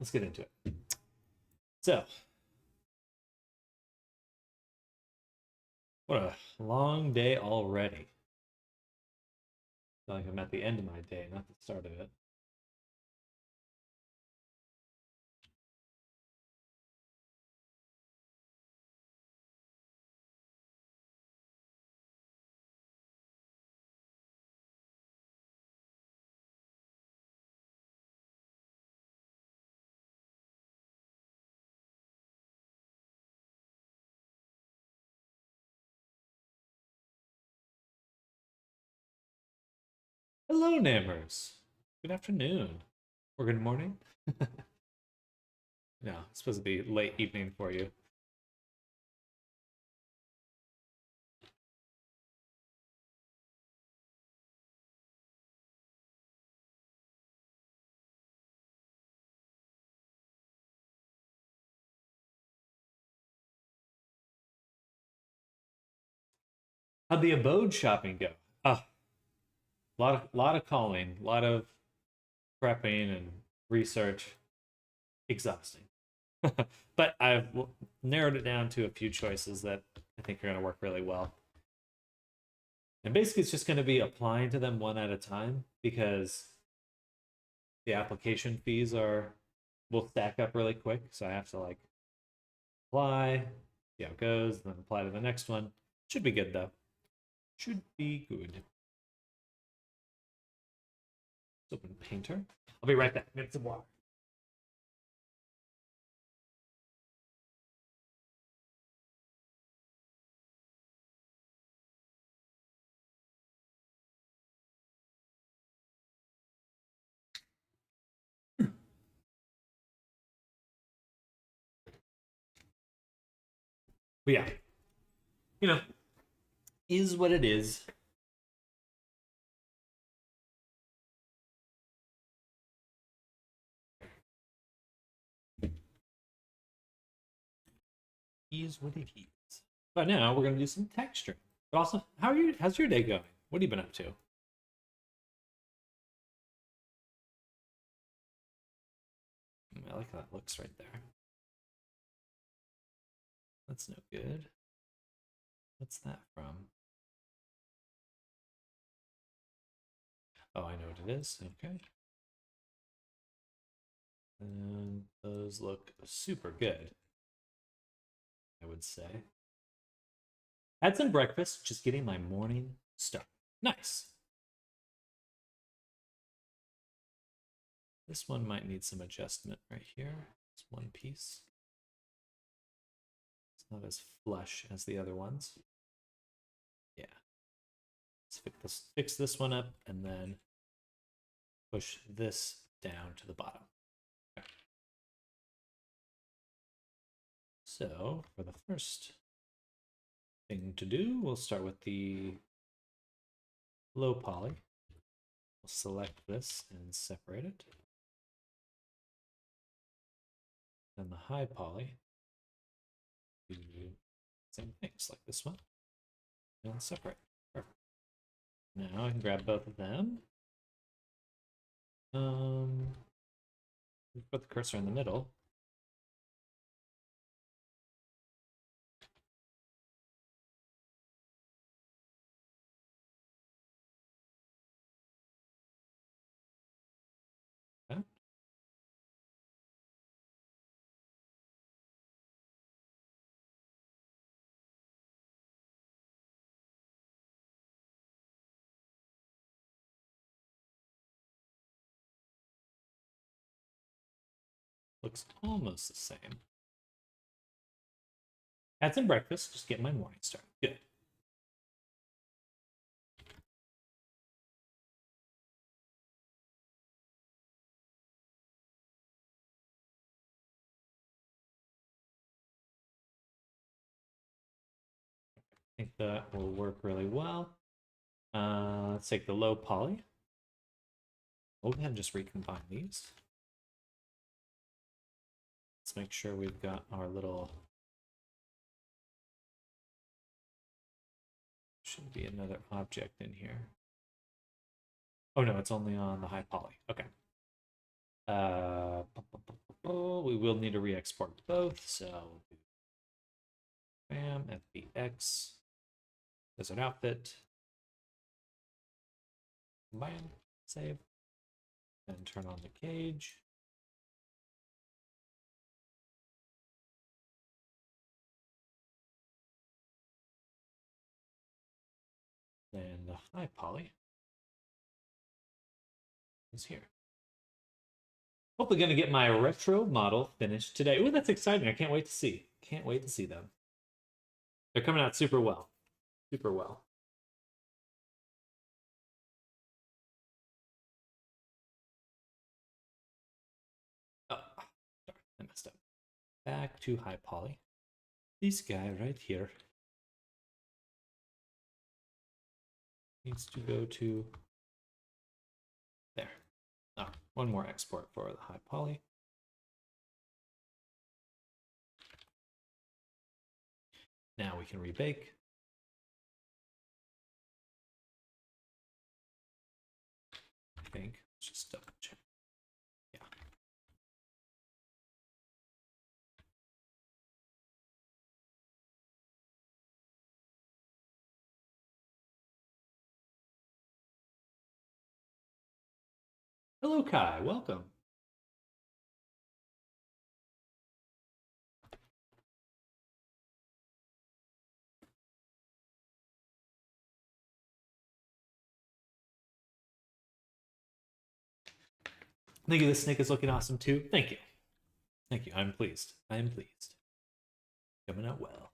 let's get into it. So, what a long day already. I feel like I'm at the end of my day, not the start of it. Hello, Nammers. Good afternoon. Or good morning. No, it's supposed to be late evening for you. How'd the abode shopping go? Ah, lot of calling, a lot of prepping and research. Exhausting. But I've narrowed it down to a few choices that I think are going to work really well. And basically, it's just going to be applying to them one at a time because the application fees will stack up really quick. So I have to like apply, see how it goes, and then apply to the next one. Should be good though. Should be good. Let's open Painter. I'll be right back. Get some water. But yeah, you know, is what it is. Is what it is. But now we're gonna do some texture. But also, how's your day going? What have you been up to? I like how that looks right there. That's no good. What's that from? Oh, I know what it is. Okay. And those look super good, I would say. Had some breakfast, just getting my morning start. Nice. This one might need some adjustment right here. It's one piece. It's not as flush as the other ones. Yeah. Let's fix this one up and then push this down to the bottom. Okay. So for the first thing to do, we'll start with the low poly. We'll select this and separate it. Then the high poly, do same things like this one, and separate. Perfect. Now I can grab both of them. Put the cursor in the middle. Okay. Looks almost the same. Had some breakfast, just getting my morning started. Good. I think that will work really well. Let's take the low poly. We'll go ahead and just recombine these. Let's make sure we've got our little... Should be another object in here. Oh no, it's only on the high poly. Okay. we'll need to re-export both, so we'll do bam, FBX, desert outfit, combine, save, and turn on the cage. Then the high poly is here. Hopefully going to get my retro model finished today. Ooh, that's exciting. I can't wait to see. Can't wait to see them. They're coming out super well. Super well. Oh, darn, I messed up. Back to high poly. This guy right here needs to go to there. Oh, one more export for the high poly. Now we can rebake. I think. Let's just double check. Yeah. Hello, Kai. Welcome. Thank you. The snake is looking awesome too. Thank you. Thank you. I'm pleased. I am pleased. Coming out well.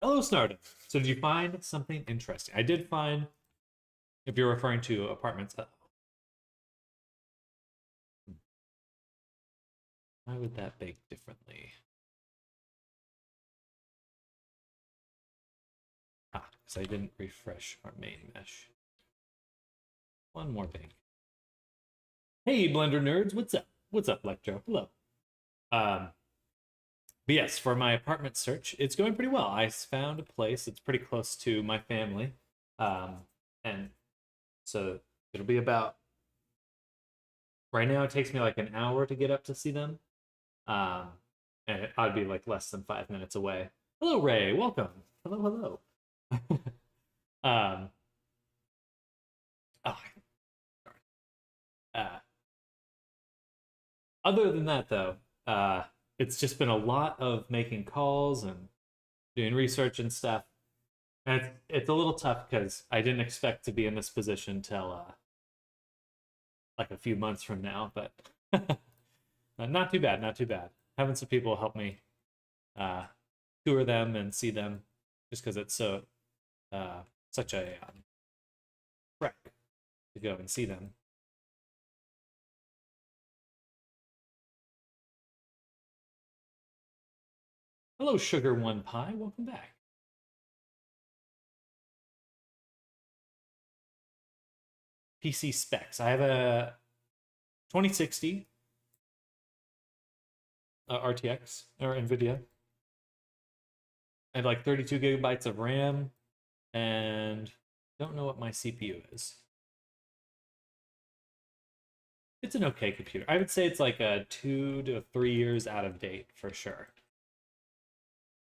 Hello, Snardo. So did you find something interesting? I did find, if you're referring to apartments. Why would that bake differently? Ah, because I didn't refresh our main mesh. One more thing. Hey, Blender nerds, what's up? What's up, Lectro? Hello. But yes, for my apartment search, it's going pretty well. I found a place that's pretty close to my family, and so it'll be about. Right now, it takes me like an hour to get up to see them, and I'd be like less than 5 minutes away. Hello, Ray. Welcome. Hello, hello. Oh, other than that, though, it's just been a lot of making calls and doing research and stuff. And it's a little tough because I didn't expect to be in this position till like a few months from now, but not too bad, not too bad. Having some people help me tour them and see them, just because it's so such a trek to go and see them. Hello, Sugar One Pie. Welcome back. PC specs. I have a 2060 RTX or NVIDIA. I have like 32 gigabytes of RAM, and don't know what my CPU is. It's an okay computer. I would say it's like a 2 to 3 years out of date for sure.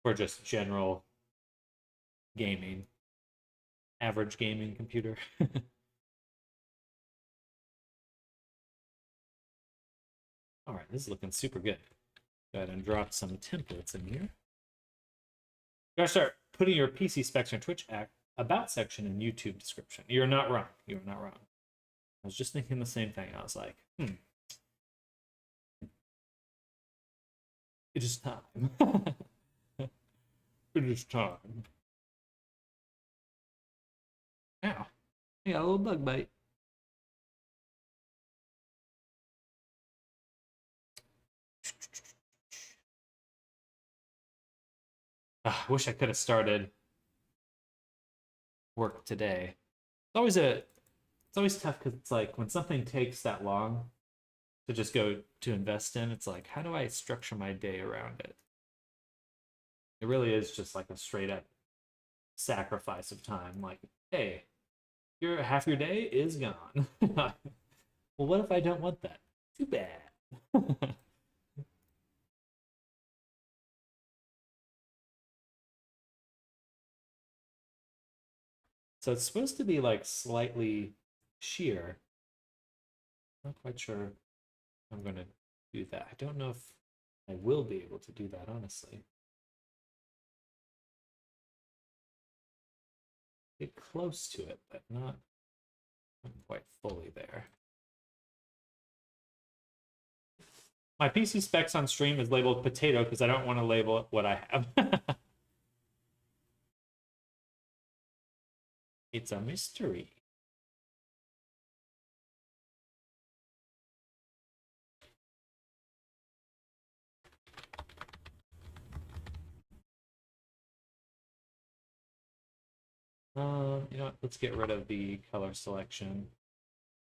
For just general gaming, average gaming computer. All right, this is looking super good. Go ahead and drop some templates in here. You gotta start putting your PC specs in Twitch about section in YouTube description. You're not wrong. You're not wrong. I was just thinking the same thing. I was like, it is time. It is time. Ow. I got a little bug bite. I wish I could have started work today. It's always tough because it's like when something takes that long to just go to invest in, it's like, how do I structure my day around it? It really is just like a straight up sacrifice of time. Like, hey, half your day is gone. Well, what if I don't want that? Too bad. So it's supposed to be like slightly sheer. Not quite sure I'm going to do that. I don't know if I will be able to do that, honestly. Get close to it, but not quite fully there. My PC specs on stream is labeled potato because I don't want to label what I have. It's a mystery. You know what? Let's get rid of the color selection,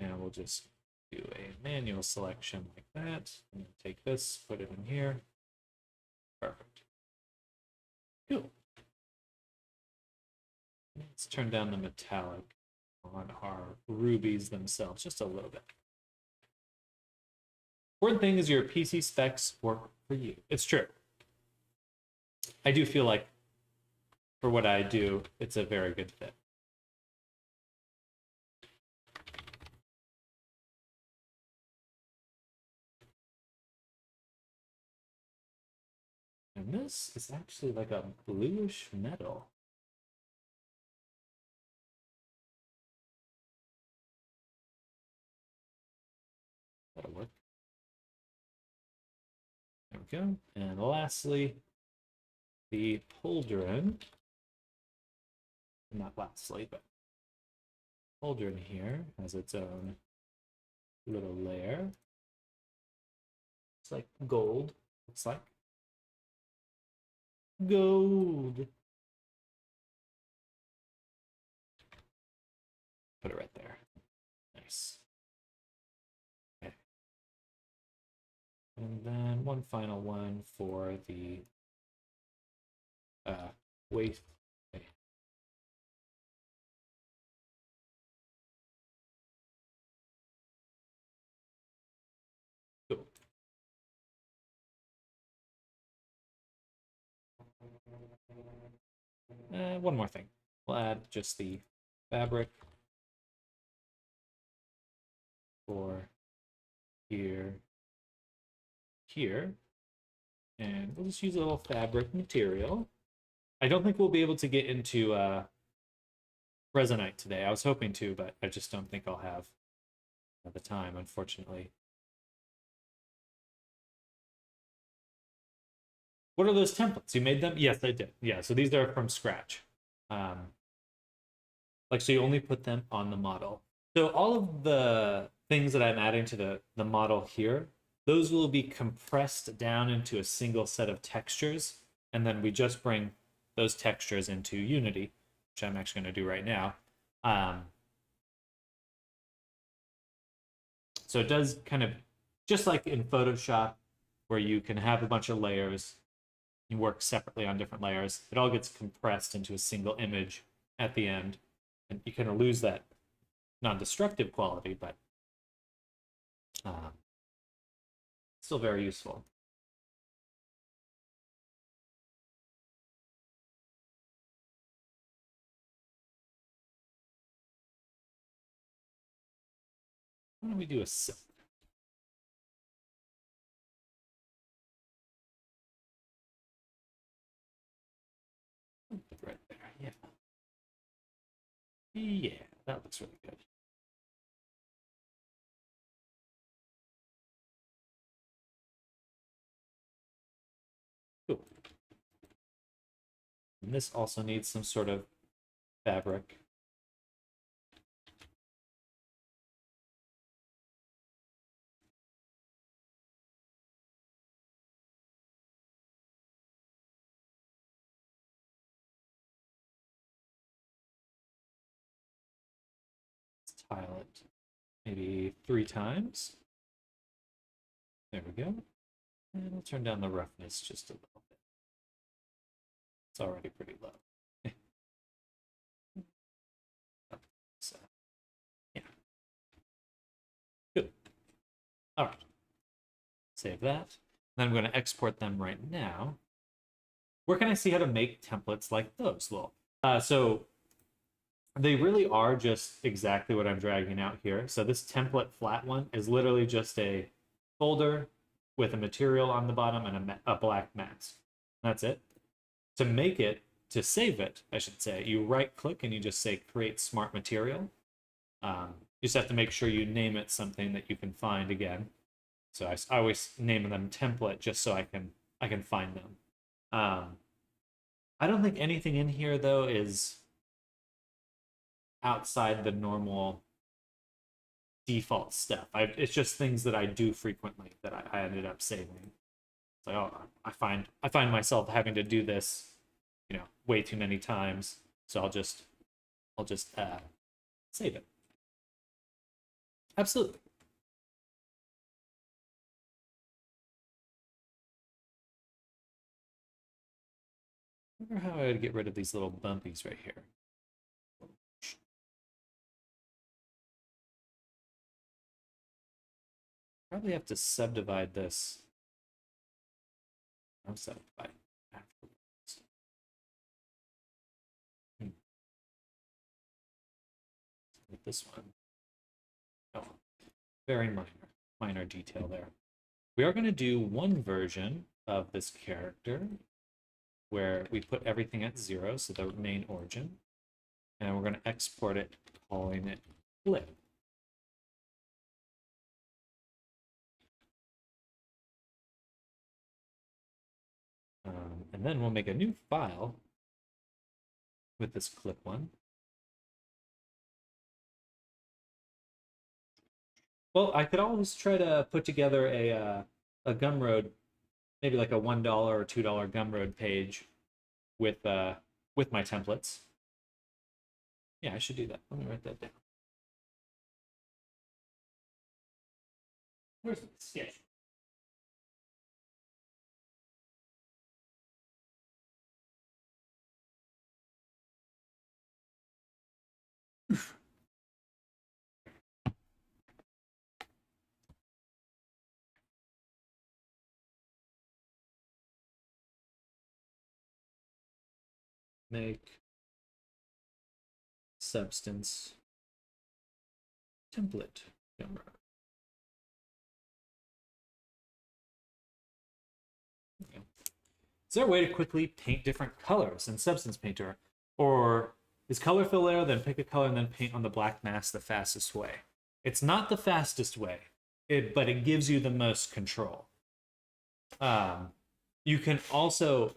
and we'll just do a manual selection like that. I'm going to take this, put it in here. Perfect. Cool. Let's turn down the metallic on our rubies themselves just a little bit. Important thing is your PC specs work for you. It's true. I do feel like for what I do, it's a very good fit. And this is actually like a bluish metal. That'll work. There we go. And lastly, the Poldrin. Not lastly, but Poldrin here has its own little layer. It's like gold, looks like. Gold. Put it right there. Nice. Okay. And then one final one for the waist. Okay. Cool. One more thing. We'll add just the fabric for here, and we'll just use a little fabric material. I don't think we'll be able to get into Resonite today. I was hoping to, but I just don't think I'll have the time, unfortunately. What are those templates? You made them? Yes, I did. Yeah, so these are from scratch. So you only put them on the model. So all of the things that I'm adding to the model here, those will be compressed down into a single set of textures, and then we just bring those textures into Unity, which I'm actually going to do right now. So it does kind of, just like in Photoshop, where you can have a bunch of layers, you work separately on different layers, it all gets compressed into a single image at the end, and you kind of lose that non-destructive quality, but still very useful. Why don't we do a silk? Right there, yeah. Yeah, that looks really good. Cool. And this also needs some sort of fabric. Let's tile it maybe 3 times. There we go. And we'll turn down the roughness just a little bit. It's already pretty low. So, yeah. Good. All right. Save that. Then I'm going to export them right now. Where can I see how to make templates like those? Well, so They really are just exactly what I'm dragging out here. So this template flat one is literally just a folder with a material on the bottom and a black mask. That's it. To make it, to save it, I should say, you right click and you just say create smart material. You just have to make sure you name it something that you can find again. So I always name them template just so I can find them. I don't think anything in here though is outside the normal default stuff. It's just things that I do frequently that I ended up saving. It's like, oh, I find myself having to do this, way too many times. So I'll just save it. Absolutely. I wonder how I would get rid of these little bumpies right here. Probably have to subdivide this. I'm subdividing afterwards. With this one. Oh, very minor detail there. We are going to do one version of this character where we put everything at 0, so the main origin, and we're going to export it, calling it clip. And then we'll make a new file with this clip one. Well, I could always try to put together a Gumroad, maybe like a $1 or $2 Gumroad page with my templates. Yeah, I should do that. Let me write that down. Where's the sketch? Make substance template Gumroad. Okay. Is there a way to quickly paint different colors in Substance Painter? Or is color fill layer, then pick a color and then paint on the black mask the fastest way? It's not the fastest way, but it gives you the most control. You can also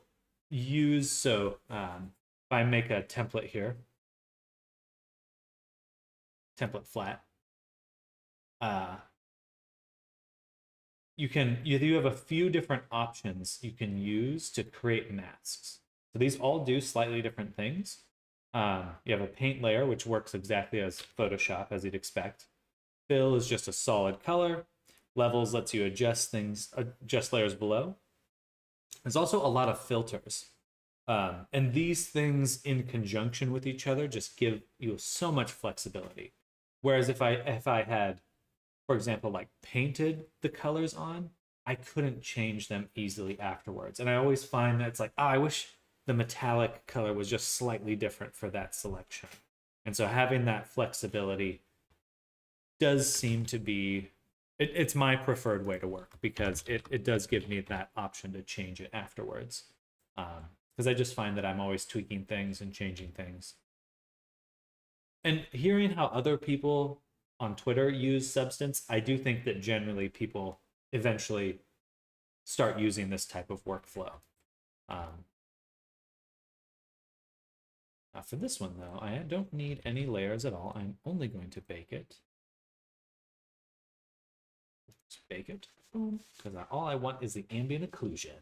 use, if I make a template here, template flat, you have a few different options you can use to create masks. So these all do slightly different things. You have a paint layer, which works exactly as Photoshop, as you'd expect. Fill is just a solid color. Levels lets you adjust layers below. There's also a lot of filters. And these things in conjunction with each other just give you so much flexibility. Whereas if I had, for example, like painted the colors on, I couldn't change them easily afterwards. And I always find that it's like, oh, I wish the metallic color was just slightly different for that selection. And so having that flexibility does seem to be, it's my preferred way to work, because it does give me that option to change it afterwards. Because I just find that I'm always tweaking things and changing things. And hearing how other people on Twitter use Substance, I do think that generally people eventually start using this type of workflow. For this one, though, I don't need any layers at all. I'm only going to bake it. Just bake it, because all I want is the ambient occlusion.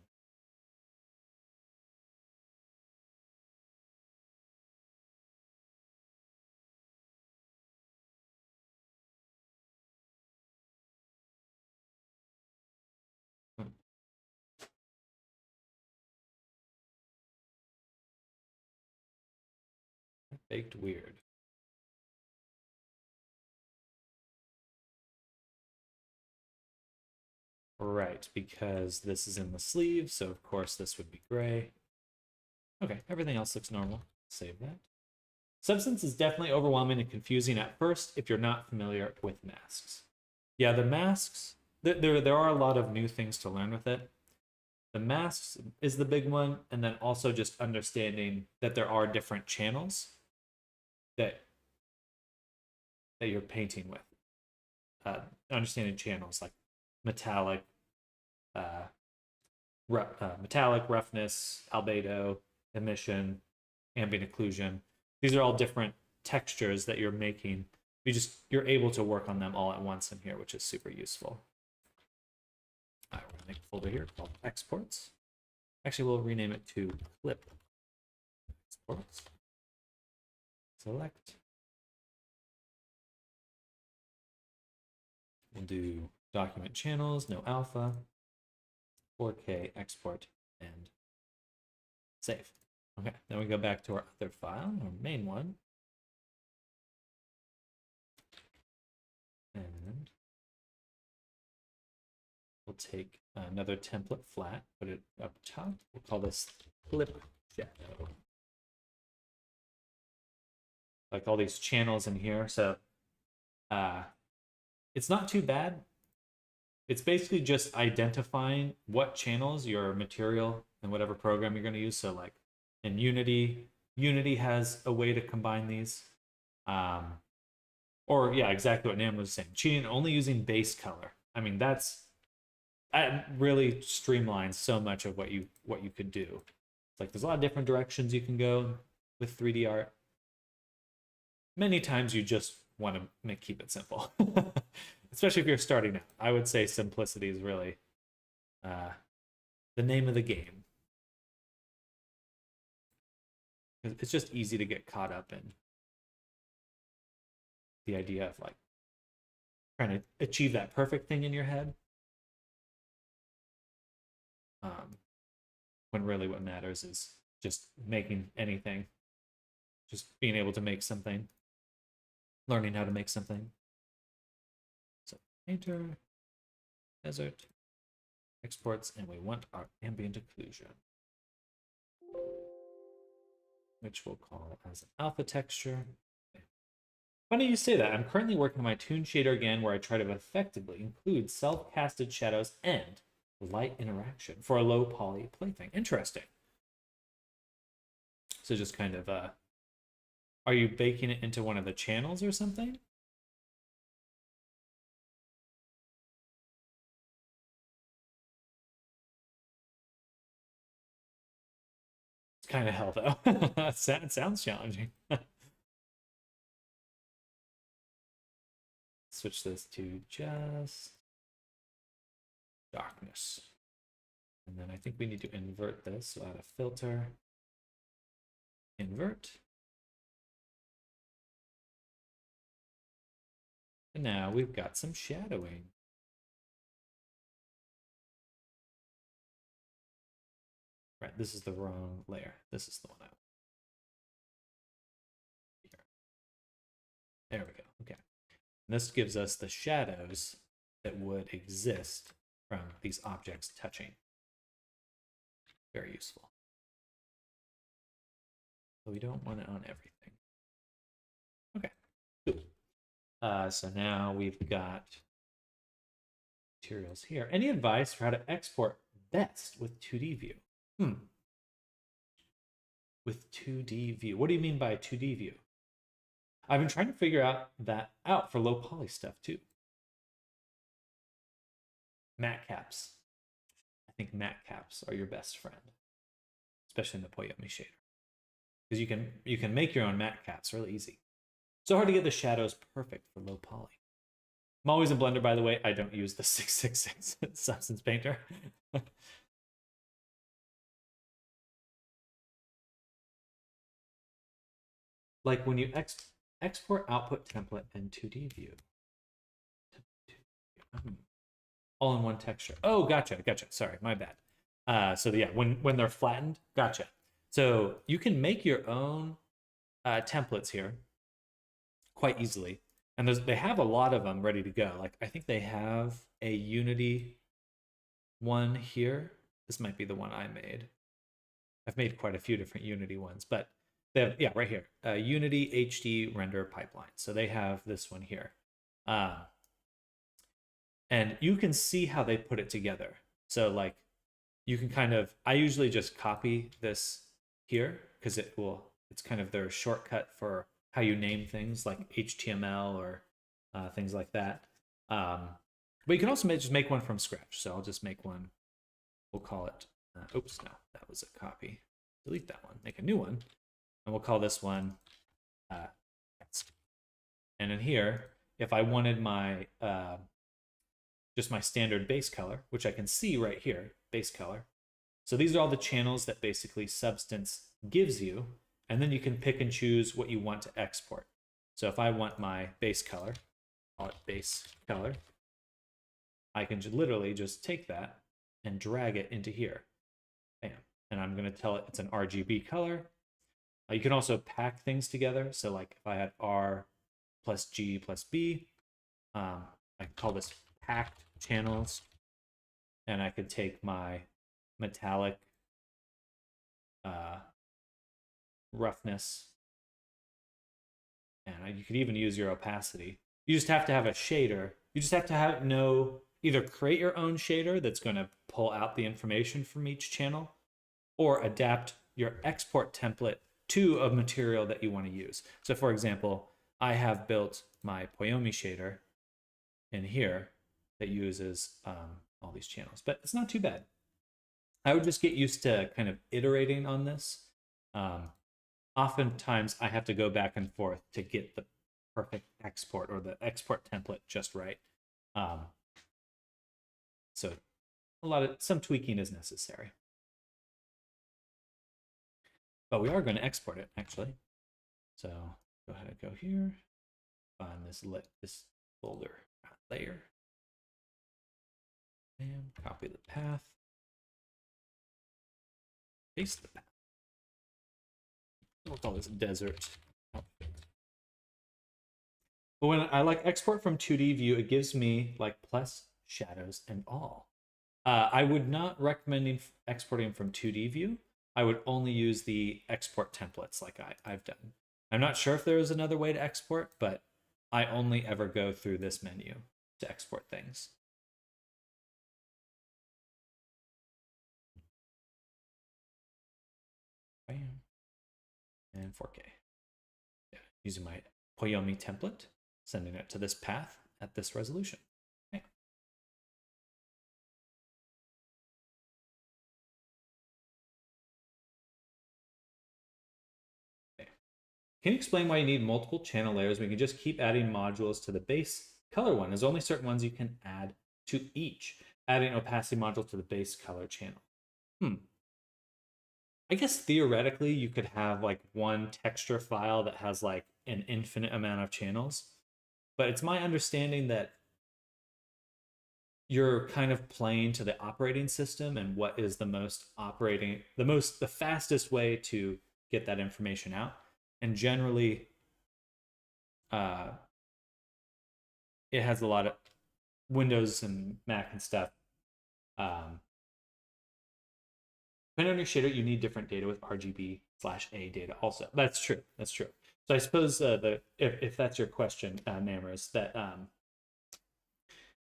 Baked weird. Right, because this is in the sleeve, so of course this would be gray. Okay, everything else looks normal. Save that. Substance is definitely overwhelming and confusing at first if you're not familiar with masks. Yeah, the masks, there are a lot of new things to learn with it. The masks is the big one, and then also just understanding that there are different channels that you're painting with. Understanding channels like metallic, metallic, roughness, albedo, emission, ambient occlusion. These are all different textures that you're making. You're able to work on them all at once in here, which is super useful. All right, we're gonna make a folder here called exports. Actually, we'll rename it to clip exports. Select. We'll do document channels, no alpha, 4K export, and save. Okay, then we go back to our other file, our main one. And we'll take another template flat, put it up top. We'll call this clip shadow. Like all these channels in here. So it's not too bad. It's basically just identifying what channels your material and whatever program you're going to use. So like in Unity, Unity has a way to combine these. Or yeah, exactly what Nam was saying. Cheating only using base color. I mean, that really streamlines so much of what you could do. It's like there's a lot of different directions you can go with 3D art. Many times you just want to keep it simple. Especially if you're starting out. I would say simplicity is really the name of the game. It's just easy to get caught up in the idea of like trying to achieve that perfect thing in your head. When really what matters is just making anything. Just being able to make something. Learning how to make something. So painter, desert, exports, and we want our ambient occlusion, which we'll call as an alpha texture. Funny you say that. I'm currently working on my toon shader again, where I try to effectively include self-casted shadows and light interaction for a low poly plaything. Interesting. So just kind of, are you baking it into one of the channels or something? It's kind of hell though. It sounds challenging. Switch this to just darkness. And then I think we need to invert this. So add a filter, invert. And now we've got some shadowing. Right, this is the wrong layer. This is the one out. Here. There we go. Okay. And this gives us the shadows that would exist from these objects touching. Very useful. But we don't want it on everything. Okay. Cool. So now we've got materials here. Any advice for how to export best with 2D view? With 2D view. What do you mean by 2D view? I've been trying to figure that out for low poly stuff too. Matte caps. I think matte caps are your best friend, especially in the Poyomi shader, because you can make your own matte caps really easy. So hard to get the shadows perfect for low poly. I'm always in Blender, by the way. I don't use the 666 Substance Painter. Like when you export output template and 2D view. All in one texture. Oh, gotcha. Sorry, my bad. So yeah, when they're flattened, gotcha. So you can make your own templates here quite easily. And they have a lot of them ready to go. Like I think they have a Unity one here. This might be the one I made. I've made quite a few different Unity ones, but They have, yeah, right here, Unity HD render pipeline. So they have this one here. And you can see how they put it together. So like you can kind of, I usually just copy this here because it's kind of their shortcut for how you name things like HTML or things like that. But you can also just make one from scratch. So I'll just make one. We'll call it, oops, no, that was a copy. Delete that one, make a new one. And we'll call this one text. And in here, if I wanted my, just my standard base color, which I can see right here, base color. So these are all the channels that basically Substance gives you, and then you can pick and choose what you want to export. So if I want my base color, call it base color, I can literally just take that and drag it into here. Bam. And I'm going to tell it it's an RGB color. You can also pack things together. So like if I had R plus G plus B, I can call this packed channels. And I could take my metallic roughness, and you could even use your opacity. You just have to have a shader. You just have to either create your own shader that's going to pull out the information from each channel, or adapt your export template to a material that you want to use. So for example, I have built my Poyomi shader in here that uses all these channels, but it's not too bad. I would just get used to kind of iterating on this. Oftentimes I have to go back and forth to get the perfect export or the export template just right. So some tweaking is necessary. But we are going to export it actually. So go ahead and go here, find this folder layer, and copy the path, paste the path. We'll call this desert outfit. But when I like export from 2D view, it gives me like plus shadows and all. I would not recommend exporting from 2D view. I would only use the export templates like I've done. I'm not sure if there is another way to export, but I only ever go through this menu to export things. And 4K. Yeah, using my Poyomi template, sending it to this path at this resolution. Okay. Can you explain why you need multiple channel layers when you can just keep adding modules to the base color one? There's only certain ones you can add to each. Adding opacity module to the base color channel. I guess theoretically you could have like one texture file that has like an infinite amount of channels, but it's my understanding that you're kind of playing to the operating system and what is the fastest way to get that information out. And generally, it has a lot of Windows and Mac and stuff. Depending on your shader, you need different data with RGB/A data also. That's true. That's true. So I suppose if that's your question, Namers, that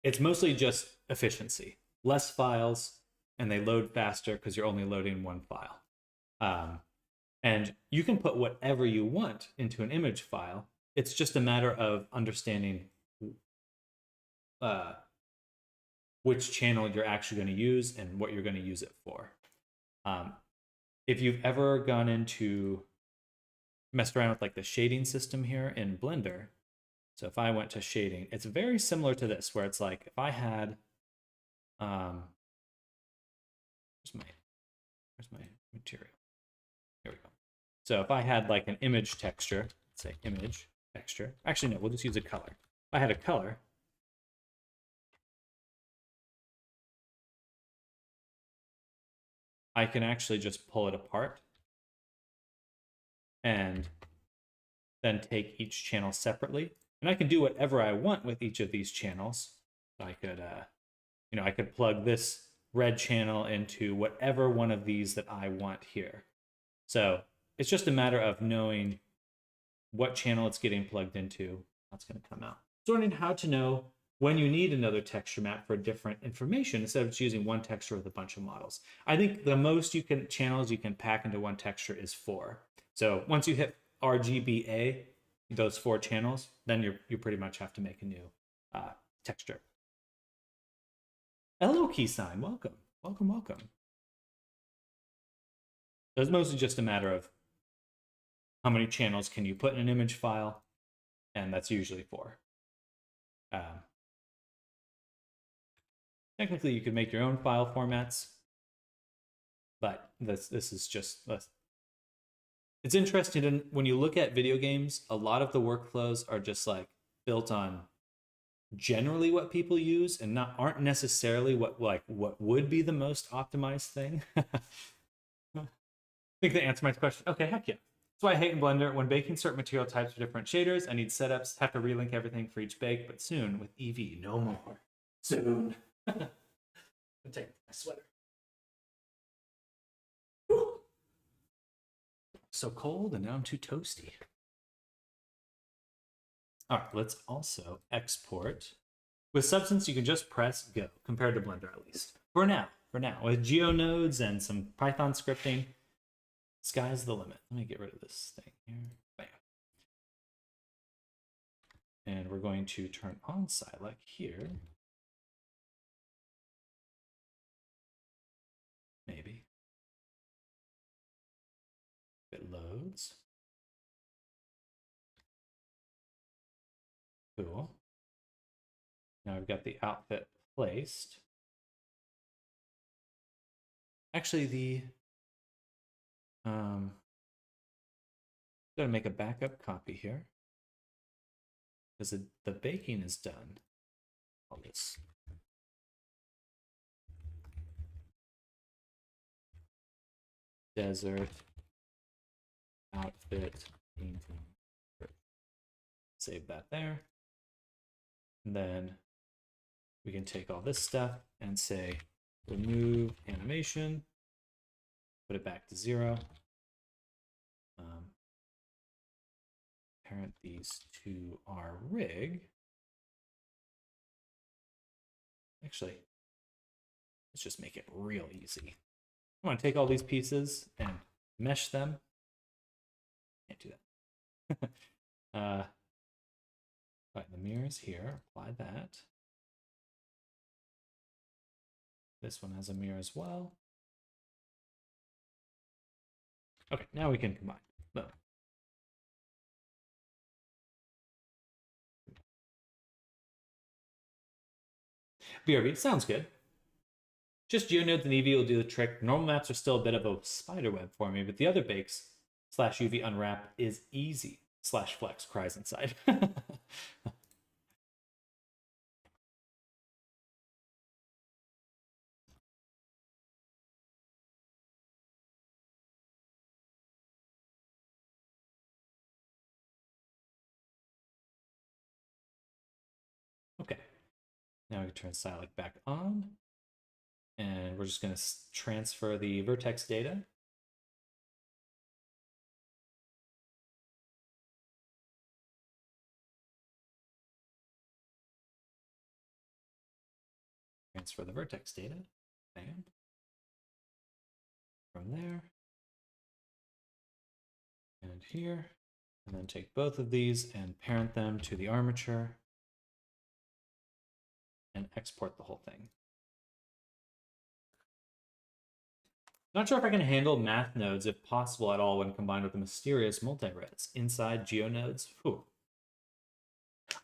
it's mostly just efficiency. Less files, and they load faster because you're only loading one file. And you can put whatever you want into an image file. It's just a matter of understanding which channel you're actually going to use and what you're going to use it for. If you've ever gone into messed around with like the shading system here in Blender, so if I went to shading, it's very similar to this, where it's like if I had, where's my material? Here we go. So if I had like an image texture, let's say image texture. Actually, no, we'll just use a color. If I had a color, I can actually just pull it apart and then take each channel separately. And I can do whatever I want with each of these channels. I could, I could plug this red channel into whatever one of these that I want here. So it's just a matter of knowing what channel it's getting plugged into. That's going to come out. So learning how to know when you need another texture map for different information instead of just using one texture with a bunch of models. I think the most channels you can pack into one texture is 4. So once you hit RGBA, those 4 channels, then you pretty much have to make a new texture. Hello, Keysign. Welcome. Welcome, welcome. So it's mostly just a matter of how many channels can you put in an image file, and that's usually 4. Technically, you could make your own file formats, but this is just... It's interesting when you look at video games, a lot of the workflows are just like built on generally what people use and aren't necessarily what would be the most optimized thing. I think they answered my question. Okay, heck yeah. That's why I hate in Blender. When baking certain material types for different shaders, I need setups, have to relink everything for each bake, but soon with Eevee, no more. Soon. I'm taking my sweater. Whew. So cold, and now I'm too toasty. All right, let's also export. With Substance, you can just press go, compared to Blender at least. For now. With GeoNodes and some Python scripting, sky's the limit. Let me get rid of this thing here. Bam. And we're going to turn on Silac here. Maybe. If it loads. Cool. Now I've got the outfit placed. Actually, gotta make a backup copy here because the baking is done. All this. Desert outfit painting. Save that there. And then we can take all this stuff and say remove animation, put it back to 0. Parent these to our rig. Actually, let's just make it real easy. I want to take all these pieces and mesh them. Can't do that. Right, the mirrors here, apply that. This one has a mirror as well. Okay, now we can combine. Boom. BRB, sounds good. Just GeoNodes and Eevee will do the trick. Normal maps are still a bit of a spider web for me, but the other bakes /UV unwrap is easy. /flex cries inside. Okay, now we can turn Silac back on, and we're just going to transfer the vertex data. Transfer the vertex data. Bam. From there. And here. And then take both of these and parent them to the armature. And export the whole thing. Not sure if I can handle math nodes, if possible at all, when combined with the mysterious multi-res inside GeoNodes. Whew.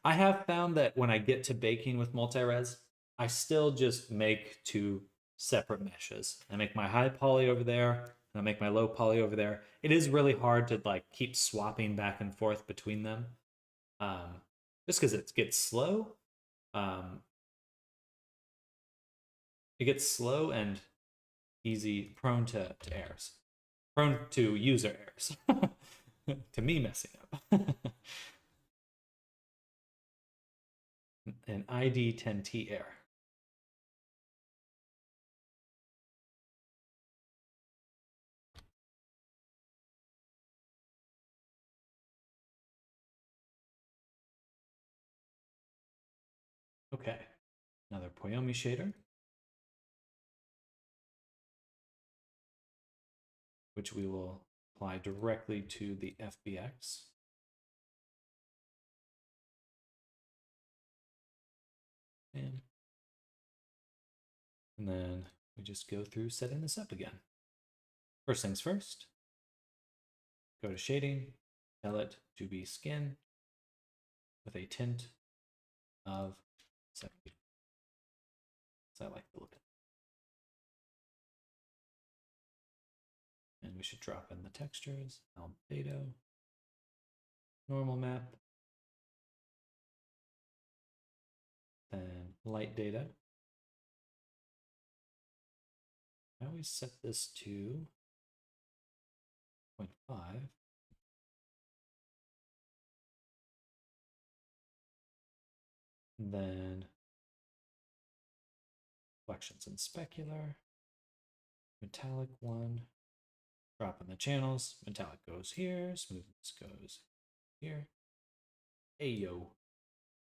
I have found that when I get to baking with multi-res, I still just make 2 separate meshes. I make my high poly over there, and I make my low poly over there. It is really hard to keep swapping back and forth between them, just because it gets slow. It gets slow and prone to errors, prone to user errors, to me messing up. An ID10T error. Okay, another Poyomi shader, which we will apply directly to the FBX. And then we just go through setting this up again. First things first, go to shading, tell it to be skin with a tint of 70. So I like the look of it. And we should drop in the textures, albedo, normal map, then light data. I always set this to 0.5. And then reflections and specular, metallic 1, drop in the channels, metallic goes here, smoothness goes here. Ayo,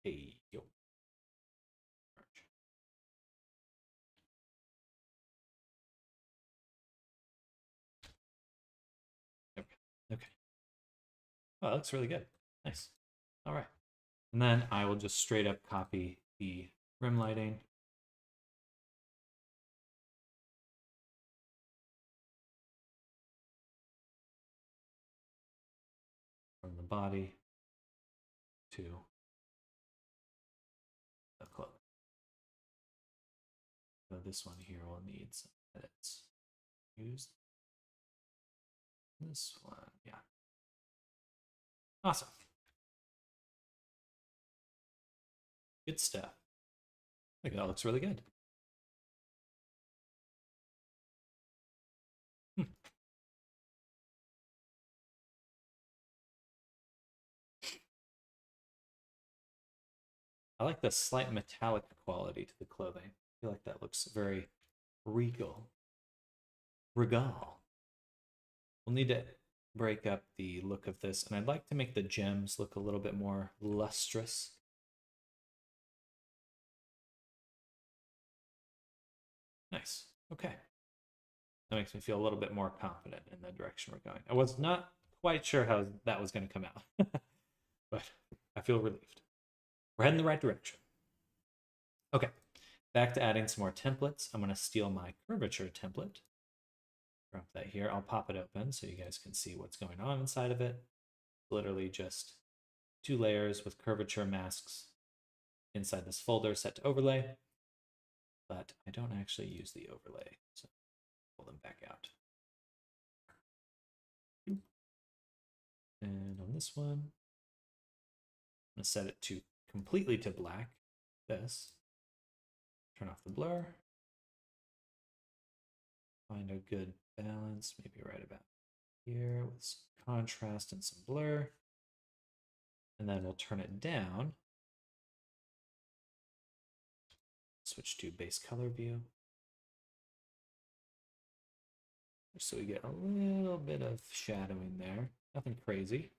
ayo. Okay. Oh, that looks really good. Nice. All right. And then I will just straight up copy the rim lighting. From the body to the cloak. So this one here will need some edits. Use this one. Yeah. Awesome. Good stuff. I think that looks really good. I like the slight metallic quality to the clothing. I feel like that looks very regal. Regal. We'll need to break up the look of this, and I'd like to make the gems look a little bit more lustrous. Nice. Okay. That makes me feel a little bit more confident in the direction we're going. I was not quite sure how that was going to come out, but I feel relieved. We're heading the right direction. Okay, back to adding some more templates. I'm going to steal my curvature template. Drop that here. I'll pop it open so you guys can see what's going on inside of it. Literally just 2 layers with curvature masks inside this folder set to overlay. But I don't actually use the overlay, so pull them back out. And on this one, I'm going to set it to completely to black. This. Turn off the blur. Find a good balance, maybe right about here with some contrast and some blur. And then we'll turn it down. Switch to base color view. So we get a little bit of shadowing there. Nothing crazy.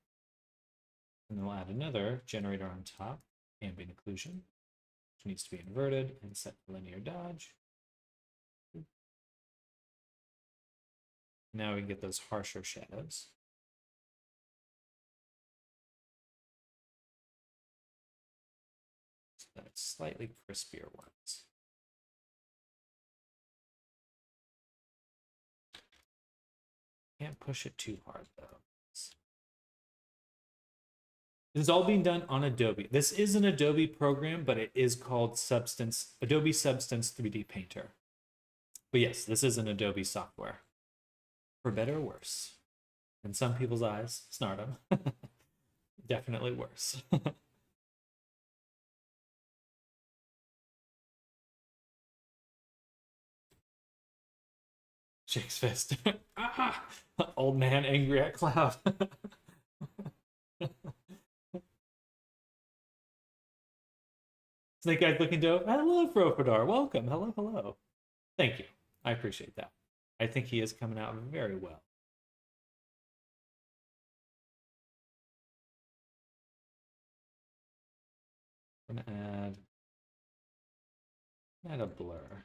And then we'll add another generator on top, ambient occlusion, which needs to be inverted and set to linear dodge. Now we can get those harsher shadows. So that's slightly crispier ones. Can't push it too hard though. This is all being done on Adobe. This is an Adobe program, but it is called Adobe Substance 3D Painter. But yes, this is an Adobe software. For better or worse. In some people's eyes, Snardom. Definitely worse. Shakes fist. Ah! Old man angry at cloud. Snake Eyes looking dope. Hello, Frofadar. Welcome. Hello, hello. Thank you. I appreciate that. I think he is coming out very well. I'm gonna add Add a blur.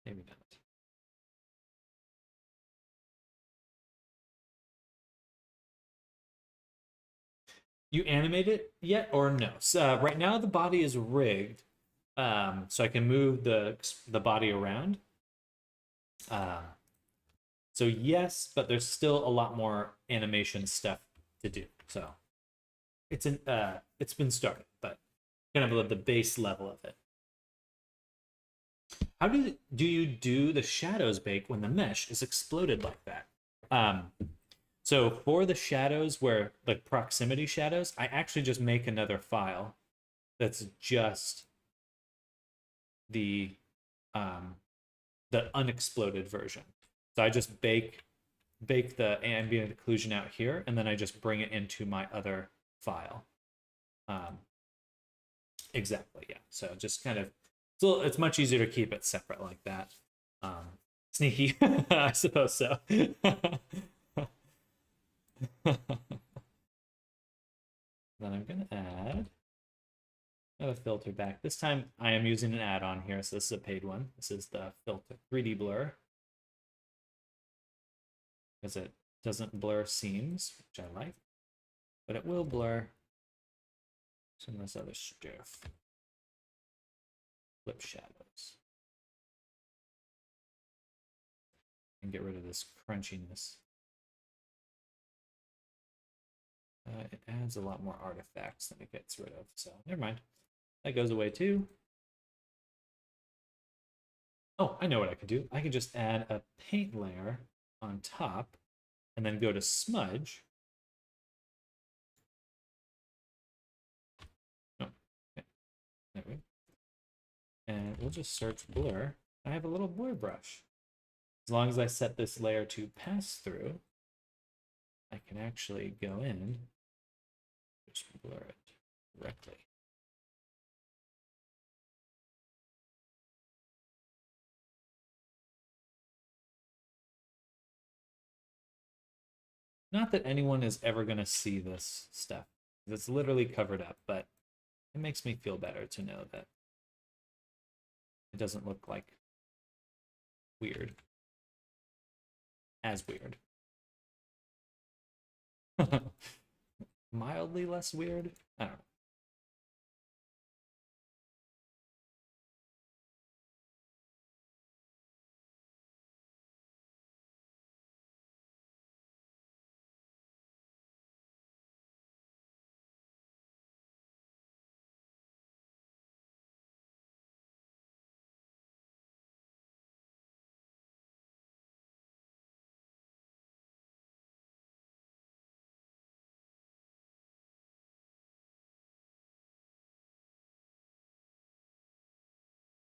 Maybe not. You animate it yet or no? So, right now the body is rigged, so I can move the body around. So yes, but there's still a lot more animation stuff to do. So it's been started, but kind of the base level of it. How do you do the shadows bake when the mesh is exploded like that? So for the shadows where like proximity shadows, I actually just make another file that's just the um, the unexploded version. So I just bake the ambient occlusion out here, and then I just bring it into my other file. Exactly, yeah. So just kind of, so it's much easier to keep it separate like that. Sneaky, I suppose so. Then I'm gonna add a filter back. This time I am using an add-on here, so this is a paid one. This is the filter 3D blur, because it doesn't blur seams, which I like, but it will blur some of this other stuff. Flip shadows. And get rid of this crunchiness. It adds a lot more artifacts than it gets rid of, so never mind. That goes away too. Oh, I know what I could do. I could just add a paint layer on top and then go to smudge. Oh, okay. There we go. And we'll just search blur. I have a little blur brush. As long as I set this layer to pass through, I can actually go in, just blur it directly. Not that anyone is ever going to see this stuff. It's literally covered up, but it makes me feel better to know that it doesn't look like weird. As weird. Mildly less weird? I don't know.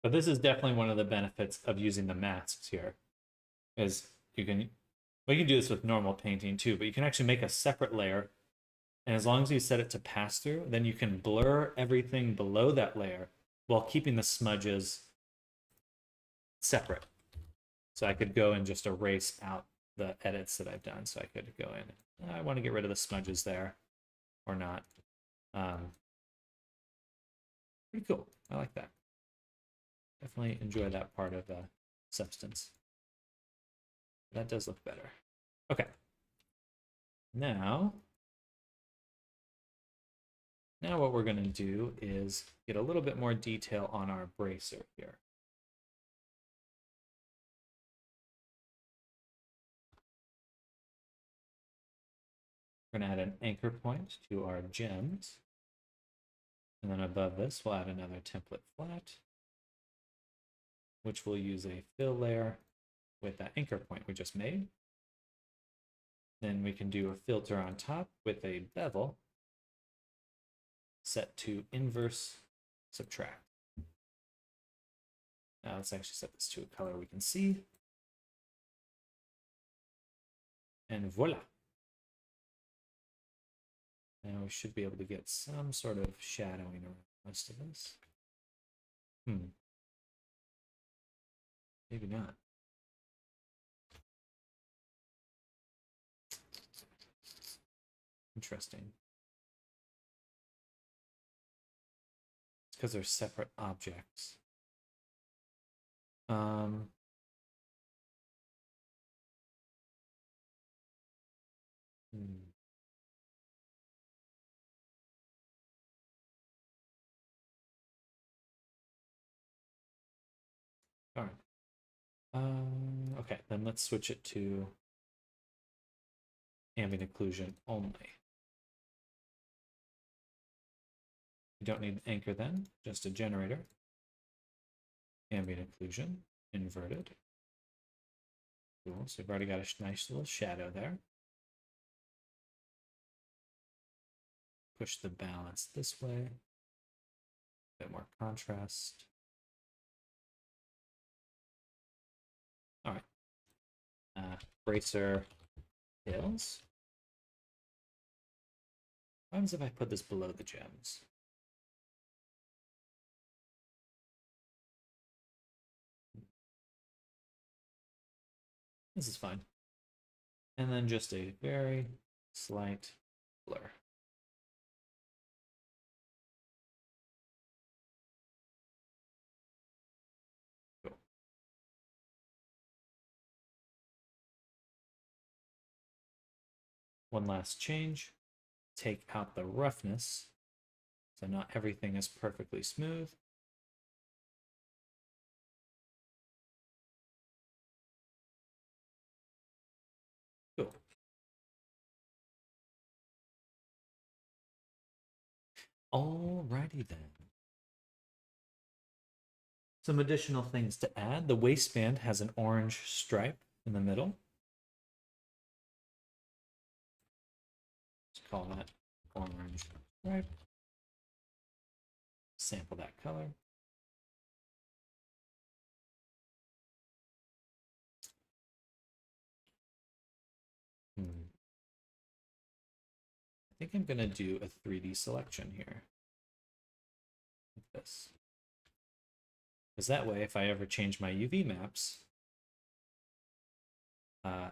But this is definitely one of the benefits of using the masks here, is you can, well, you can do this with normal painting too, but you can actually make a separate layer, and as long as you set it to pass through, then you can blur everything below that layer while keeping the smudges separate. So I could go and just erase out the edits that I've done. So I could go in, I want to get rid of the smudges there or not. Pretty cool. I like that. Definitely enjoy that part of Substance. That does look better. Okay. Now what we're going to do is get a little bit more detail on our bracer here. We're going to add an anchor point to our gems. And then above this, we'll add another template flat, which we'll use a fill layer with that anchor point we just made. Then we can do a filter on top with a bevel set to inverse subtract. Now let's actually set this to a color we can see. And voila. Now we should be able to get some sort of shadowing around most of this. Maybe not. Interesting. It's because they're separate objects. Um, hmm. All right. Okay, then let's switch it to ambient occlusion only. You don't need an anchor then, just a generator. Ambient occlusion, inverted. Cool, so we've already got a nice little shadow there. Push the balance this way. A bit more contrast. All right. Bracer hills. What happens if I put this below the gems? This is fine. And then just a very slight blur. Cool. One last change. Take out the roughness. So not everything is perfectly smooth. Cool. Alrighty then. Some additional things to add. The waistband has an orange stripe in the middle. Let's call that orange stripe. Sample that color. I think I'm going to do a 3D selection here. Like this. Because that way, if I ever change my UV maps,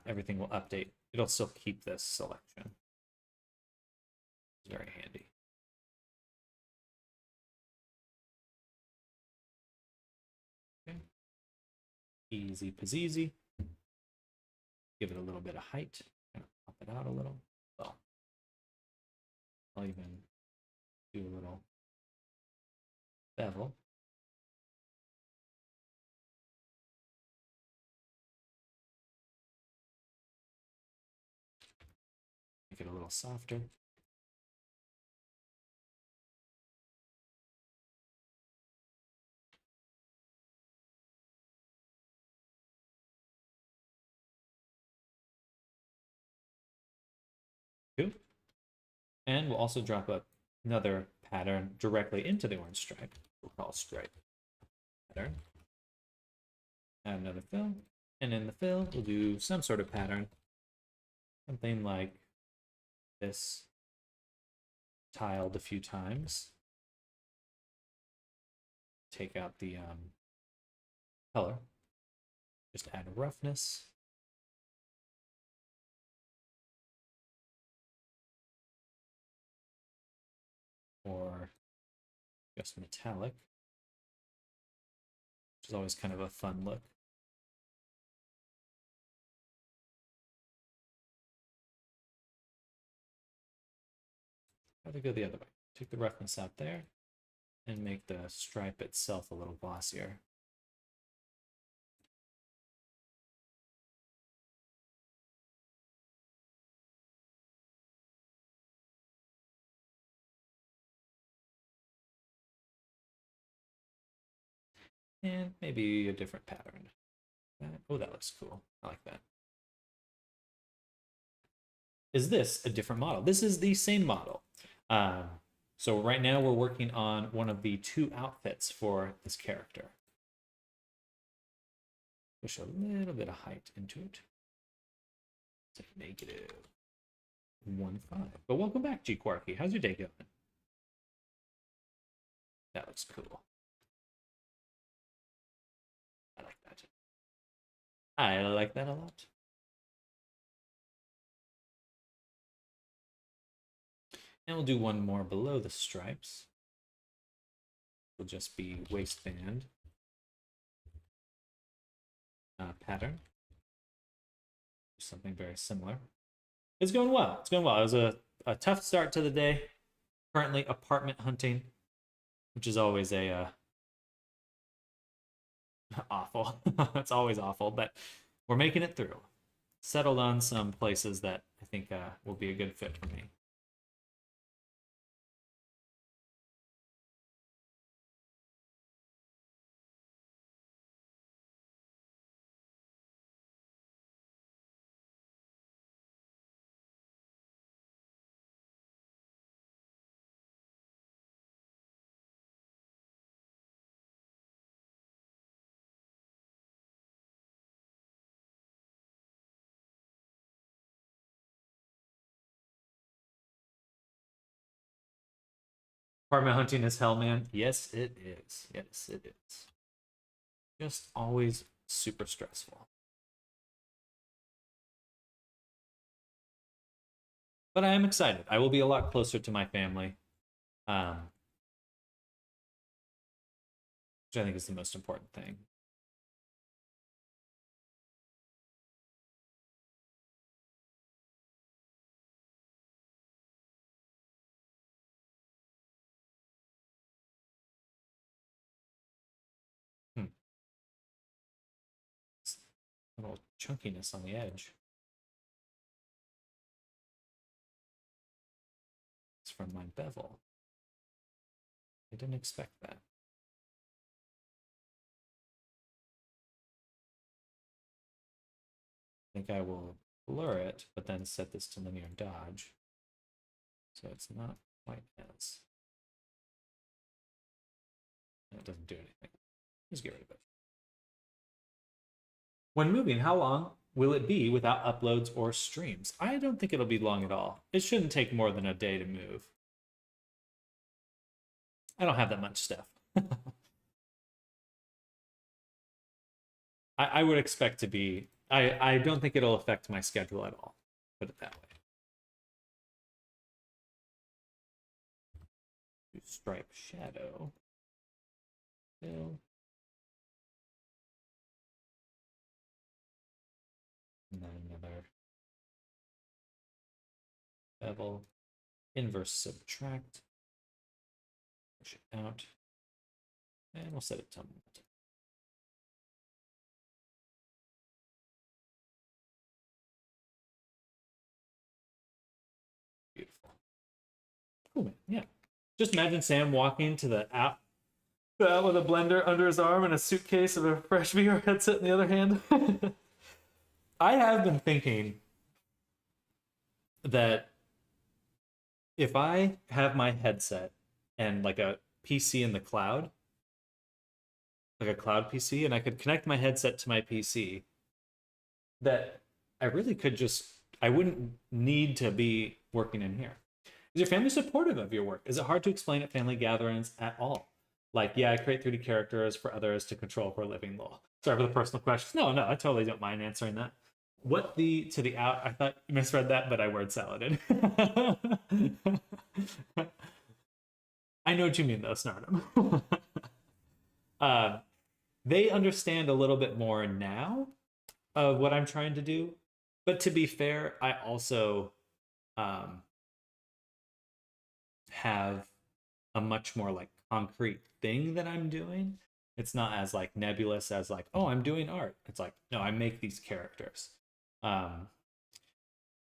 everything will update. It'll still keep this selection. It's very handy. Okay. Easy peasy. Give it a little bit of height. Kind of pop it out a little. Well, I'll even do a little bevel. Make it a little softer. Cool. And we'll also drop another pattern directly into the orange stripe. We'll call stripe pattern. Add another fill. And in the fill, we'll do some sort of pattern. Something like this, tiled a few times. Take out the color. Just add roughness. Or just metallic, which is always kind of a fun look. Have to go the other way. Take the roughness out there and make the stripe itself a little glossier. And maybe a different pattern. Oh, that looks cool. I like that. Is this a different model? This is the same model. So right now we're working on one of the 2 outfits for this character. Push a little bit of height into it. It's like -1.5. But welcome back, G Quarky. How's your day going? That looks cool. I like that. I like that a lot. And we'll do one more below the stripes. Will just be waistband pattern. Something very similar. It's going well. It's going well. It was a tough start to the day. Currently apartment hunting, which is always a awful. It's always awful, but we're making it through. Settled on some places that I think will be a good fit for me. Apartment hunting is hell, man. Yes, it is. Yes, it is. Just always super stressful. But I am excited. I will be a lot closer to my family, which I think is the most important thing. A little chunkiness on the edge. It's from my bevel. I didn't expect that. I think I will blur it, but then set this to linear dodge. So it's not quite as. It doesn't do anything. Just get rid of it. When moving, how long will it be without uploads or streams? I don't think it'll be long at all. It shouldn't take more than a day to move. I don't have that much stuff. I would expect to be. I don't think it'll affect my schedule at all. Put it that way. Stripe shadow. Fill. And then another bevel. Inverse subtract. Push it out. And we'll set it to multi. Beautiful. Cool, man. Yeah. Just imagine Sam walking to the app with a blender under his arm and a suitcase of a fresh VR headset in the other hand. I have been thinking that if I have my headset and like a PC in the cloud, like a cloud PC, and I could connect my headset to my PC, that I really could just, I wouldn't need to be working in here. Is your family supportive of your work? Is it hard to explain at family gatherings at all? Like, yeah, I create 3D characters for others to control for a living. Lol. Sorry for the personal questions. No, I totally don't mind answering that. What the to the out? I thought you misread that, but I word saladed. I know what you mean, though, Snartum. They understand a little bit more now of what I'm trying to do. But to be fair, I also have a much more like concrete thing that I'm doing. It's not as like nebulous as like, oh, I'm doing art. It's like, no, I make these characters.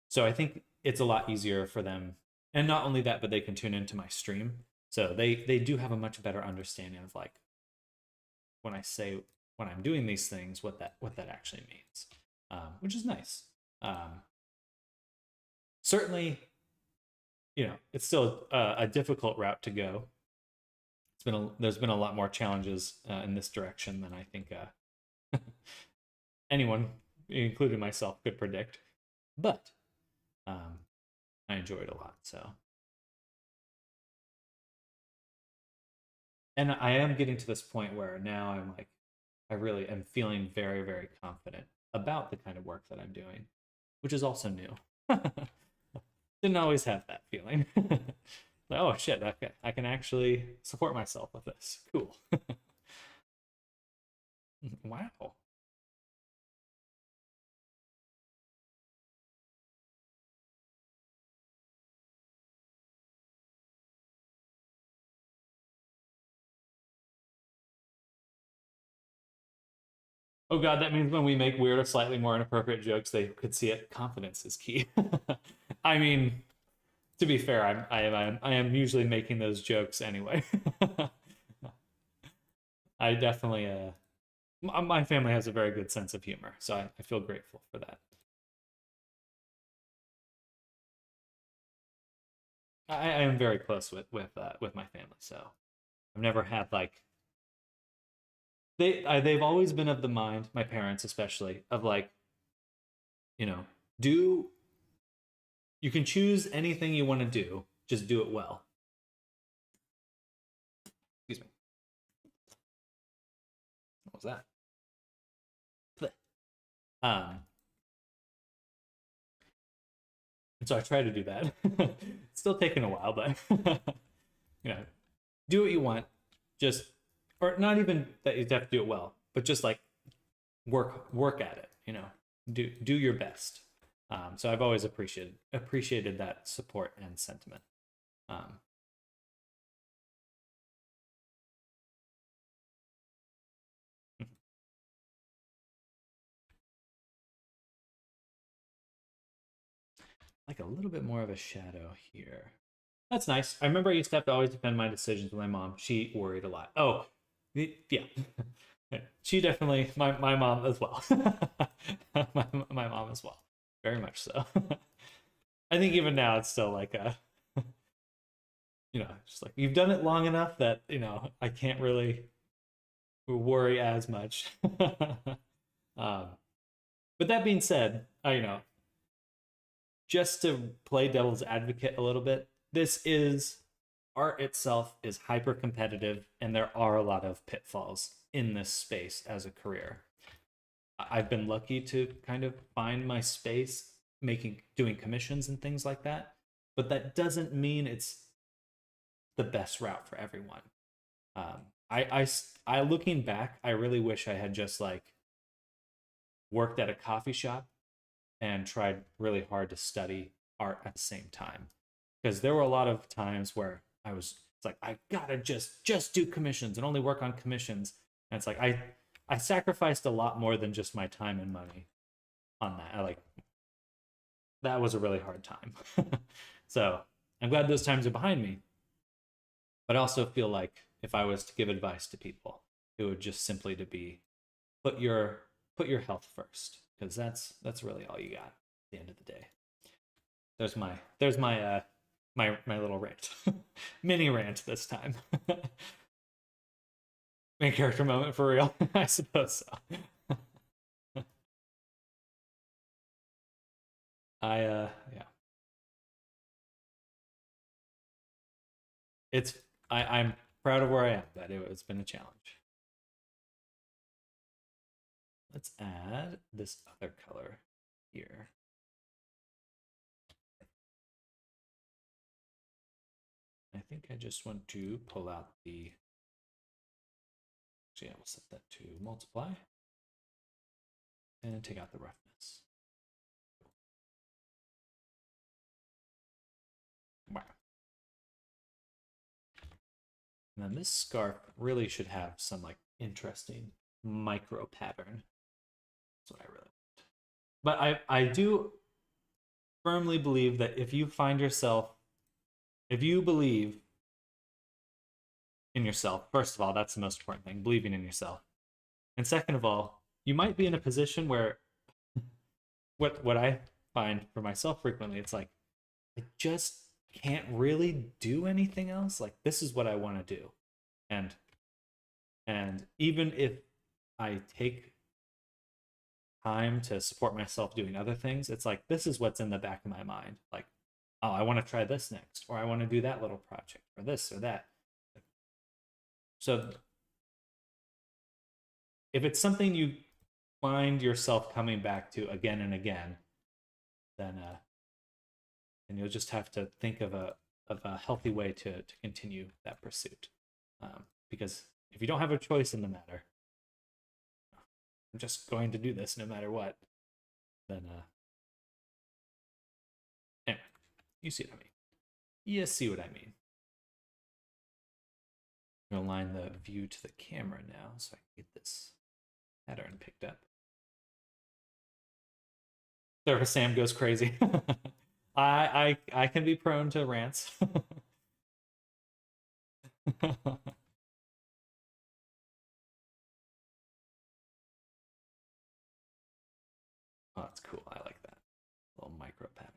So I think it's a lot easier for them. And not only that, but they can tune into my stream. So they do have a much better understanding of like when I say when I'm doing these things, what that actually means, which is nice. Certainly, it's still a difficult route to go. There's been a lot more challenges in this direction than I think anyone, including myself, could predict. But I enjoy it a lot. So, and I am getting to this point where now I'm like, I really am feeling very, very confident about the kind of work that I'm doing, which is also new. Didn't always have that feeling. Like, oh shit, okay, I can actually support myself with this. Cool. Wow. Oh god, that means when we make weird or slightly more inappropriate jokes, they could see it. Confidence is key. I mean, to be fair, I am usually making those jokes anyway. I definitely my family has a very good sense of humor, so I feel grateful for that. I am very close with my family, so I've never had like they've always been of the mind, my parents especially, of like, you know, do you can choose anything you want to do, just do it well. Excuse me. What was that? Um, and so I try to do that. It's still taking a while, but you know, do what you want. Just or not even that you have to do it well, but just like work at it. You know, do your best. So I've always appreciated that support and sentiment. Um, like a little bit more of a shadow here. That's nice. I remember I used to have to always defend my decisions with my mom. She worried a lot. Oh, yeah. She definitely, my mom as well. My mom as well. Very much so. I think even now it's still like a, just like you've done it long enough that, I can't really worry as much. um, but that being said, just to play devil's advocate a little bit, this is art itself is hyper competitive, and there are a lot of pitfalls in this space as a career. I've been lucky to kind of find my space doing commissions and things like that, but that doesn't mean it's the best route for everyone. I looking back, I really wish I had just like worked at a coffee shop and tried really hard to study art at the same time, because there were a lot of times where it's like I gotta just do commissions and only work on commissions, and it's like I sacrificed a lot more than just my time and money on that. That was a really hard time. So I'm glad those times are behind me, but I also feel like if I was to give advice to people, it would just simply to be put your health first, because that's really all you got at the end of the day. There's my little rant. Mini rant this time. Main character moment for real. I suppose so. Yeah. It's I'm proud of where I am, but it's been a challenge. Let's add this other color here. I think I just want to pull out the. Actually, I will set that to multiply and take out the roughness. Wow. And then this scarf really should have some like interesting micro pattern. That's what I really want. But I do firmly believe that if you believe in yourself, first of all, that's the most important thing, believing in yourself. And second of all, you might be in a position where what I find for myself frequently, it's like I just can't really do anything else. Like this is what I want to do. And even if I take time to support myself doing other things, it's like this is what's in the back of my mind. Like, oh, I want to try this next, or I want to do that little project, or this or that. So if it's something you find yourself coming back to again and again, then and you'll just have to think of a healthy way to continue that pursuit. Because if you don't have a choice in the matter, I'm just going to do this no matter what, then anyway, you see what I mean. You see what I mean. I'm gonna align the view to the camera now so I can get this pattern picked up. There, Sam goes crazy. I can be prone to rants. Oh, that's cool. I like that little micro pattern.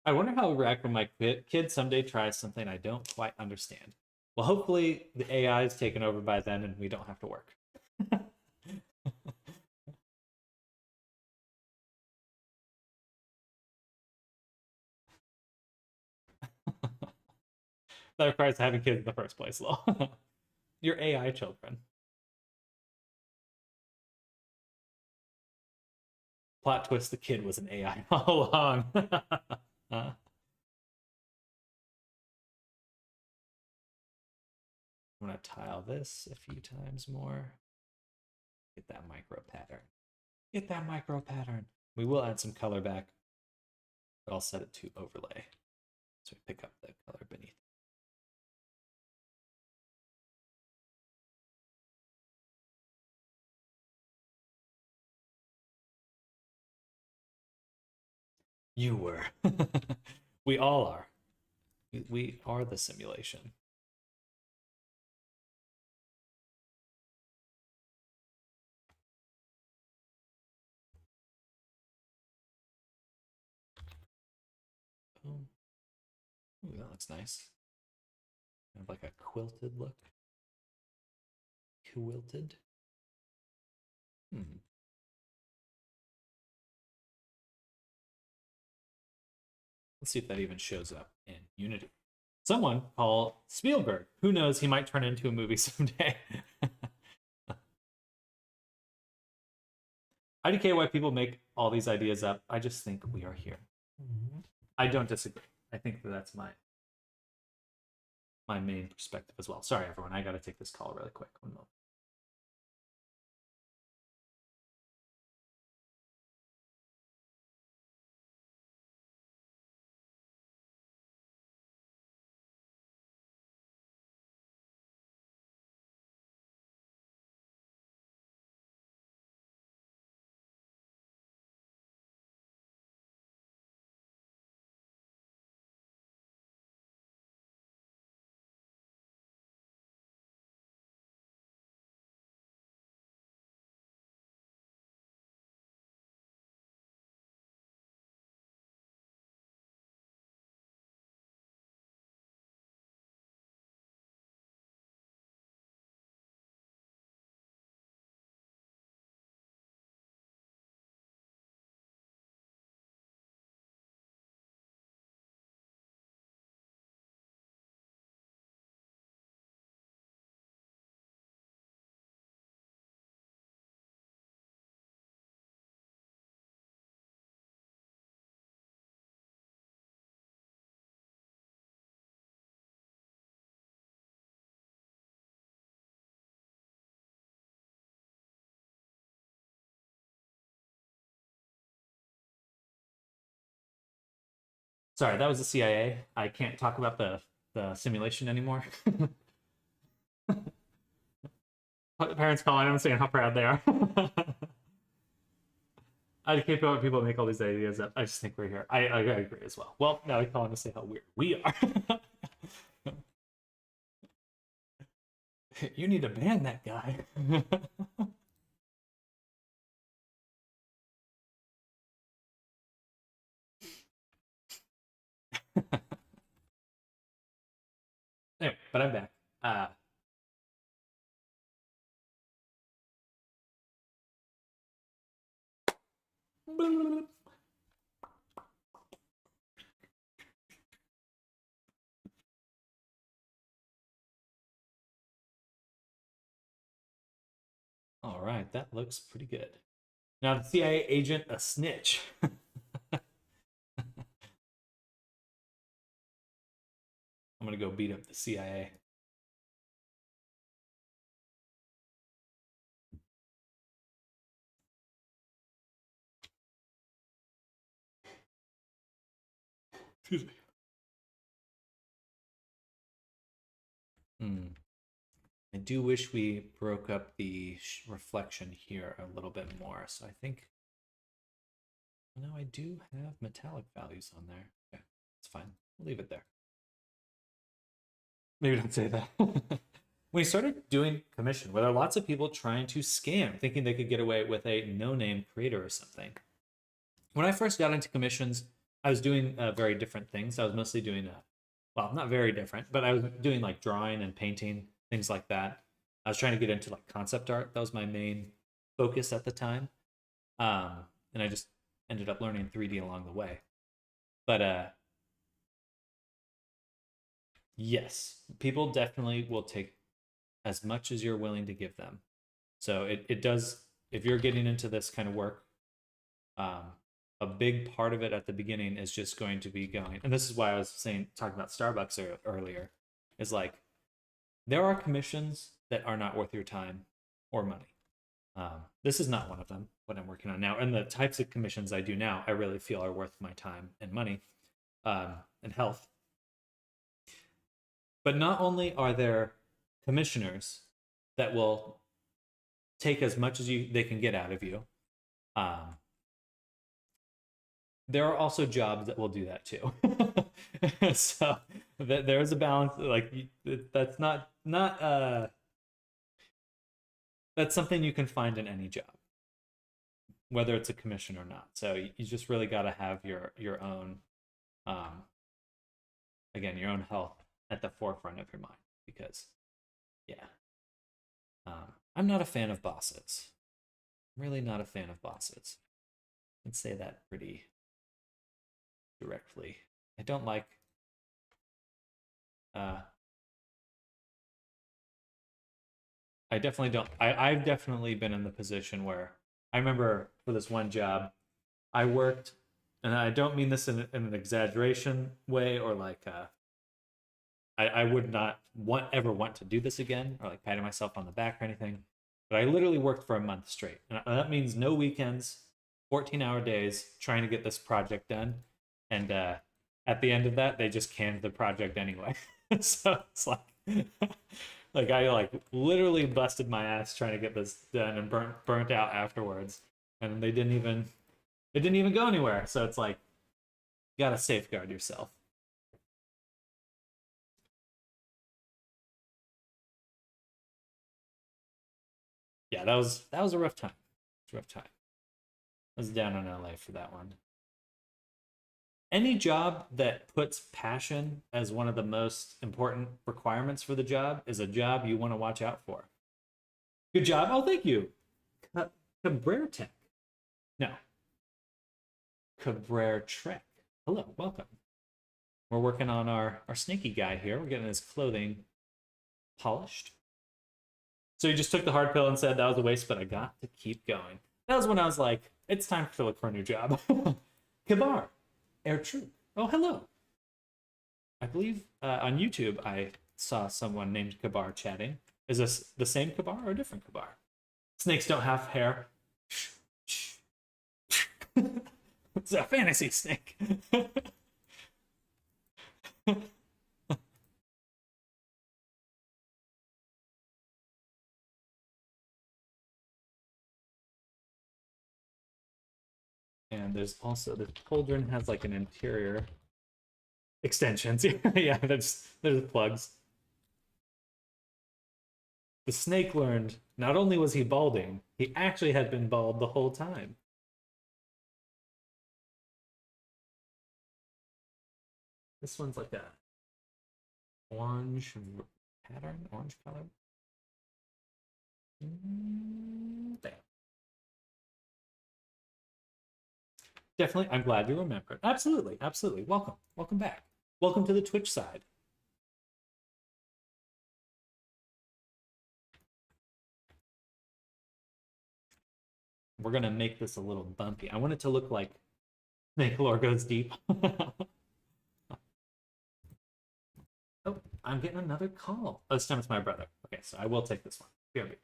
I wonder how it will react when my kid someday tries something I don't quite understand. Well, hopefully the AI is taken over by then and we don't have to work. That requires having kids in the first place, lol. Your AI children. Plot twist, the kid was an AI all along. I'm gonna tile this a few times more. Get that micro pattern. Get that micro pattern. We will add some color back, but I'll set it to overlay. So we pick up the color beneath. You were. We all are. We are the simulation. Oh, ooh, that looks nice. Kind of like a quilted look. Quilted. Let's see if that even shows up in Unity. Someone call Spielberg. Who knows? He might turn into a movie someday. IDK why people make all these ideas up. I just think we are here. I don't disagree. I think that's my main perspective as well. Sorry, everyone. I got to take this call really quick. 1 moment. Sorry, that was the CIA. I can't talk about the simulation anymore. Parents calling them saying how proud they are. I can't believe people make all these ideas up. I just think we're here. I agree as well. Well, now we call them to say how weird we are. You need to ban that guy. Anyway, but I'm back. All right, that looks pretty good. Now the CIA agent, a snitch. I'm gonna go beat up the CIA. Excuse me. I do wish we broke up the reflection here a little bit more. So I think, no, I do have metallic values on there. Okay, it's fine. We'll leave it there. Maybe don't say that. When we started doing commission, where there are lots of people trying to scam, thinking they could get away with a no-name creator or something. When I first got into commissions, I was doing very different things. I was mostly doing, well, not very different, but I was doing like drawing and painting, things like that. I was trying to get into like concept art. That was my main focus at the time. And I just ended up learning 3D along the way. But yes, people definitely will take as much as you're willing to give them. So it does, if you're getting into this kind of work, a big part of it at the beginning is just going to be going, and this is why I was talking about Starbucks earlier, is like, there are commissions that are not worth your time or money. This is not one of them, what I'm working on now. And the types of commissions I do now, I really feel are worth my time and money, and health. But not only are there commissioners that will take as much as they can get out of you, there are also jobs that will do that too. So there's a balance. Like, that's not that's something you can find in any job, whether it's a commission or not. So you just really got to have your own, again, your own health at the forefront of your mind, because yeah, I'm not a fan of bosses. I'm really not a fan of bosses. I can say that pretty directly. I don't like I definitely don't. I've definitely been in the position where I remember for this one job, I worked, and I don't mean this in an exaggeration way, or like I would not ever want to do this again, or like patting myself on the back or anything. But I literally worked for a month straight, and that means no weekends, 14-hour days, trying to get this project done. And at the end of that, they just canned the project anyway. So it's like, like I like literally busted my ass trying to get this done and burnt out afterwards, and it didn't even go anywhere. So it's like, you gotta safeguard yourself. Yeah, that was a rough time. It was a rough time. I was down in LA for that one. Any job that puts passion as one of the most important requirements for the job is a job you want to watch out for. Good job. Oh, thank you. Cabrera Tech. No. Cabrera Trek. Hello, welcome. We're working on our snaky guy here. We're getting his clothing polished. So he just took the hard pill and said that was a waste, but I got to keep going. That was when I was like, it's time to look for a new job. Kabar. Air Troop. Oh, hello. I believe on YouTube I saw someone named Kabar chatting. Is this the same Kabar or a different Kabar? Snakes don't have hair. It's a fantasy snake. And there's also, the cauldron has like an interior extensions. Yeah, there's plugs. The snake learned not only was he balding, he actually had been bald the whole time. This one's like a orange pattern, orange color. There. Definitely, I'm glad you remembered. Absolutely, absolutely. Welcome back. Welcome to the Twitch side. We're gonna make this a little bumpy. I want it to look like Snake Lore Goes Deep. Oh, I'm getting another call. Oh, this time it's my brother. Okay, so I will take this one. BRB.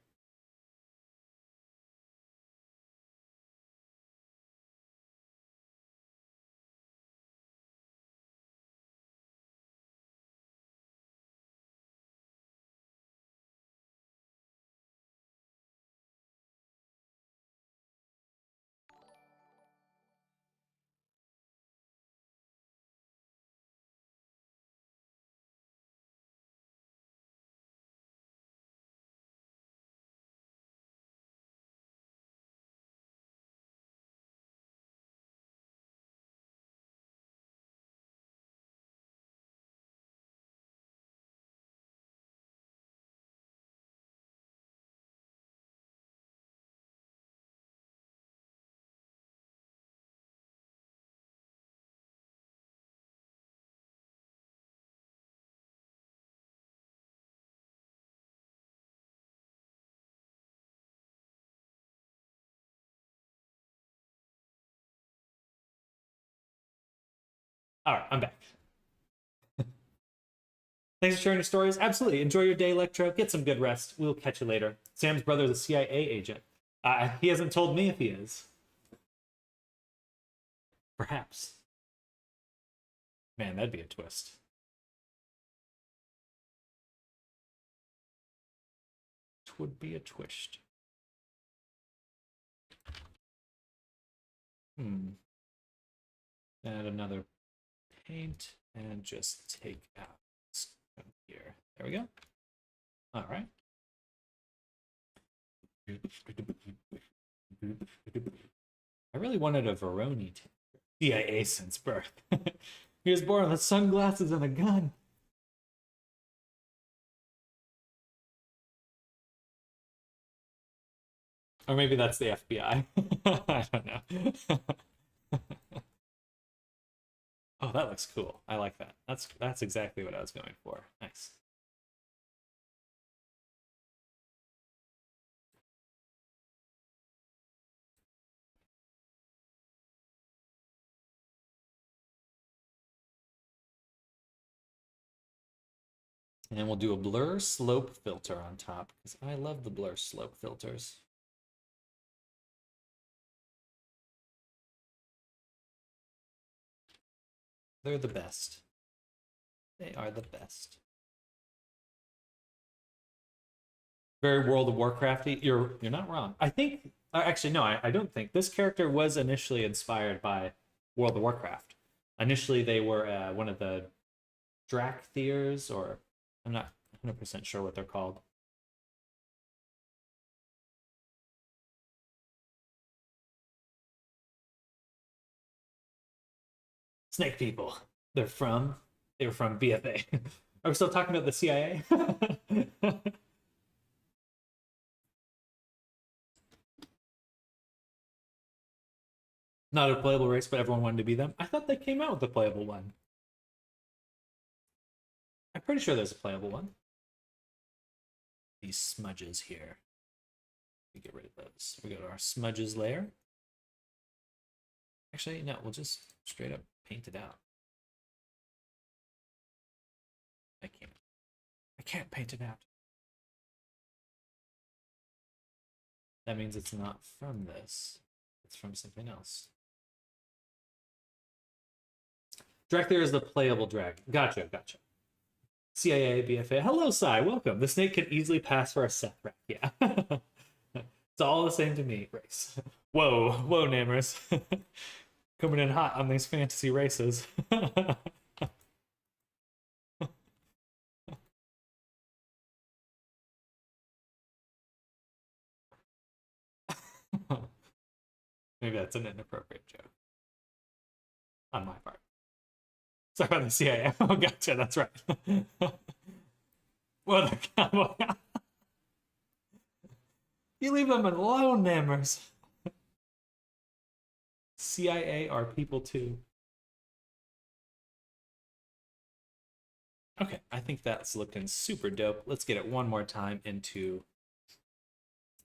All right, I'm back. Thanks for sharing your stories. Absolutely. Enjoy your day, Electro. Get some good rest. We'll catch you later. Sam's brother is a CIA agent. He hasn't told me if he is. Perhaps. Man, that'd be a twist. It would be a twist. Add another paint and just take out here. There we go. All right. I really wanted a Veroni CIA since birth. He was born with sunglasses and a gun. Or maybe that's the FBI. I don't know. Oh, that looks cool. I like that. That's exactly what I was going for. Nice. And we'll do a blur slope filter on top because I love the blur slope filters. They're the best. They are the best. Very World of Warcrafty. You're not wrong. I think actually no, I don't think this character was initially inspired by World of Warcraft. Initially, they were one of the Draktheirs, or I'm not 100% sure what they're called. Snake people. They were from BFA. Are we still talking about the CIA? Not a playable race, but everyone wanted to be them. I thought they came out with a playable one. I'm pretty sure there's a playable one. These smudges here. We get rid of those. We go to our smudges layer. Actually, no, we'll just straight up paint it out. I can't paint it out. That means it's not from this. It's from something else. Drakthir is the playable dragon. Gotcha. CIA, BFA. Hello, Sai. Welcome. The snake can easily pass for a Sethrak. Yeah. It's all the same to me. Race. Whoa, Namers. Coming in hot on these fantasy races. Maybe that's an inappropriate joke on my part. Sorry about the CIA. Oh, gotcha. That's right. Well, you leave them alone, Namers. CIA are people too. Okay, I think that's looking super dope. Let's get it one more time into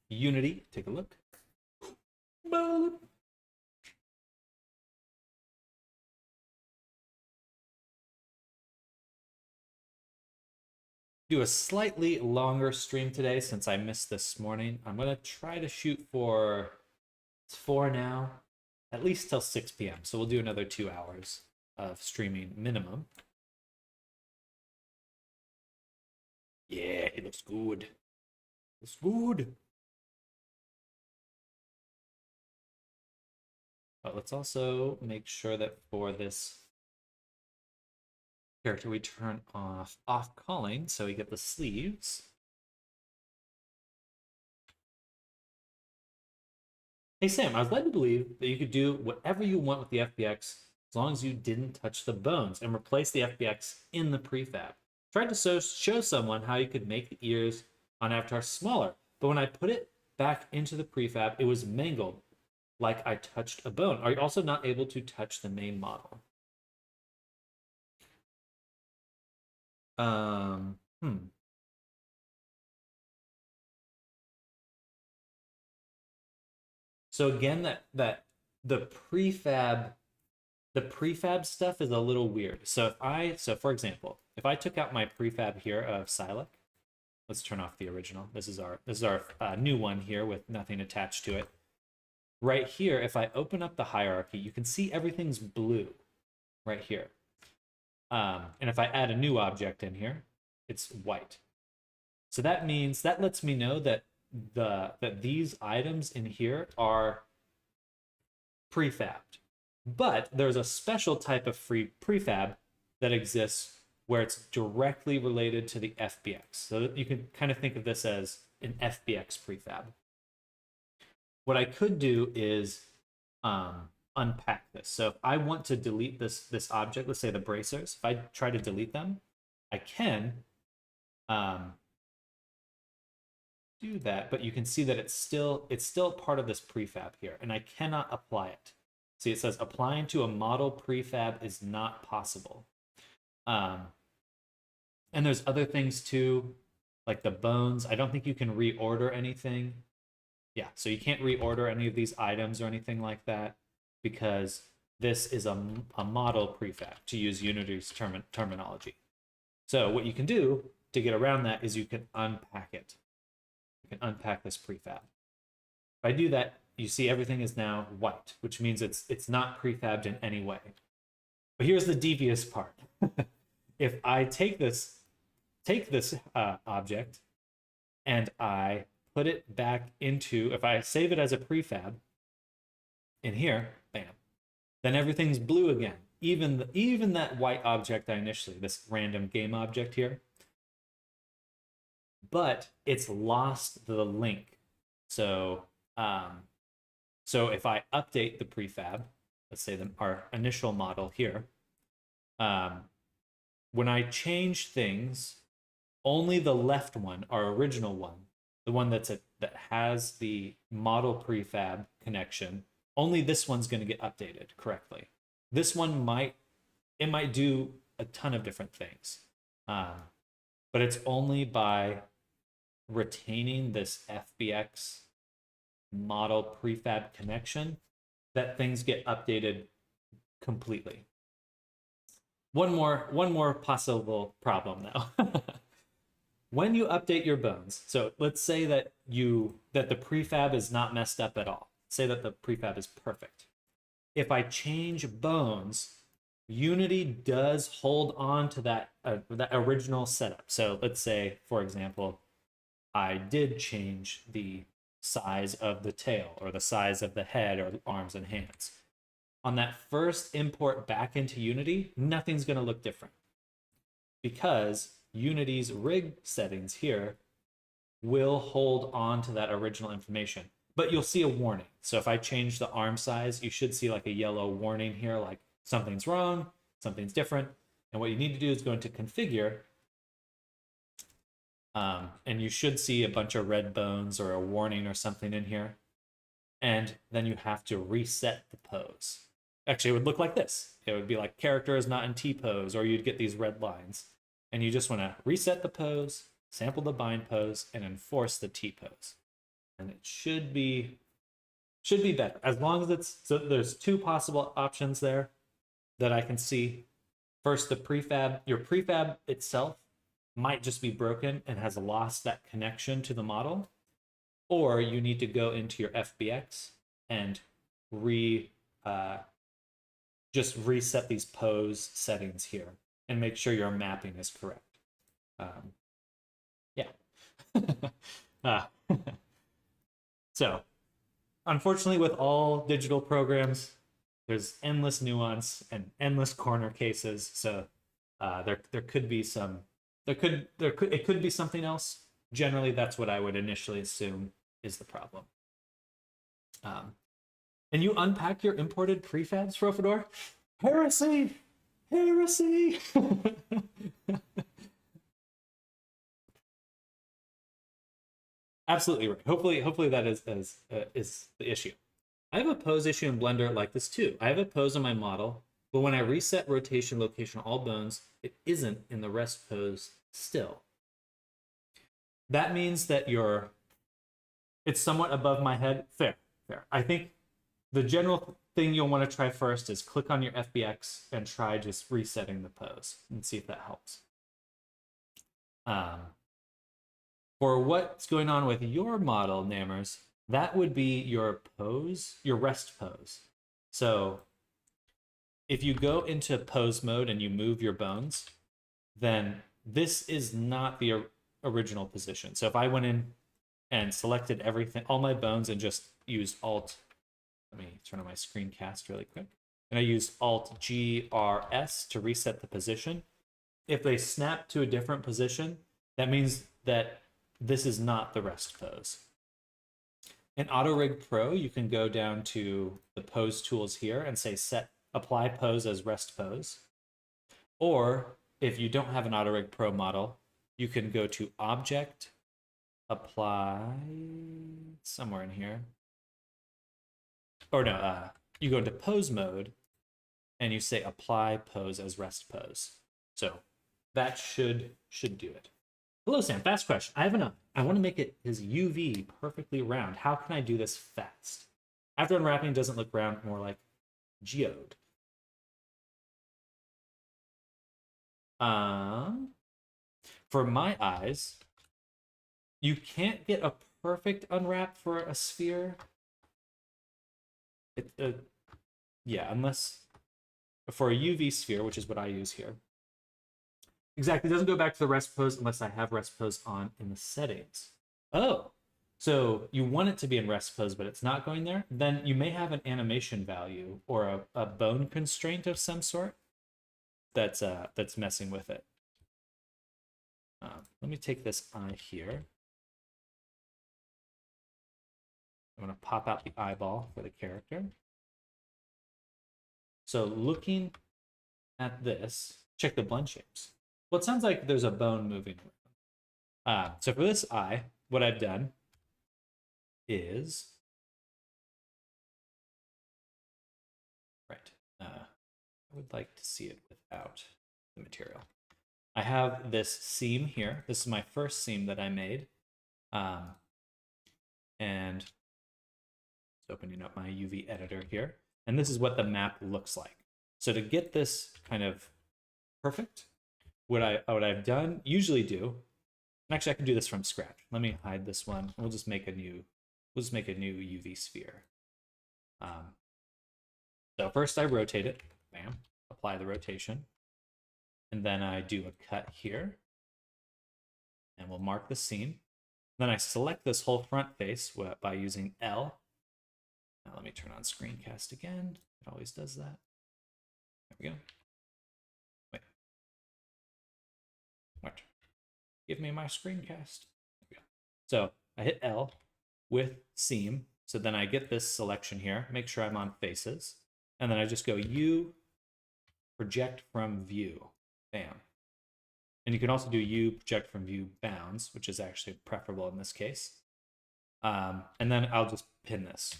Unity. Take a look. Boom. do a slightly longer stream today since I missed this morning. I'm going to try to shoot for, it's 4 now, at least till 6 p.m. So we'll do another 2 hours of streaming minimum. Yeah, it looks good. It's good. But let's also make sure that for this character we turn off calling so we get the sleeves. Hey Sam, I was led to believe that you could do whatever you want with the FBX as long as you didn't touch the bones and replace the FBX in the prefab. Tried to show someone how you could make the ears on Avatar smaller, but when I put it back into the prefab, it was mangled like I touched a bone. Are you also not able to touch the main model? So again, that the prefab stuff is a little weird. So for example, if I took out my prefab here of Silac, let's turn off the original. This is our new one here with nothing attached to it. Right here, if I open up the hierarchy, you can see everything's blue right here. And if I add a new object in here, it's white. So that means, that lets me know that these items in here are prefabbed. But there's a special type of free prefab that exists where it's directly related to the FBX. So you can kind of think of this as an FBX prefab. What I could do is unpack this. So if I want to delete this object, let's say the bracers, if I try to delete them, I can do that, but you can see that it's still part of this prefab here, and I cannot apply it. See, it says applying to a model prefab is not possible. And there's other things too, like the bones. I don't think you can reorder anything. Yeah, so you can't reorder any of these items or anything like that because this is a model prefab, to use Unity's terminology. So what you can do to get around that is you can unpack it. You can unpack this prefab. If I do that, you see everything is now white, which means it's not prefabbed in any way. But here's the devious part. If I take this object and I put it back into, if I save it as a prefab in here, bam, then everything's blue again. Even that white object I initially, this random game object here, but it's lost the link. So if I update the prefab, let's say our initial model here, when I change things, only the left one, our original one, the one that has the model prefab connection, only this one's going to get updated correctly. This one might do a ton of different things, but it's only by retaining this FBX model prefab connection that things get updated completely. One more possible problem though. When you update your bones, so let's say that the prefab is not messed up at all. Say that the prefab is perfect. If I change bones, Unity does hold on to that original setup. So let's say, for example, I did change the size of the tail or the size of the head or arms and hands. On that first import back into Unity, nothing's going to look different because Unity's rig settings here will hold on to that original information, but you'll see a warning. So if I change the arm size, you should see like a yellow warning here, like something's wrong, something's different. And what you need to do is go into configure, and you should see a bunch of red bones or a warning or something in here. And then you have to reset the pose. Actually, it would look like this. It would be like character is not in T-pose, or you'd get these red lines. And you just want to reset the pose, sample the bind pose, and enforce the T-pose. And it should be better. As long as so there's two possible options there that I can see. First, your prefab itself might just be broken and has lost that connection to the model, or you need to go into your FBX and just reset these pose settings here and make sure your mapping is correct. Yeah. So, unfortunately, with all digital programs, there's endless nuance and endless corner cases. So there could be some it could be something else. Generally, that's what I would initially assume is the problem. And you unpack your imported prefabs, Frofador? Heresy! Heresy! Absolutely right. Hopefully that is the issue. I have a pose issue in Blender like this too. I have a pose on my model, but when I reset rotation location all bones, it isn't in the rest pose still. That means that it's somewhat above my head. Fair. I think the general thing you'll want to try first is click on your FBX and try just resetting the pose and see if that helps. For what's going on with your model, Nammers, that would be your pose, your rest pose. So if you go into pose mode and you move your bones, then this is not the original position. So if I went in and selected everything, all my bones, and just used Alt, let me turn on my screencast really quick, and I used Alt GRS to reset the position. If they snap to a different position, that means that this is not the rest pose. In AutoRig Pro, you can go down to the pose tools here and say apply pose as rest pose. Or if you don't have an AutoRig Pro model, you can go to Object, Apply, somewhere in here. Or no, you go into pose mode and you say apply pose as rest pose. So that should do it. Hello, Sam. Fast question. I want to make his UV perfectly round. How can I do this fast? After unwrapping, it doesn't look round, more like geode. For my eyes, you can't get a perfect unwrap for a sphere. Yeah, unless for a UV sphere, which is what I use here. Exactly, it doesn't go back to the rest pose unless I have rest pose on in the settings. Oh, so you want it to be in rest pose, but it's not going there? Then you may have an animation value or a bone constraint of some sort that's messing with it. Let me take this eye here. I'm going to pop out the eyeball for the character. So looking at this, check the blend shapes. Well, it sounds like there's a bone moving around. So for this eye, what I've done is, I would like to see it without the material. I have this seam here. This is my first seam that I made. And opening up my UV editor here. And this is what the map looks like. So to get this kind of perfect, what I've done, usually do, and actually I can do this from scratch. Let me hide this one. We'll just make a new UV sphere. So first I rotate it, bam, apply the rotation. And then I do a cut here. And we'll mark the seam. Then I select this whole front face by using L. Now let me turn on screencast again. It always does that. There we go. Wait. What? Give me my screencast. There we go. So I hit L with seam. So then I get this selection here. Make sure I'm on faces. And then I just go U, project from view. Bam. And you can also do U, project from view bounds, which is actually preferable in this case. And then I'll just pin this.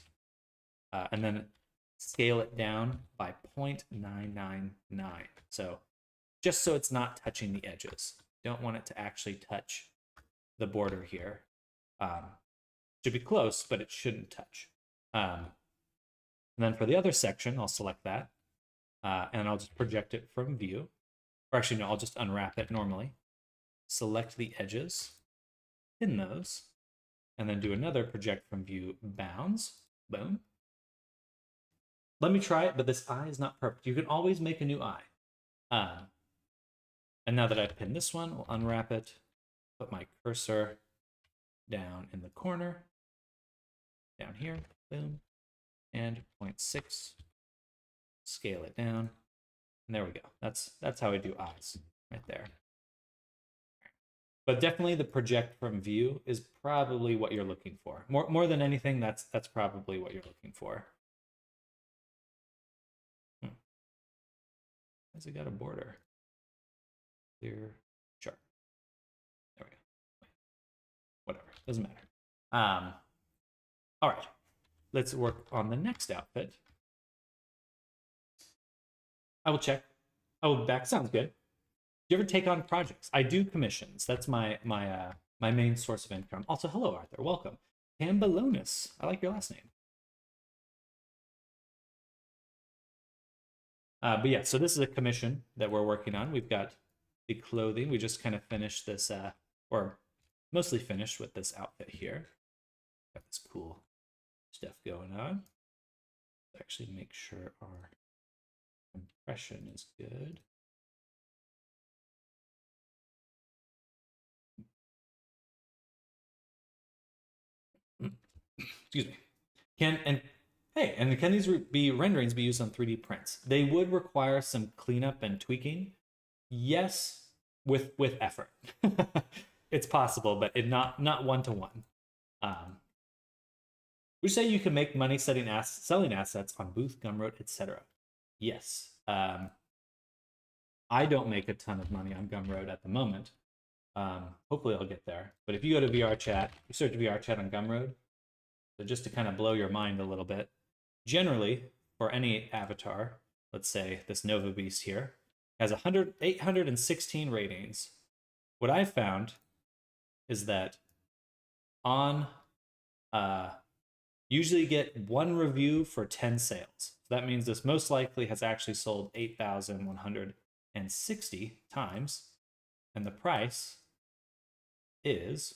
And then scale it down by 0.999. So just so it's not touching the edges. Don't want it to actually touch the border here. Should be close, but it shouldn't touch. And then for the other section, I'll select that. And I'll just project it from view. Or actually, no, I'll just unwrap it normally. select the edges, pin those, and then do another project from view bounds. Boom. Let me try it, but this eye is not perfect. You can always make a new eye. And now that I've pinned this one, we'll unwrap it, put my cursor down in the corner, down here, boom, and 0.6, scale it down, and there we go. That's how I do eyes, right there. But definitely the project from view is probably what you're looking for. More than anything, that's probably what you're looking for. Has it got a border? Clear chart. There we go. Whatever, doesn't matter. All right, let's work on the next outfit. I will check. I will be back. Sounds good. Do you ever take on projects? I do commissions. That's my main source of income. Also, hello, Arthur. Welcome. Tambalonis. I like your last name. But yeah, so this is a commission that we're working on. We've got the clothing. We just kind of finished this, or mostly finished with this outfit here. Got this cool stuff going on. Let's actually make sure our compression is good. Excuse me. Can these renderings be used on 3D prints? They would require some cleanup and tweaking. Yes, with effort. It's possible, but not one-to-one. We say you can make money selling assets on Booth, Gumroad, etc. Yes. I don't make a ton of money on Gumroad at the moment. Hopefully I'll get there. But if you go to VR Chat, you search VR Chat on Gumroad, so just to kind of blow your mind a little bit, generally, for any avatar, let's say this Nova Beast here, has 816 ratings. What I've found is that on usually get 1 review for 10 sales. So that means this most likely has actually sold 8,160 times, and the price is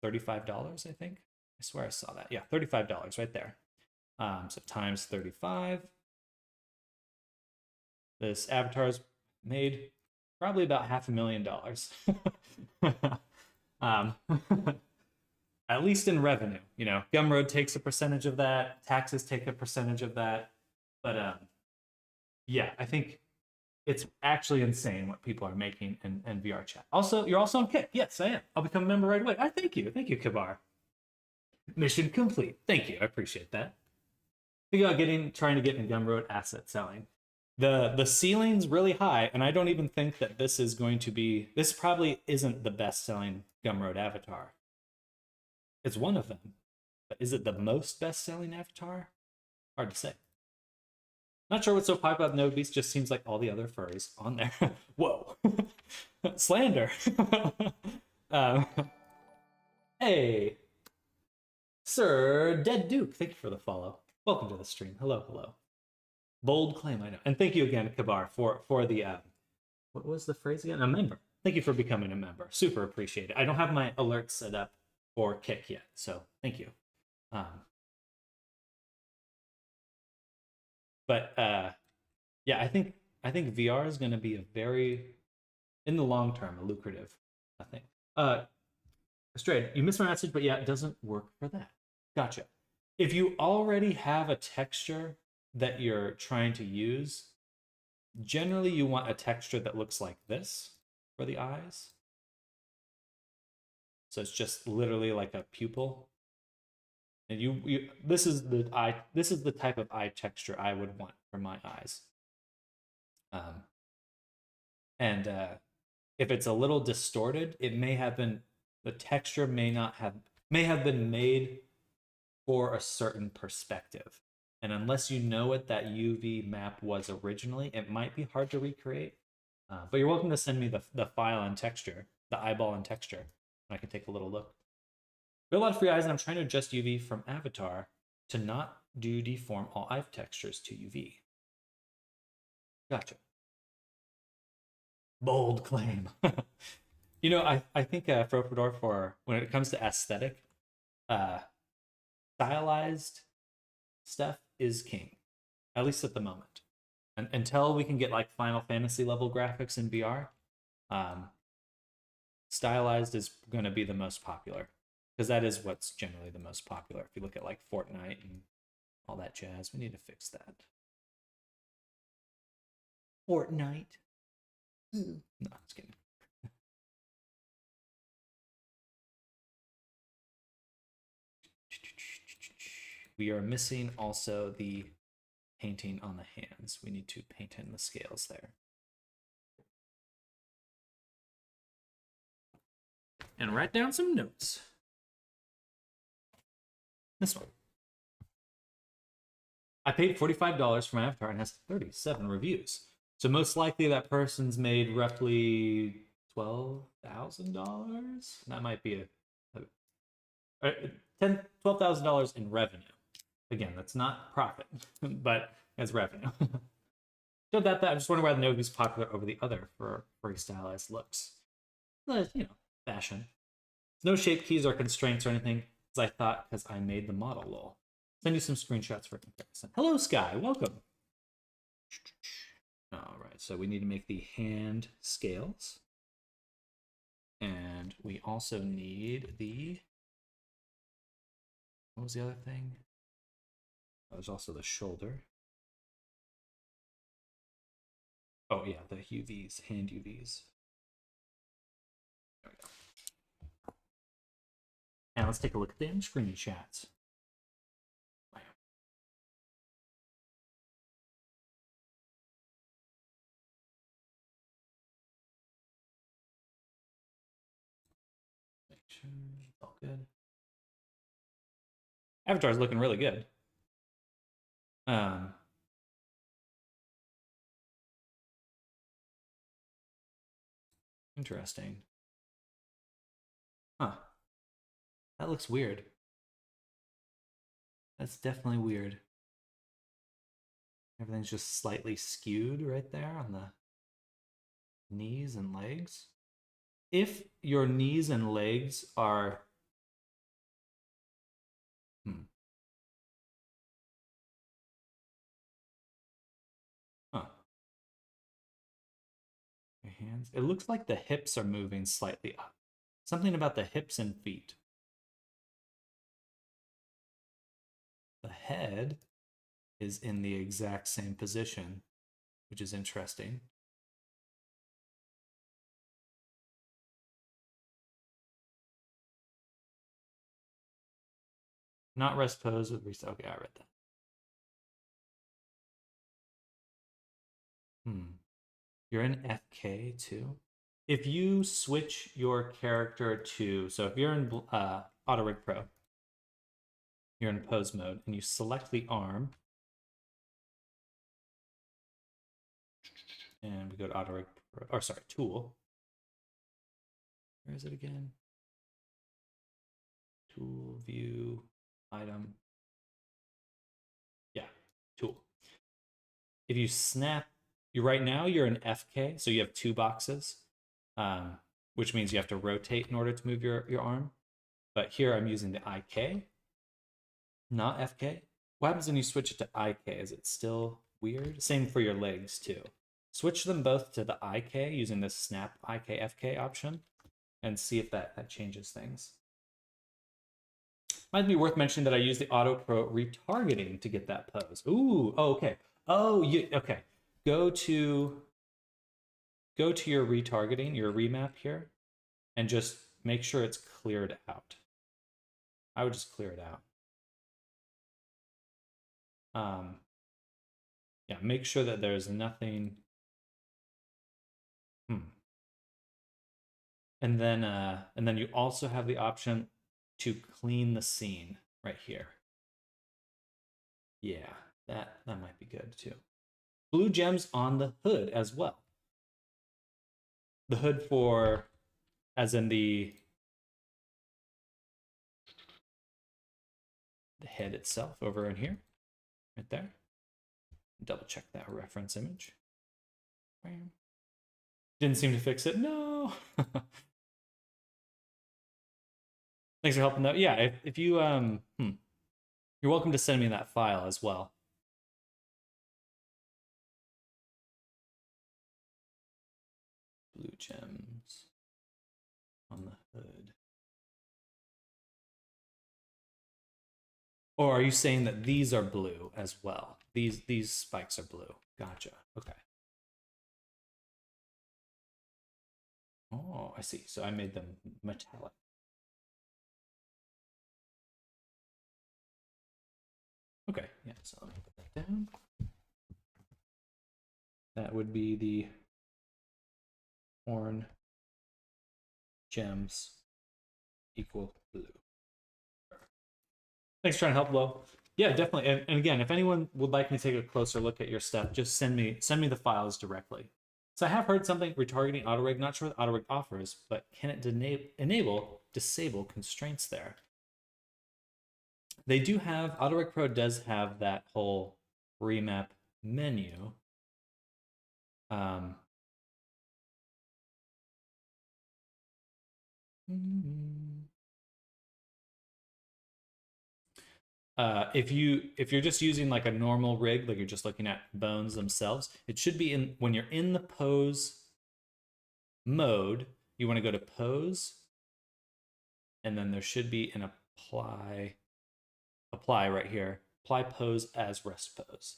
$35, I think. I swear I saw that. Yeah, $35 right there. So times 35. This avatar's made probably about $500,000. At least in revenue. You know, Gumroad takes a percentage of that. Taxes take a percentage of that. But yeah, I think it's actually insane what people are making in VR Chat. Also, you're also on Kick. Yes, I am. I'll become a member right away. Thank you. Thank you, Kabar. Mission complete. Thank you. I appreciate that. Think about trying to get in Gumroad asset selling. The ceiling's really high, and I don't even think that this is going to be. This probably isn't the best-selling Gumroad avatar. It's one of them, but is it the most best-selling avatar? Hard to say. Not sure what's so popular about Nova Beast. Just seems like all the other furries on there. Whoa, slander. Hey. Sir Dead Duke, thank you for the follow. Welcome to the stream. Hello, hello. Bold claim, I know. And thank you again, Kabar, for the, what was the phrase again? A member. Thank you for becoming a member. Super appreciate it. I don't have my alerts set up for Kick yet, so thank you. But yeah, I think VR is going to be a very, in the long term, a lucrative thing. Straight, you missed my message, but yeah, it doesn't work for that. Gotcha. If you already have a texture that you're trying to use, generally you want a texture that looks like this for the eyes. So it's just literally like a pupil. And this is the type of eye texture I would want for my eyes. And if it's a little distorted, it may have been, the texture may have been made for a certain perspective. And unless you know what that UV map was originally, it might be hard to recreate. But you're welcome to send me the file and texture, the eyeball and texture, and I can take a little look. We have a lot of free eyes, and I'm trying to adjust UV from Avatar to not deform all eye textures to UV. Gotcha. Bold claim. You know, I think Fropador, for when it comes to aesthetic, uh, stylized stuff is king, at least at the moment. And until we can get like Final Fantasy level graphics in VR, um, stylized is going to be the most popular because that is what's generally the most popular. If you look at like Fortnite and all that jazz, we need to fix that. Fortnite. No, I'm just kidding. We are missing also the painting on the hands. We need to paint in the scales there. And write down some notes. This one. I paid $45 for my avatar and has 37 reviews. So most likely that person's made roughly $12,000. That might be $12,000 in revenue. Again, that's not profit, but it's revenue. So that I'm just wondering why the Nobu's popular over the other for stylized looks. But, you know, fashion. No shape keys or constraints or anything, as I thought, because I made the model, lol. Send you some screenshots for comparison. Hello, Sky. Welcome. All right, so we need to make the hand scales. And we also need the... What was the other thing? Oh, there's also the shoulder. Oh, yeah, the UVs, hand UVs. There we go. And let's take a look at the screenshots. Wow. Make sure it's all good. Avatar's looking really good. Interesting. Huh. That looks weird. That's definitely weird. Everything's just slightly skewed right there on the knees and legs. If your knees and legs are... Huh. Your hands. It looks like the hips are moving slightly up. Something about the hips and feet. The head is in the exact same position, which is interesting. Not rest pose with rest. Okay, I read that. You're in FK too. If you switch your character to, so if you're in Auto Rig Pro, you're in pose mode, and you select the arm, and we go to Auto Rig Pro, or sorry, Tool. Where is it again? Tool, View, Item. Yeah, Tool. If you snap, right now you're in FK, so you have two boxes, which means you have to rotate in order to move your arm. But here I'm using the IK, not FK. What happens when you switch it to IK? Is it still weird? Same for your legs too. Switch them both to the IK using the snap IK FK option and see if that changes things. Might be worth mentioning that I use the Auto Pro retargeting to get that pose. Ooh, oh, okay. Oh, okay. Go to your retargeting, your remap here, and just make sure it's cleared out. I would just clear it out. Yeah, make sure that there's nothing. And then you also have the option to clean the scene right here. Yeah, that might be good too. Blue gems on the hood as well. The hood for, as in the head itself over in here, right there. Double check that reference image. Didn't seem to fix it. No. Thanks for helping though. Yeah, if you you're welcome to send me that file as well. Blue gems on the hood. Or are you saying that these are blue as well? These spikes are blue. Gotcha. Okay. Oh, I see. So I made them metallic. Okay, yeah, so let me put that down. That would be the horn gems equal blue. Thanks for trying to help, Lo. Yeah, definitely. And again, if anyone would like me to take a closer look at your stuff, just send me the files directly. So I have heard something retargeting AutoRig. Not sure what AutoRig offers, but can it disable constraints there? They do have, AutoRig Pro does have that whole remap menu. If you're just using like a normal rig, like you're just looking at bones themselves, it should be in when you're in the pose mode, you want to go to pose, and then there should be an apply right here. Apply pose as rest pose.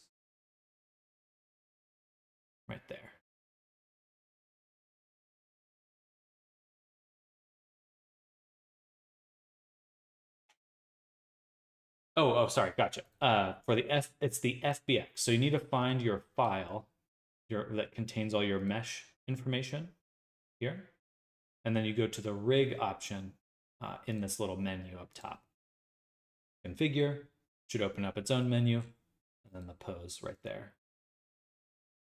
Right there. Oh, sorry, gotcha. For the it's the FBX. So you need to find your file, that contains all your mesh information here, and then you go to the rig option in this little menu up top. Configure should open up its own menu, and then the pose right there.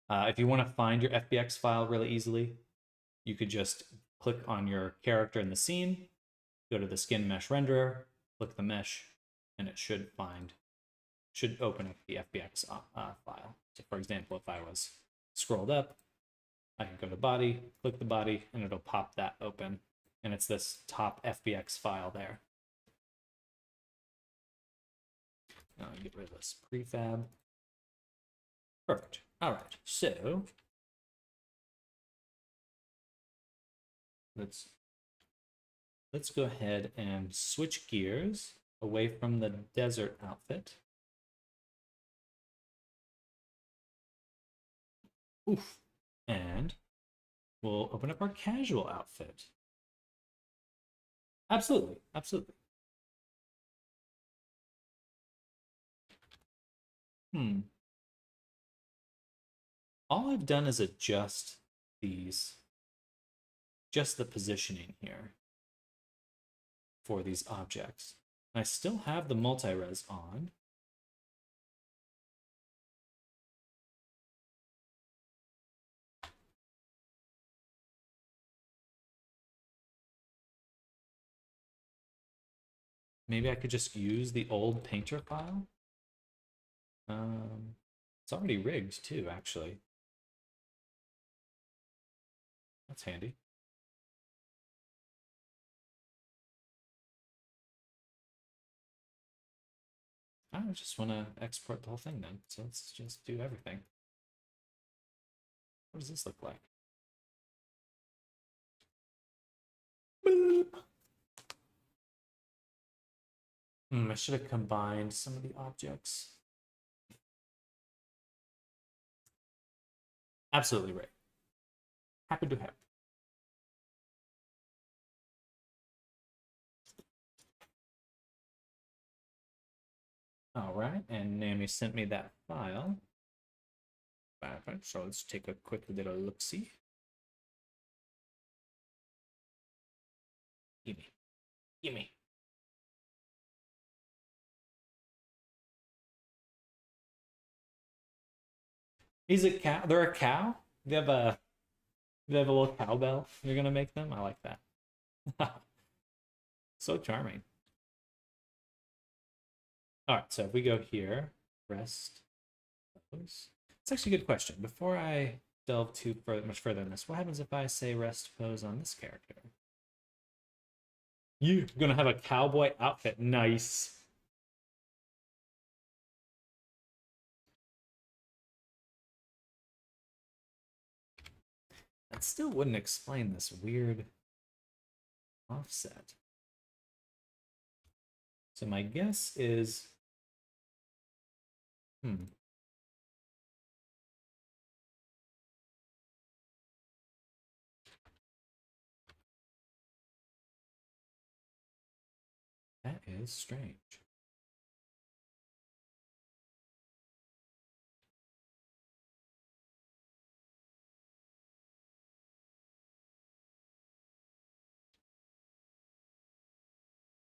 If you want to find your FBX file really easily, you could just click on your character in the scene, go to the skin mesh renderer, click the mesh, and it should open up the FBX file. So for example, if I was scrolled up, I can go to body, click the body, and it'll pop that open. And it's this top FBX file there. Now get rid of this prefab. Perfect. All right, so let's go ahead and switch gears away from the desert outfit. Oof. And we'll open up our casual outfit. Absolutely, absolutely. All I've done is adjust just the positioning here for these objects. I still have the multi-res on. Maybe I could just use the old painter file. It's already rigged too, actually. That's handy. I just want to export the whole thing then. So let's just do everything. What does this look like? Boop. I should have combined some of the objects. Absolutely right. Happy to have. All right, and Naomi sent me that file. So let's take a quick little look-see. Gimme. Gimme. Is it cow? They're a cow? They have a little cowbell you're gonna make them? I like that. So charming. All right, so if we go here, rest. It's actually a good question. Before I delve much further than this. What happens if I say rest pose on this character? You're gonna have a cowboy outfit. Nice. That still wouldn't explain this weird offset. So my guess is, that is strange.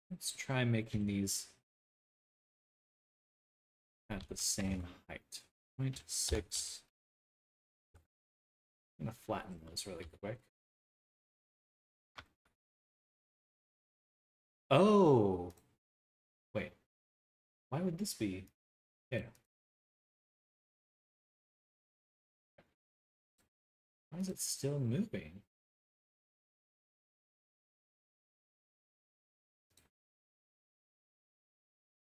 Let's try making these at the same height. 0.6. I'm gonna flatten those really quick. Oh, wait. Why would this be? Yeah. Why is it still moving?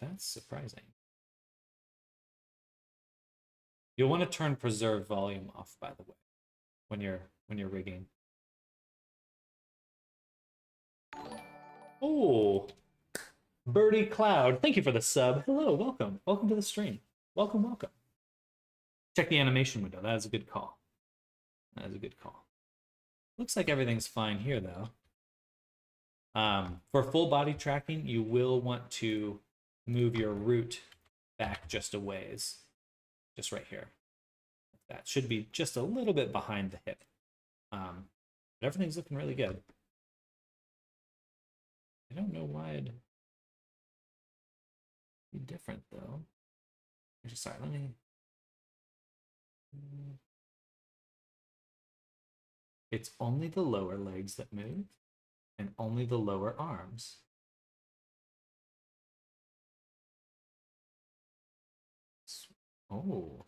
That's surprising. You'll want to turn preserve volume off, by the way, when you're rigging. Oh, Birdie Cloud, thank you for the sub. Hello, welcome. Welcome to the stream. Welcome, welcome. Check the animation window. That is a good call. That is a good call. Looks like everything's fine here, though. For full body tracking, you will want to move your root back just a ways. Just right here. That should be just a little bit behind the hip. But everything's looking really good. I don't know why it'd be different, though. Sorry, let me... It's only the lower legs that move, and only the lower arms. Oh.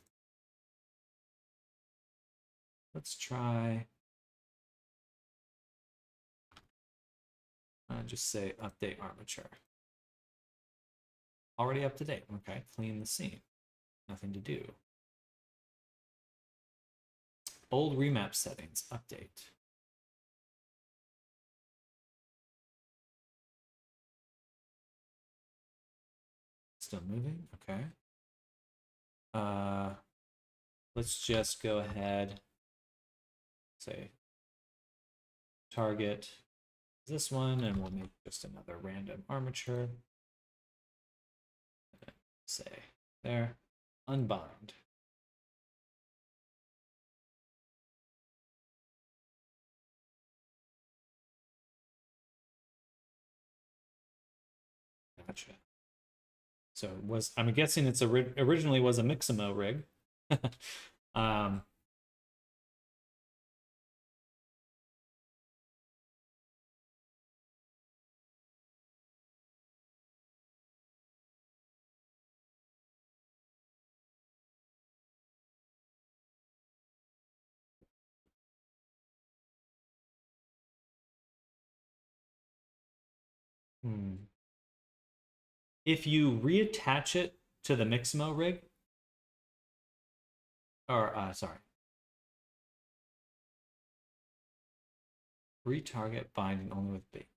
Let's try... just say update armature. Already up to date. Okay, clean the scene. Nothing to do. Old remap settings, update. Still moving, okay. Let's just go ahead, say target this one, and we'll make just another random armature. Say there, unbind. Gotcha. So it was, I'm guessing it's originally was a Mixamo rig. If you reattach it to the Mixamo rig, or sorry, retarget binding only with bait.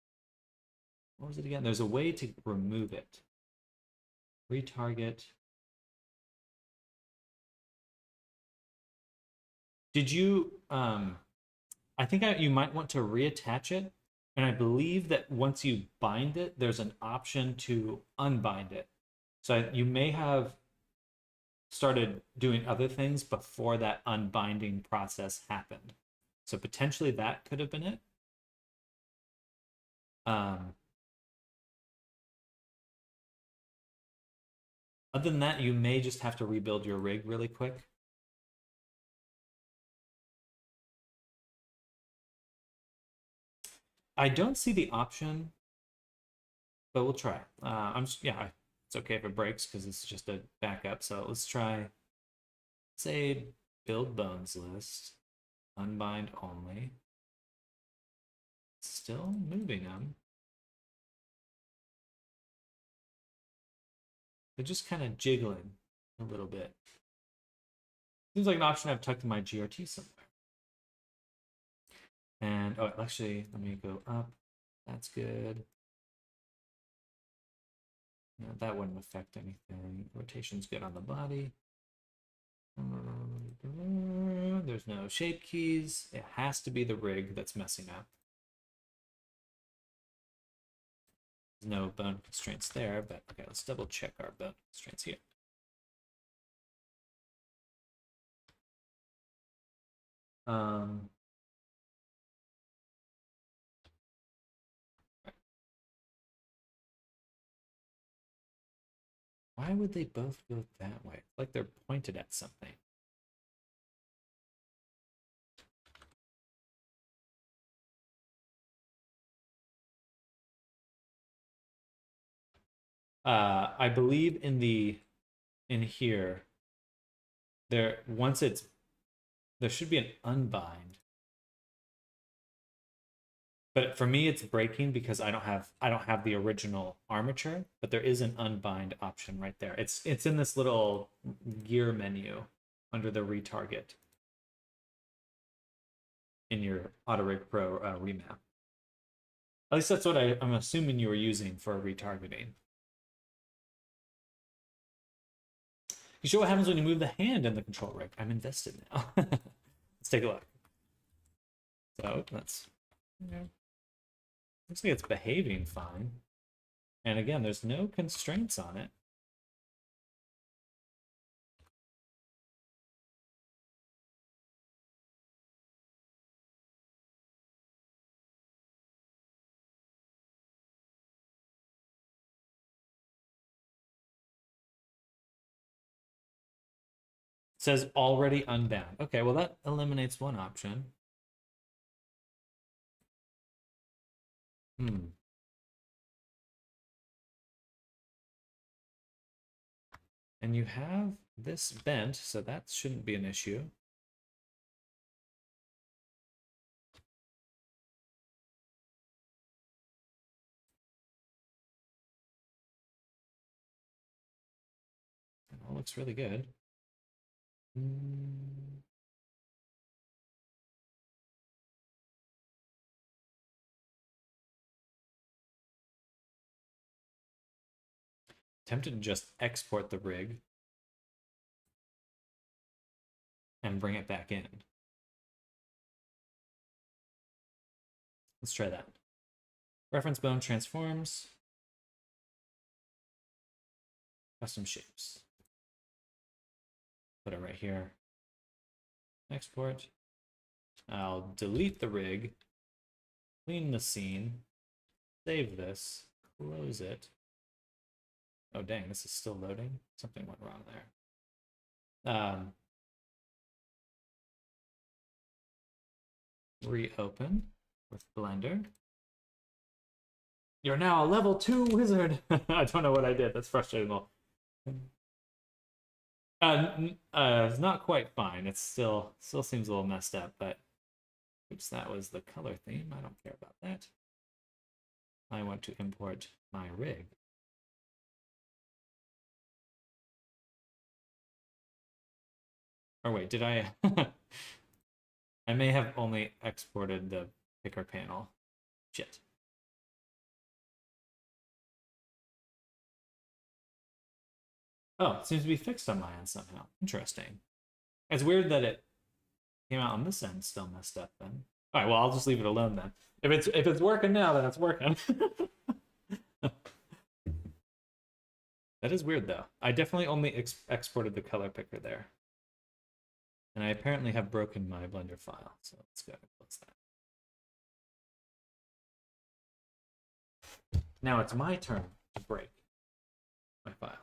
What was it again? There's a way to remove it. Retarget. Did you? I think you might want to reattach it. And I believe that once you bind it, there's an option to unbind it. So you may have started doing other things before that unbinding process happened. So potentially that could have been it. Other than that, you may just have to rebuild your rig really quick. I don't see the option, but we'll try. Yeah, it's okay if it breaks because it's just a backup. So let's try, say, build bones list. Unbind only. Still moving them. They're just kind of jiggling a little bit. Seems like an option I've tucked in my GRT somewhere. And, oh, actually, let me go up. That's good. No, that wouldn't affect anything. Rotation's good on the body. There's no shape keys. It has to be the rig that's messing up. There's no bone constraints there, but okay, let's double check our bone constraints here. Why would they both go that way? It's like they're pointed at something. I believe in here, there should be an unbind. But for me, it's breaking because I don't have the original armature, but there is an unbind option right there. It's in this little gear menu under the retarget in your Autorig Pro remap. At least that's what I'm assuming you were using for retargeting. You show what happens when you move the hand in the control rig. I'm invested now. Let's take a look. So that's, looks like it's behaving fine. And again, there's no constraints on it. It says already unbound. Okay, well that eliminates one option. And you have this bent, so that shouldn't be an issue. It all looks really good. Tempted to just export the rig and bring it back in. Let's try that. Reference bone transforms. Custom shapes. Put it right here. Export. I'll delete the rig, clean the scene, save this, close it. Oh dang, this is still loading. Something went wrong there. Reopen with Blender. You're now a level 2 wizard. I don't know what I did. That's frustrating. It's not quite fine. It still seems a little messed up, but oops, that was the color theme. I don't care about that. I want to import my rig. Or wait, did I? I may have only exported the picker panel. Shit. Oh, it seems to be fixed on my end somehow. Interesting. It's weird that it came out on this end still messed up then. All right, well, I'll just leave it alone then. If it's working now, then it's working. That is weird though. I definitely only exported the color picker there. And I apparently have broken my Blender file, so let's go ahead and close that. Now it's my turn to break my file.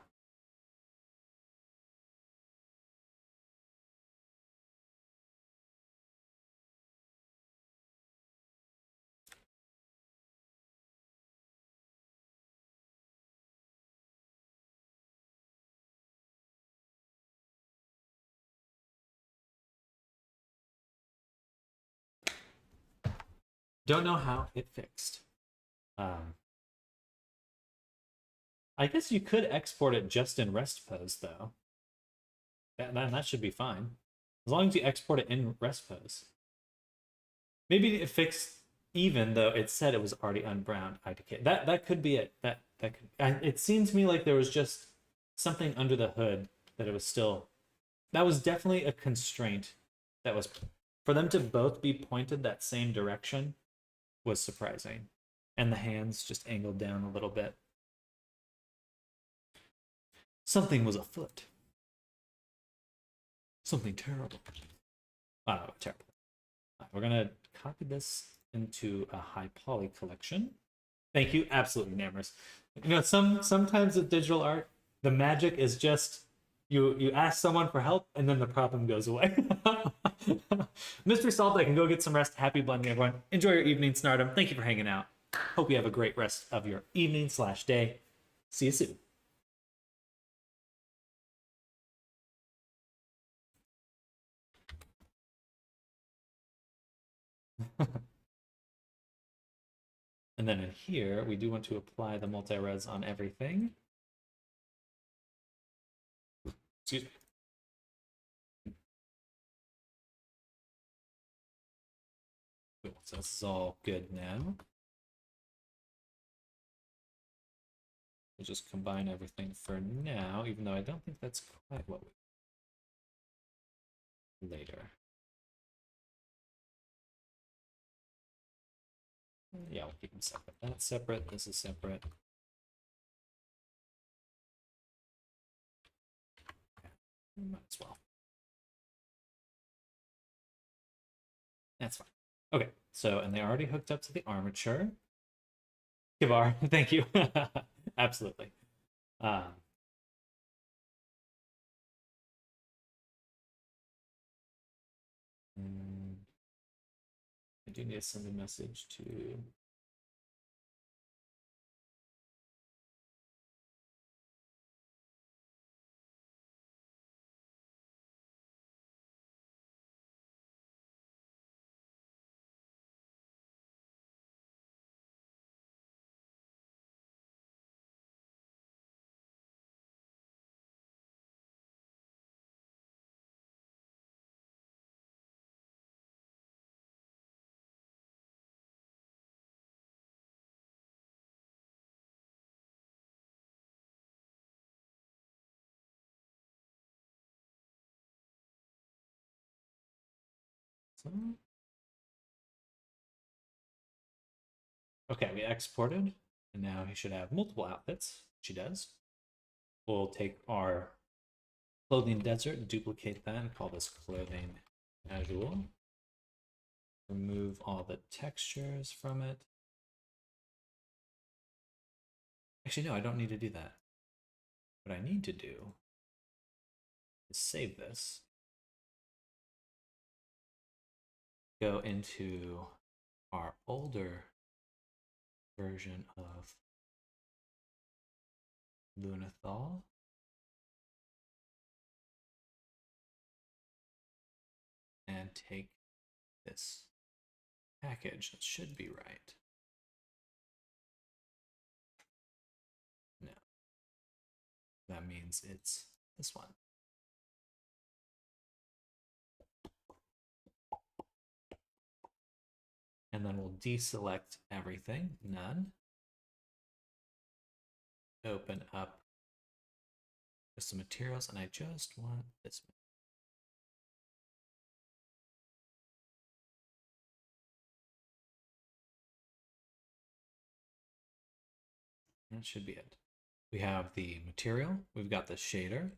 Don't know how it fixed. Um, I guess you could export it just in rest pose though. That should be fine. As long as you export it in rest pose. Maybe it fixed even though it said it was already unbrowned IDK. That could be it. That could. It seemed to me like there was just something under the hood that it was still. That was definitely a constraint. That was for them to both be pointed that same direction was surprising, and the hands just angled down a little bit. Something was afoot. Something terrible. Oh, terrible. We're gonna copy this into a high poly collection. Thank you, absolutely, Namers. You know, sometimes with digital art, the magic is just you ask someone for help and then the problem goes away. Mr. Salt, I can go get some rest. Happy blending, everyone. Enjoy your evening, Snardom. Thank you for hanging out. Hope you have a great rest of your evening/day. See you soon. And then in here, we do want to apply the multi-res on everything. Excuse me. Cool. So this is all good now. We'll just combine everything for now, even though I don't think that's quite what we later. Yeah, we'll keep them separate. That's separate. This is separate. Might as well. That's fine. Okay, so, and they already hooked up to the armature. Kibar, thank you. Absolutely. I do need to send a message to okay, we exported, and now he should have multiple outfits, which he does. We'll take our clothing desert, duplicate that, and call this clothing casual. Remove all the textures from it. Actually, no, I don't need to do that. What I need to do is save this. Go into our older version of Lunathal. And take this package. That should be right. No. That means it's this one. And then we'll deselect everything, none. Open up some materials, and I just want this. That should be it. We have the material, we've got the shader,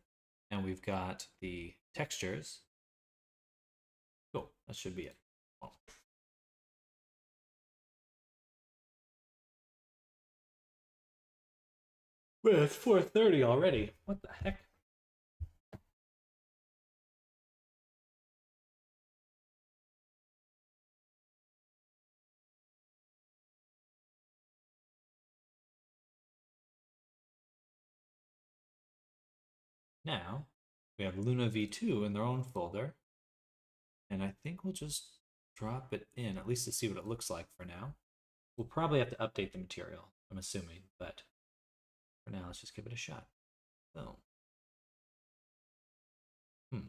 and we've got the textures. Cool, that should be it. Oh. Well, it's 4:30 already. What the heck? Now, we have Luna V2 in their own folder. And I think we'll just drop it in, at least to see what it looks like for now. We'll probably have to update the material, I'm assuming, but for now, let's just give it a shot. So, it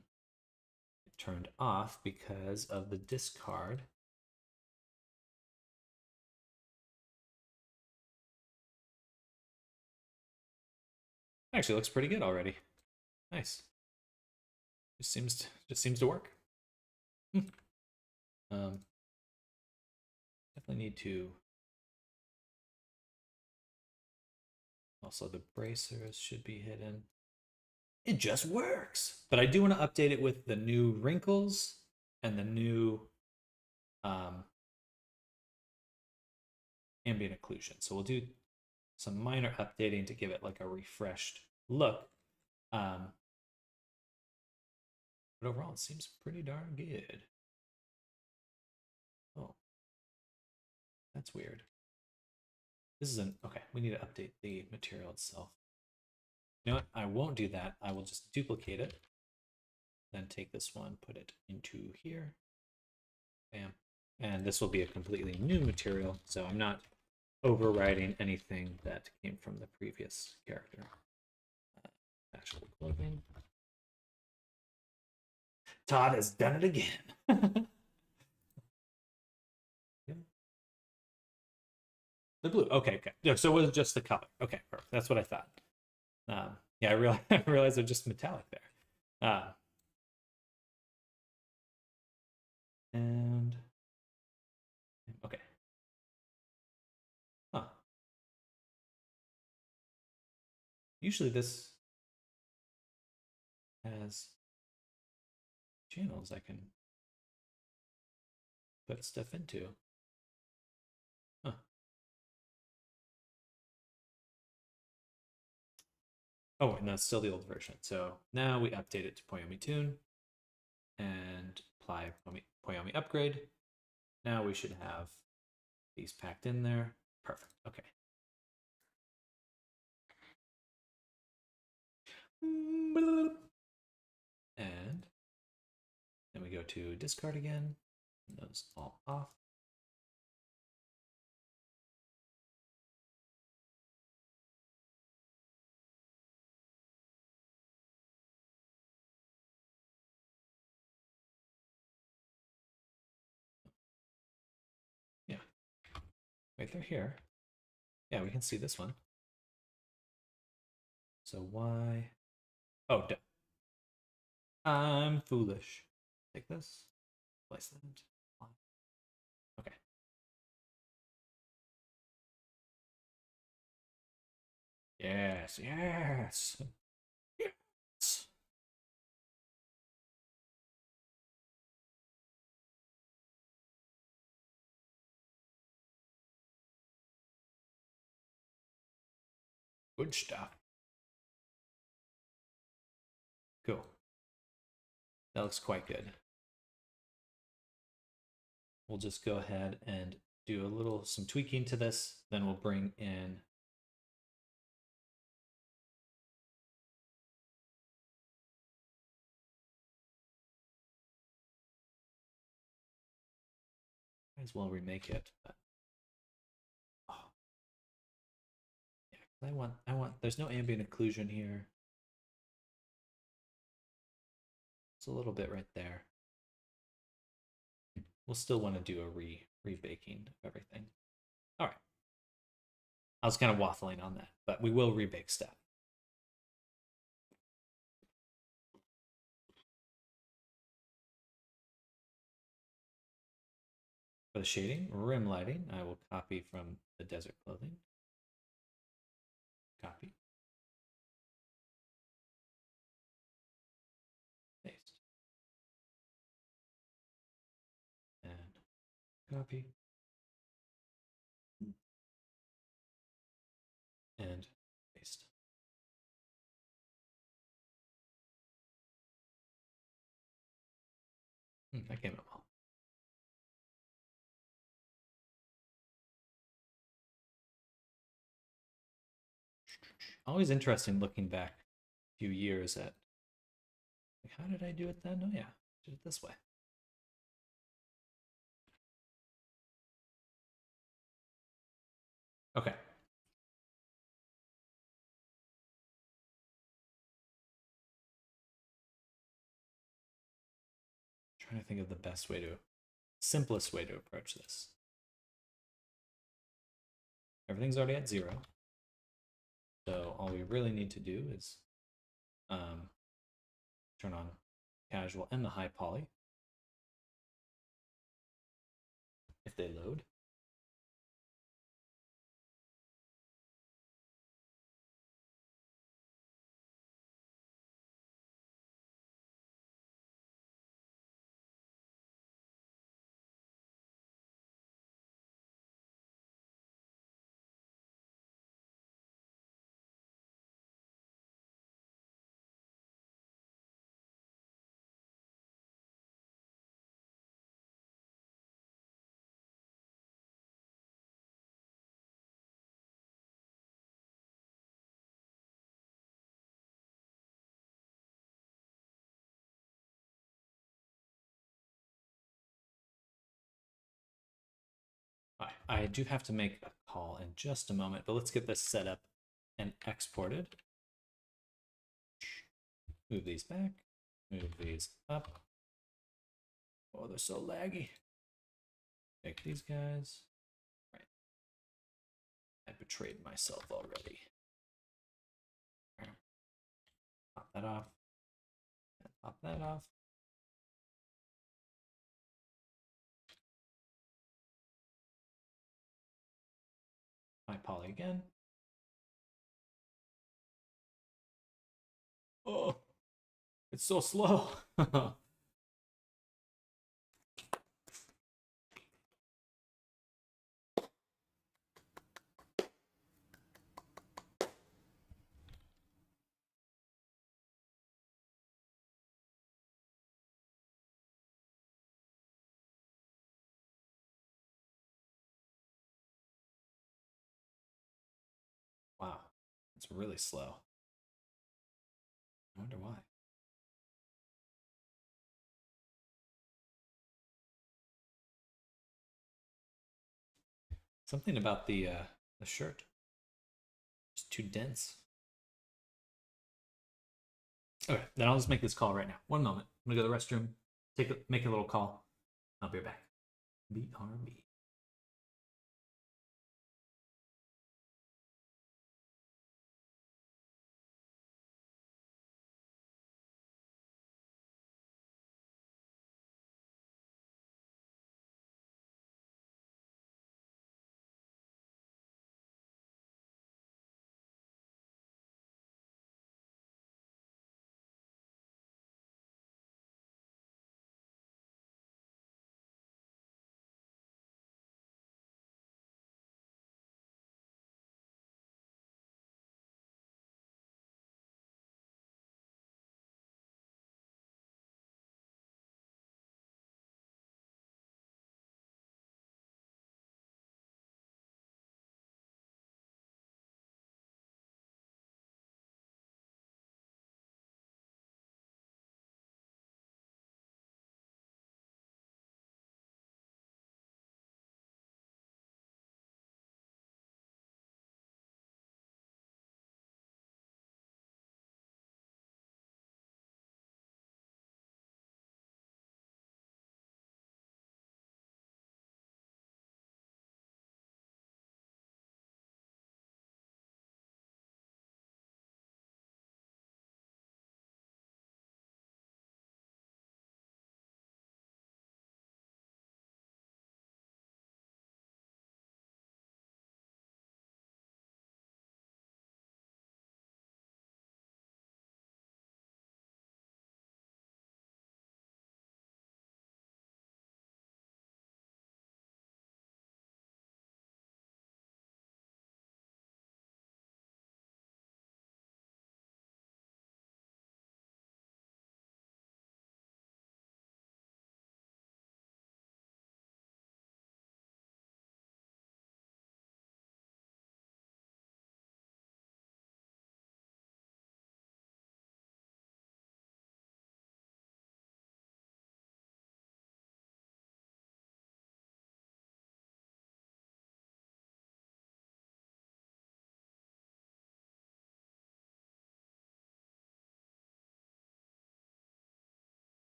turned off because of the discard. Actually, looks pretty good already. Nice. Just seems to work. Definitely need to. Also, the bracers should be hidden. It just works. But I do want to update it with the new wrinkles and the new ambient occlusion. So we'll do some minor updating to give it like a refreshed look. But overall, it seems pretty darn good. Oh, that's weird. This isn't okay. We need to update the material itself. You know what? I won't do that. I will just duplicate it. Then take this one, put it into here. Bam. And this will be a completely new material, so I'm not overriding anything that came from the previous character. Actual clothing. Todd has done it again. Yeah. The blue. Okay, okay. So it was just the color. Okay, perfect. That's what I thought. Yeah, I realized they're just metallic there. And okay. Huh. Usually this has channels I can put stuff into. Huh. Oh, and that's still the old version. So now we update it to Poyomi Tune and apply Poyomi Upgrade. Now we should have these packed in there. Perfect. Okay. And then we go to discard again. Those all off. Yeah. Right, they're here. Yeah, we can see this one. So why? Oh, I'm foolish. Take this. Place that. Okay. Yes, yes. Yes. Good stuff. Cool. That looks quite good. We'll just go ahead and do some tweaking to this. Then we'll bring in might as well remake it. But, oh. Yeah, I want there's no ambient occlusion here. It's a little bit right there. We'll still want to do a rebaking of everything. All right. I was kind of waffling on that, but we will rebake stuff. For the shading, rim lighting, I will copy from the desert clothing. Copy. Paste. And copy. And paste. That came out well. Always interesting looking back a few years at, like, how did I do it then? Oh yeah, did it this way. Okay. Trying to think of the best way to, simplest way to approach this. Everything's already at 0. So all we really need to do is turn on casual and the high poly if they load. I do have to make a call in just a moment, but let's get this set up and exported. Move these back, move these up. Oh, they're so laggy. Take these guys. Right. I betrayed myself already. Pop that off. And pop that off. My poly again. Oh, it's so slow. Wow, it's really slow. I wonder why. Something about the shirt. It's too dense. Okay, then I'll just make this call right now. One moment. I'm gonna go to the restroom, make a little call. I'll be right back. BRB.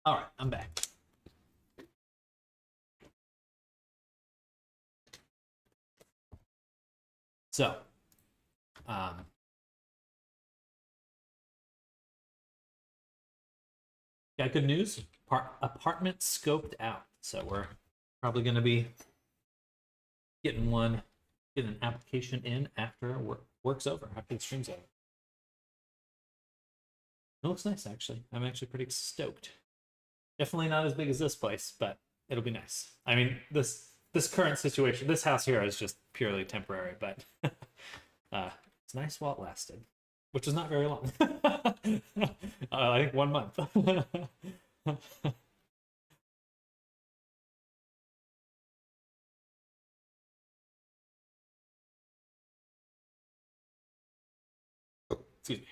All right, I'm back. So, um, got good news. Apartment scoped out. So we're probably going to be getting an application in after work's over, after the stream's over. It looks nice, actually. I'm actually pretty stoked. Definitely not as big as this place, but it'll be nice. I mean, this current situation, this house here is just purely temporary, but it's nice while it lasted, which is not very long. I think 1 month. Excuse me.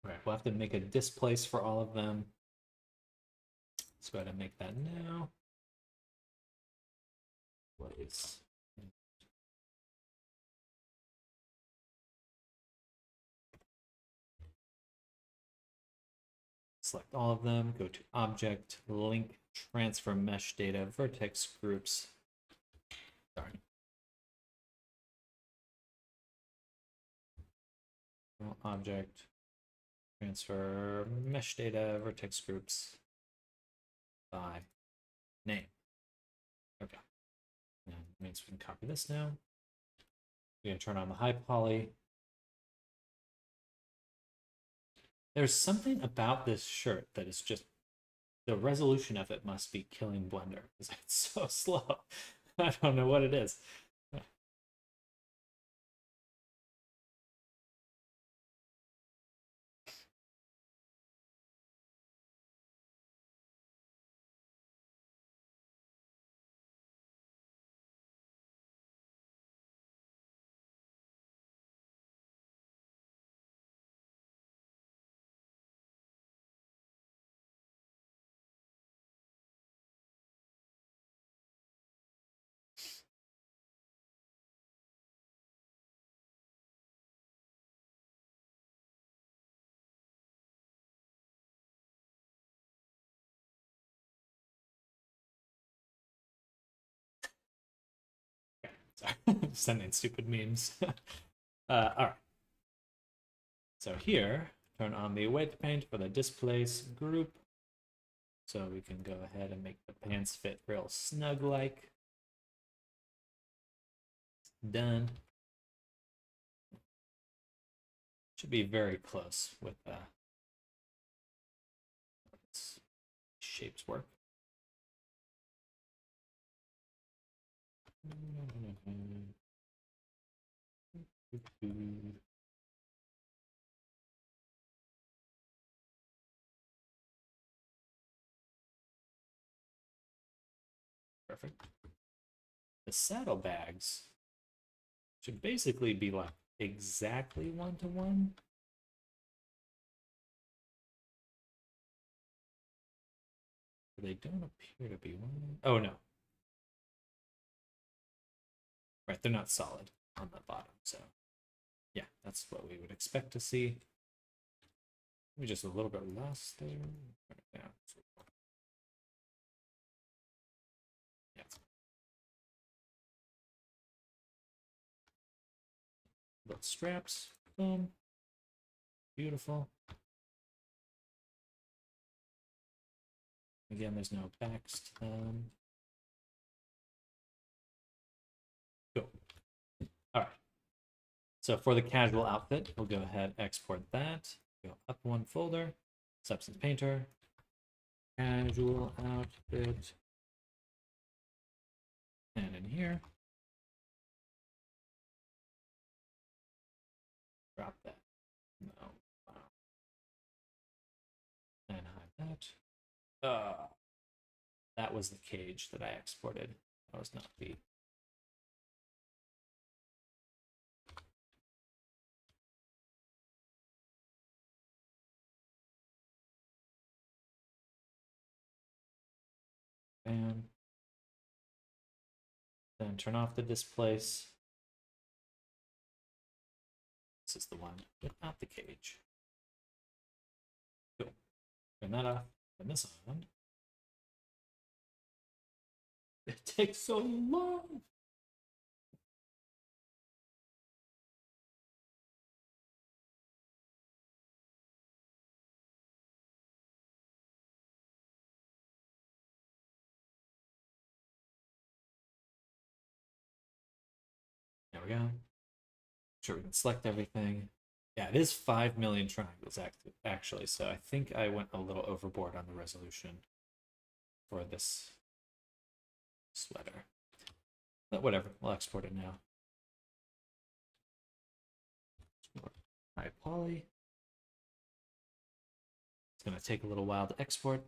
All right, we'll have to make a displace for all of them. Let's go ahead and make that now. Place. Select all of them, go to Object, Link, Transfer Mesh Data, Vertex Groups. Sorry. Object, Transfer Mesh Data, Vertex Groups by name. Okay. And that means we can copy this now. We can turn on the high poly. There's something about this shirt that is just, the resolution of it must be killing Blender because it's so slow. I don't know what it is. Sorry, sending stupid memes. All right. So here, turn on the weight paint for the displace group. So we can go ahead and make the pants fit real snug like. Done. Should be very close with shapes work. Perfect. The saddlebags should basically be like exactly 1-to-1. They don't appear to be one. Oh no. Right, they're not solid on the bottom, so yeah, that's what we would expect to see. Maybe just a little bit less there. Yeah. Yeah. Little straps. Boom. Beautiful. Again, there's no backs to them. Cool. All right. So for the casual outfit, we'll go ahead, export that. Go up one folder, Substance Painter, casual outfit, and in here, drop that. No. Wow. And hide that. That was the cage that I exported. That was not the. Bam. Then turn off the displace. This is the one without the cage. Cool. Turn that off. Turn this on. It takes so long. There we go. Sure, we can select everything. Yeah, it is 5 million triangles actually, so I think I went a little overboard on the resolution for this sweater. But whatever, we'll export it now. High poly. It's going to take a little while to export.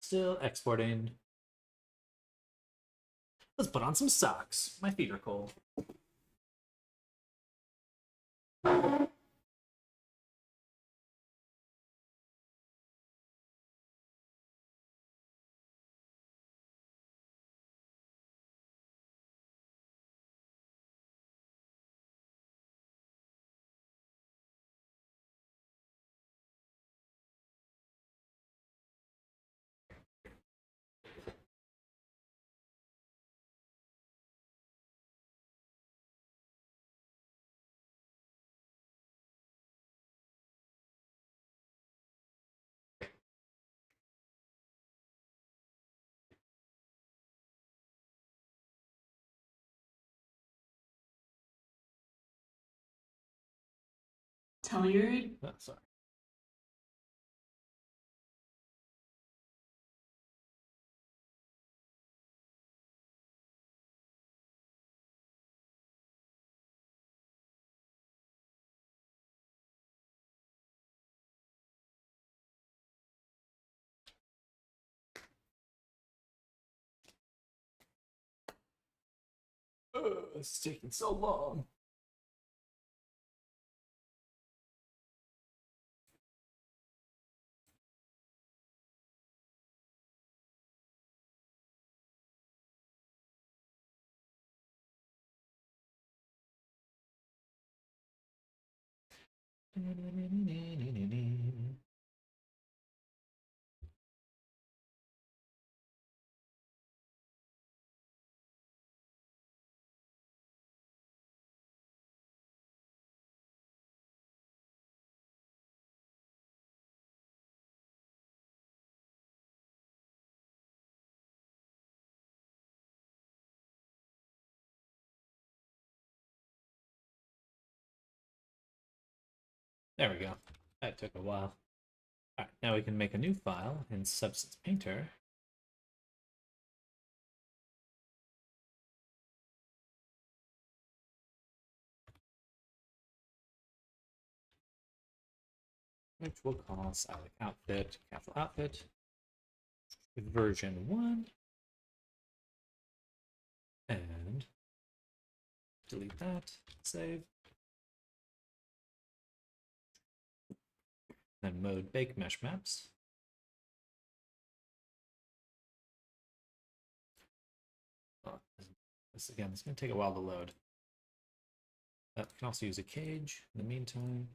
Still exporting. Let's put on some socks. My feet are cold. Telluride? Oh, sorry. It's taking so long. There we go. That took a while. All right, now we can make a new file in Substance Painter. Which we'll call Stylic Outfit, Casual Outfit, version 1. And delete that, save. Then mode bake mesh maps. Oh, this again, it's going to take a while to load. We can also use a cage in the meantime.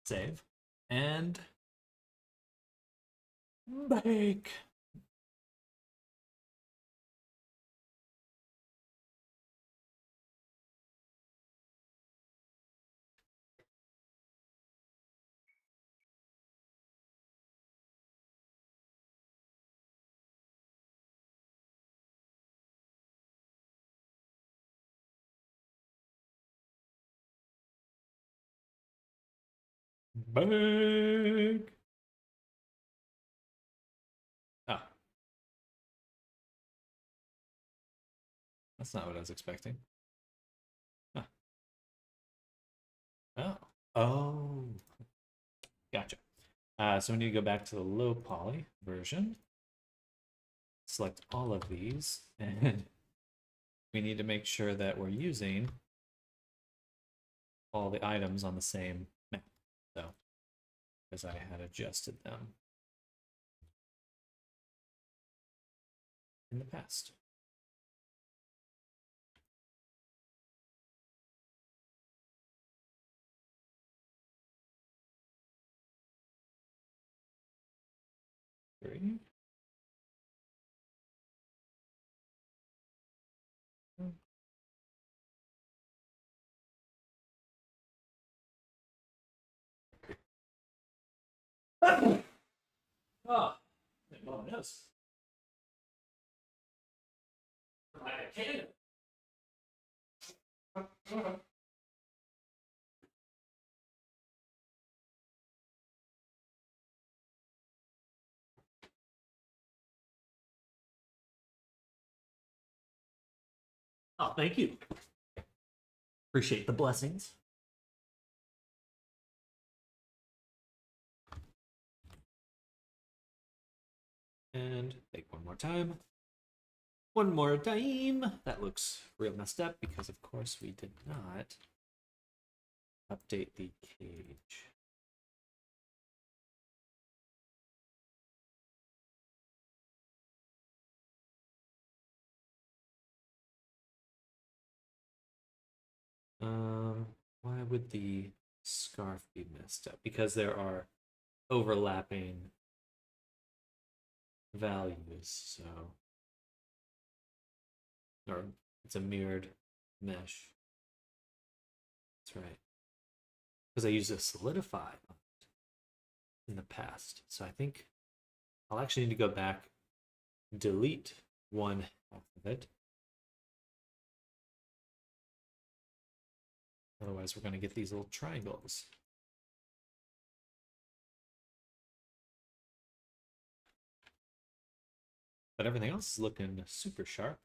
Save and bake. Big. Ah, that's not what I was expecting. Huh. Oh. Oh. Gotcha. So we need to go back to the low poly version. Select all of these, and we need to make sure that we're using all the items on the same map. So, because I had adjusted them in the past. Three. Oh, well, yes. Like a cannon. Oh, thank you. Appreciate the blessings. And take one more time. One more time. That looks real messed up because, of course, we did not update the cage. Why would the scarf be messed up? Because there are overlapping values, so or it's a mirrored mesh. That's right. Because I used a solidify in the past. So I think I'll actually need to go back, delete one half of it. Otherwise, we're going to get these little triangles. But everything else is looking super sharp.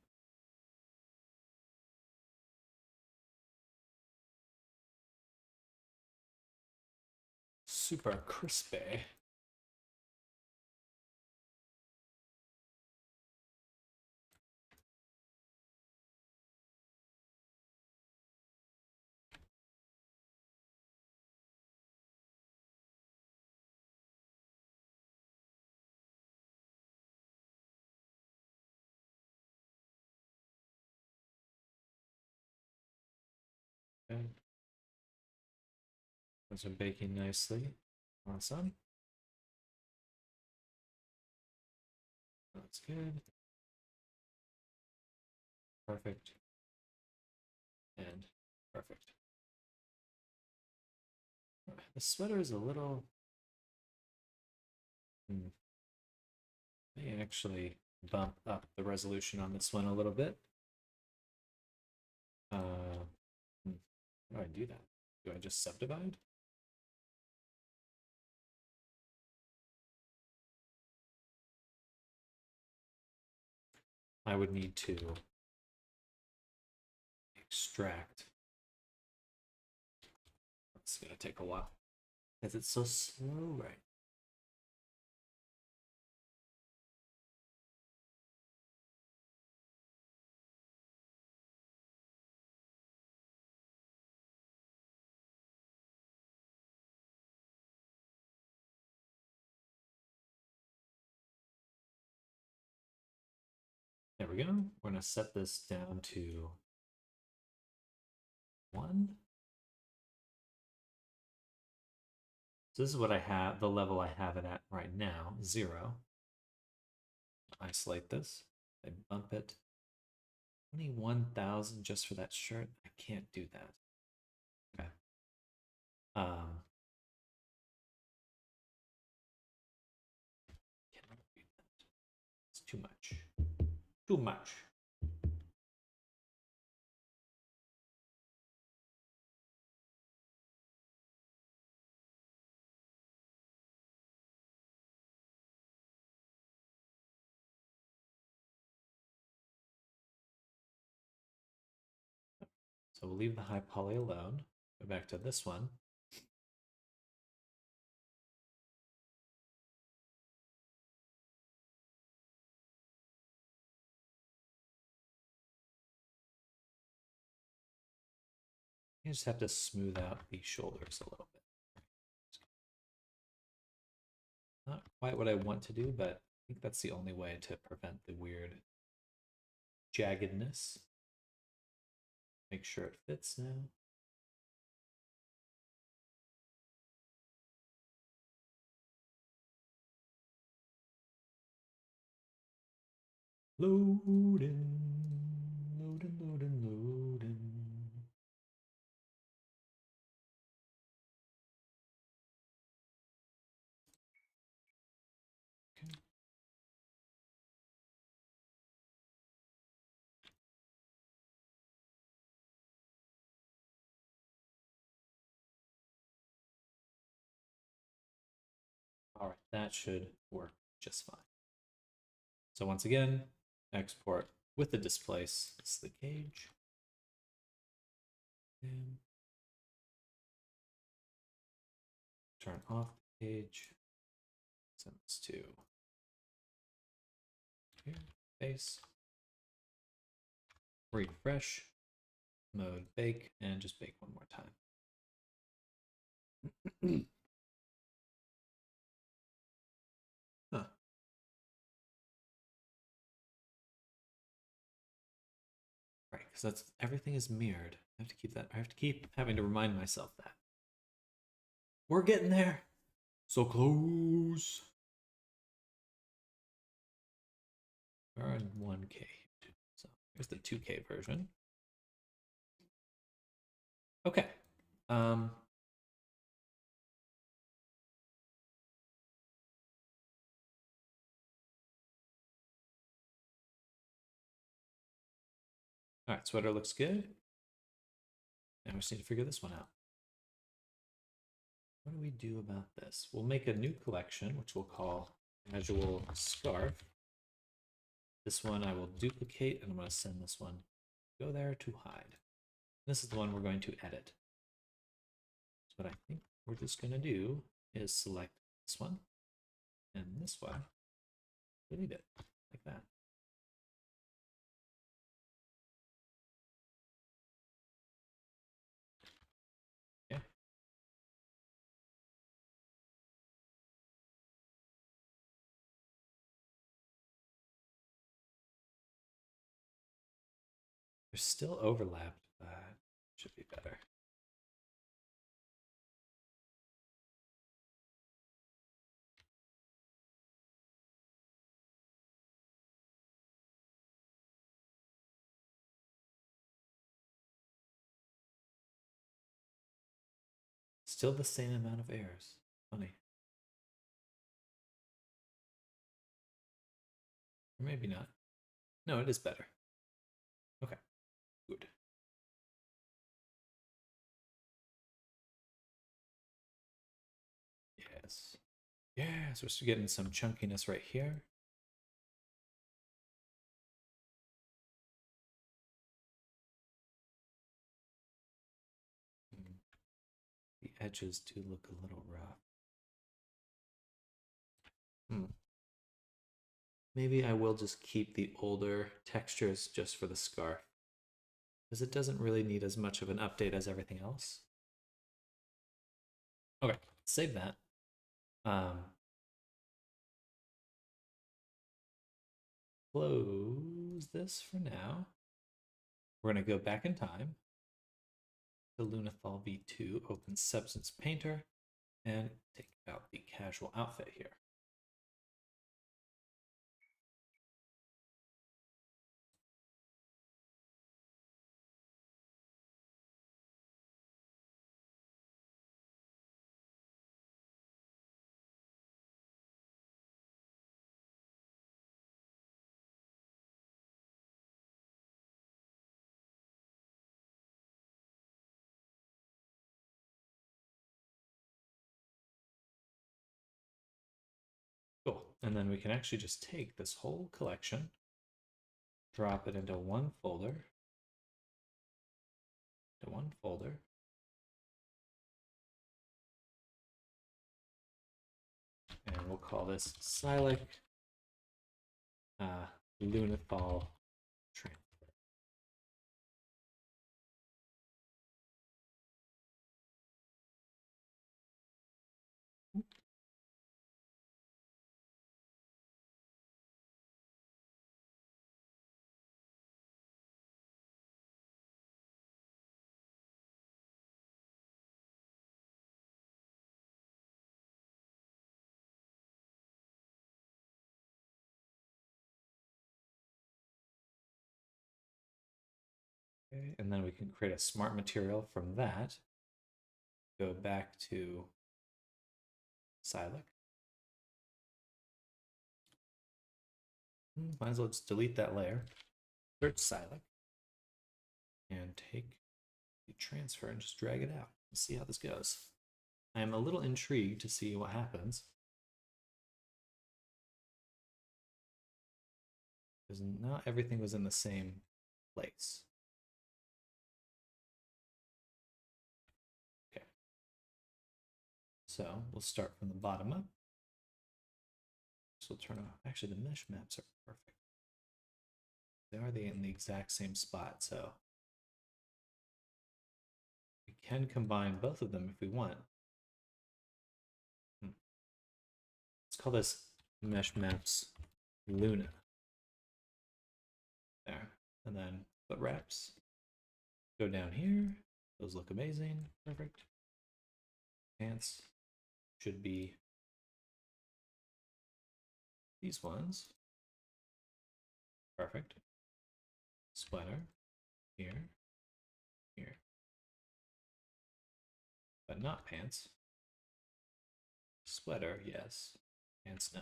Super crispy. Okay. Those are baking nicely. Awesome. That's good. Perfect. And perfect. The sweater is a little... May actually bump up the resolution on this one a little bit. How do I do that? Do I just subdivide? I would need to extract. It's gonna take a while because it's so slow right. There we go. We're gonna set this down to 1. So this is what I have, the level I have it at right now, 0. Isolate this. I bump it. 21,000 just for that shirt. I can't do that. Okay. Cannot do that. It's too much. Too much. So we'll leave the high poly alone. Go back to this one. You just have to smooth out the shoulders a little bit. Not quite what I want to do, but I think that's the only way to prevent the weird jaggedness. Make sure it fits now. Loading, loading, loading, loading. Okay. All right, that should work just fine. So once again, export with the displace. This is the cage. And turn off the cage. Send this to here, base. Refresh, mode bake, and just bake one more time. Huh. Right, because that's everything is mirrored. I have to keep that. I have to keep having to remind myself that. We're getting there. So close. We're in 1K. So here's the 2K version. Okay. All right, sweater looks good. Now we just need to figure this one out. What do we do about this? We'll make a new collection, which we'll call Casual Scarf. This one I will duplicate, and I'm going to send this one, go there to hide. This is the one we're going to edit. So what I think we're just going to do is select this one and this one, delete it like that. Okay. There's still overlap, but should be better. Still the same amount of errors. Funny. Or maybe not. No, it is better. Okay, good. Yes. Yes, we're still getting some chunkiness right here. The edges do look a little rough. Maybe I will just keep the older textures just for the scarf, because it doesn't really need as much of an update as everything else. Okay, save that. Close this for now. We're going to go back in time to Lunathal V2, open Substance Painter, and take out the casual outfit here. Cool. And then we can actually just take this whole collection, drop it into one folder, to one folder. And we'll call this Silac Lunathal transfer. Okay, and then we can create a smart material from that. Go back to Silac. Might as well just delete that layer. Search Silac. And take the transfer and just drag it out. Let's see how this goes. I am a little intrigued to see what happens. Because not everything was in the same place. Okay. So we'll start from the bottom up. So we'll turn off. Actually, the mesh maps are perfect. They are in the exact same spot, so we can combine both of them if we want. Let's call this mesh maps Luna. There. And then foot wraps. Go down here. Those look amazing. Perfect. Pants should be these ones. Perfect. Sweater. Here. Here. But not pants. Sweater, yes. Pants, no.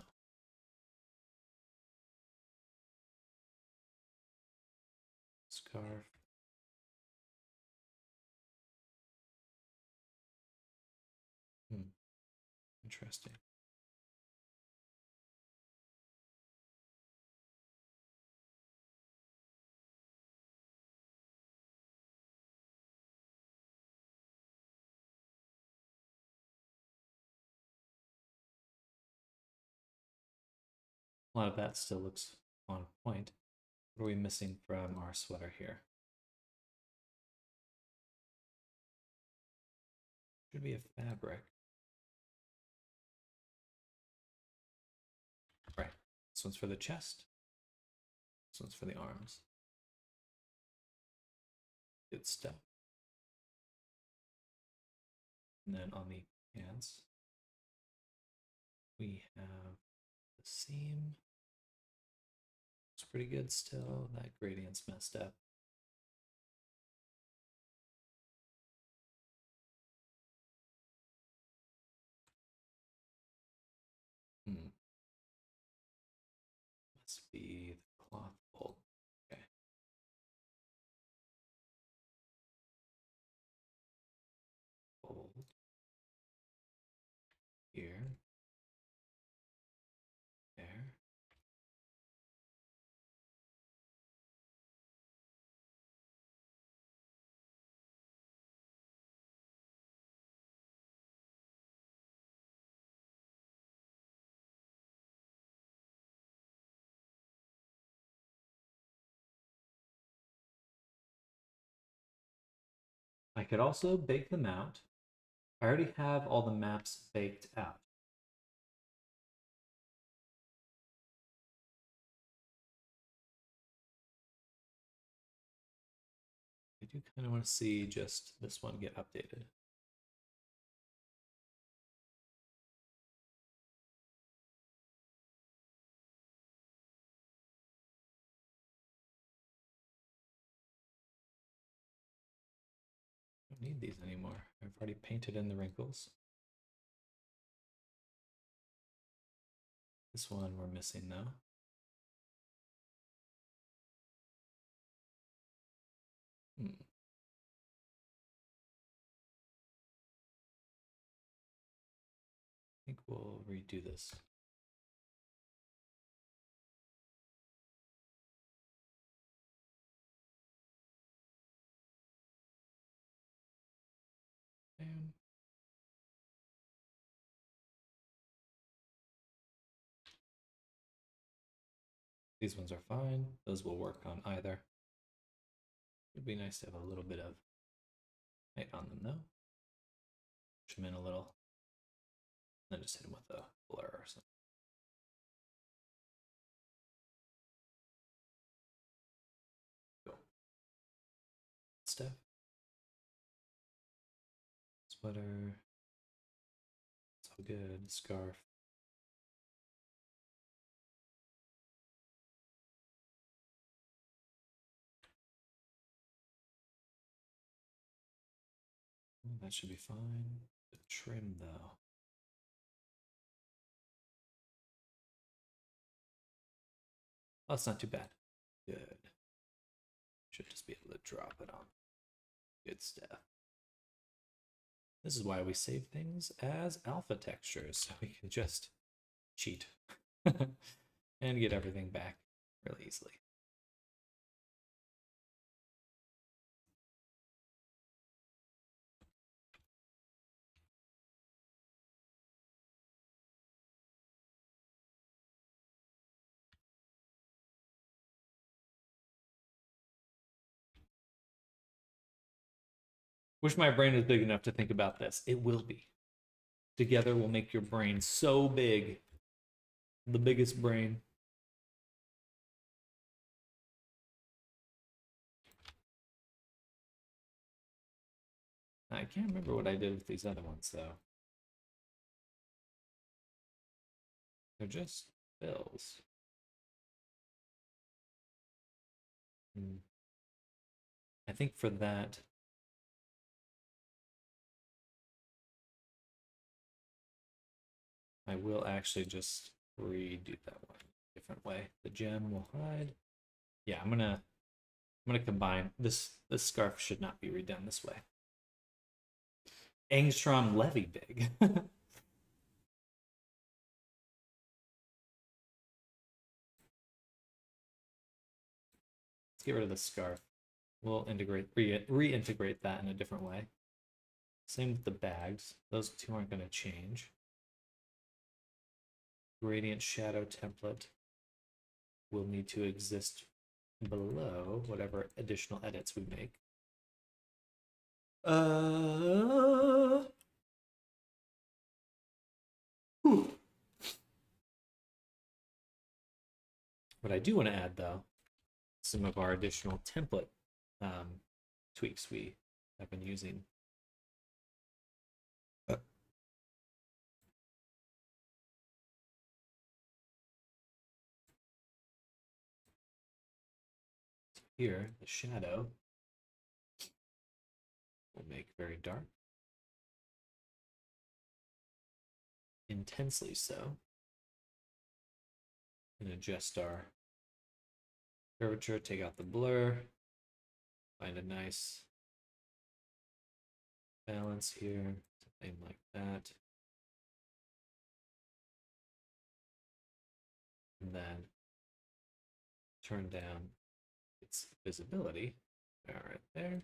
Scarf. Interesting. A lot of that still looks on point. What are we missing from our sweater here? Should be a fabric. Right. This one's for the chest. This one's for the arms. Good stuff. And then on the pants, we have the seam. It's pretty good still. That gradient's messed up. Must be the cloth fold. Okay. Fold. Here. There. I could also bake them out. I already have all the maps baked out. I do kind of want to see just this one get updated. I don't need these anymore. I've already painted in the wrinkles. This one we're missing though. I think we'll redo this. These ones are fine. Those will work on either. It'd be nice to have a little bit of height on them though. Push them in a little. Then just hit them with a blur or something. Cool. Stuff. Sweater. It's all good. Scarf. That should be fine. The trim though. Oh, that's not too bad. Good. Should just be able to drop it on. Good stuff. This is why we save things as alpha textures, so we can just cheat and get everything back really easily. Wish my brain was big enough to think about this. It will be. Together we'll make your brain so big. The biggest brain. I can't remember what I did with these other ones though. They're just fills. I think for that, I will actually just redo that one a different way. The gem will hide. Yeah, I'm gonna combine this. This scarf should not be redone this way. Angstrom Levy big. Let's get rid of the scarf. We'll reintegrate that in a different way. Same with the bags. Those two aren't going to change. Gradient shadow template will need to exist below whatever additional edits we make. What I do want to add though, some of our additional template tweaks we have been using. Here, the shadow will make very dark. Intensely so. And adjust our curvature, take out the blur, find a nice balance here, something like that. And then turn down its visibility. All right, there.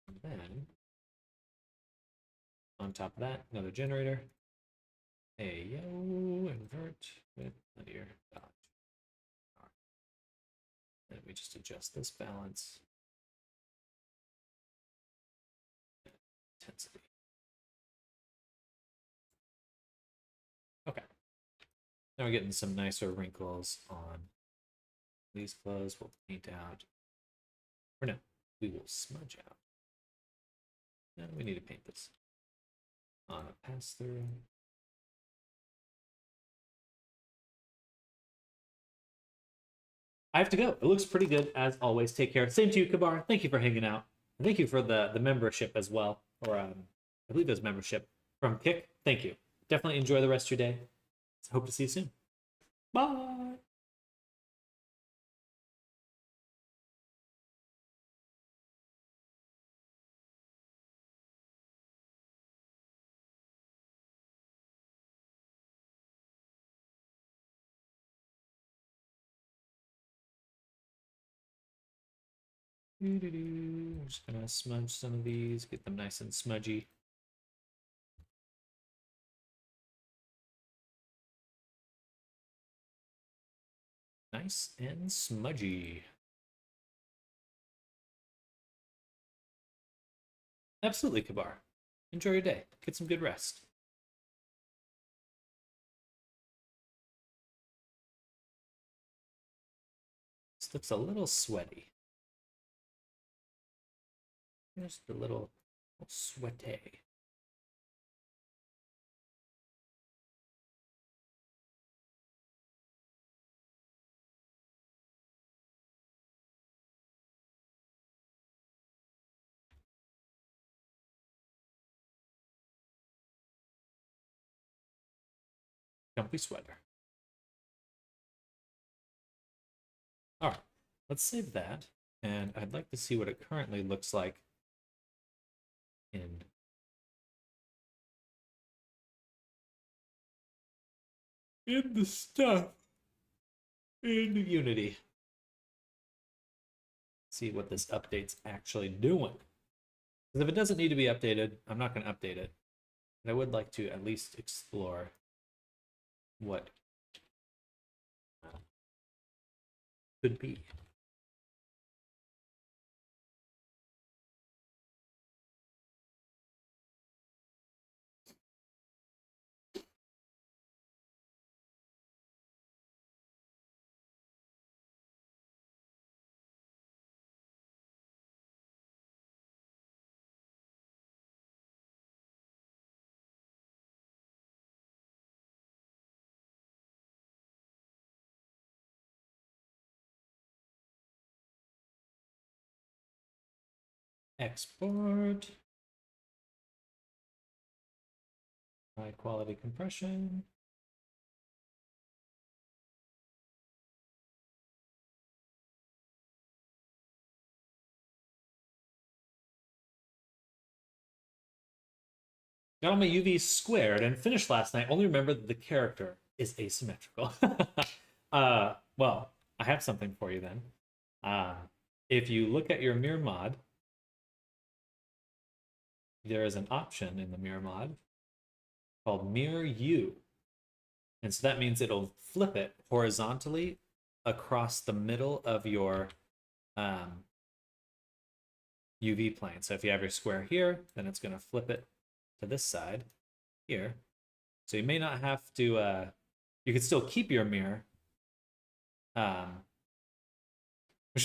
And then on top of that, another generator. Yo, invert with linear dodge. And we just adjust this balance. Intensity. Okay. Now we're getting some nicer wrinkles on these clothes. We'll paint out. Or no, we will smudge out. No, we need to paint this. On a pass through. I have to go. It looks pretty good as always. Take care. Same to you, Kabar. Thank you for hanging out. And thank you for the membership as well. Or I believe there's membership from Kick. Thank you. Definitely enjoy the rest of your day. Hope to see you soon. Bye. I'm just gonna smudge some of these, get them nice and smudgy. Nice and smudgy. Absolutely, Kabar. Enjoy your day. Get some good rest. This looks a little sweaty. Just a little sweaty. Comfy sweater. All right, let's save that. And I'd like to see what it currently looks like in the stuff in Unity. See what this update's actually doing. Because if it doesn't need to be updated, I'm not going to update it. But I would like to at least explore what could be. Export. High quality compression. Got all my UVs squared and finished last night. Only remember that the character is asymmetrical. Well, I have something for you then. If you look at your mirror mod, there is an option in the mirror mod called Mirror U. And so that means it'll flip it horizontally across the middle of your UV plane. So if you have your square here, then it's going to flip it to this side here. So you may not have to, you could still keep your mirror. You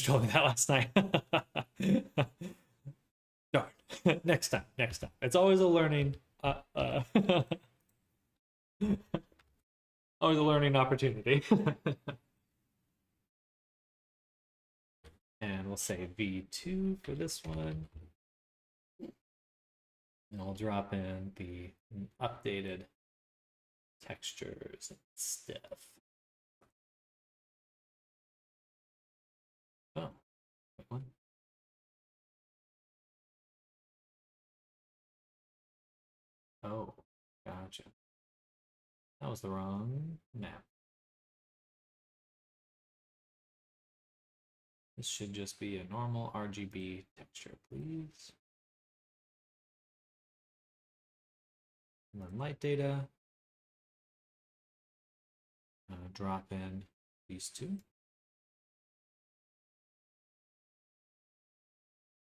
told me that last night. Darn. Next time. It's always a learning, always a learning opportunity. And we'll say V2 for this one. And I'll drop in the updated textures and stuff. Oh, wait, what? Oh, gotcha. That was the wrong map. This should just be a normal RGB texture, please. And then light data. Drop in these two.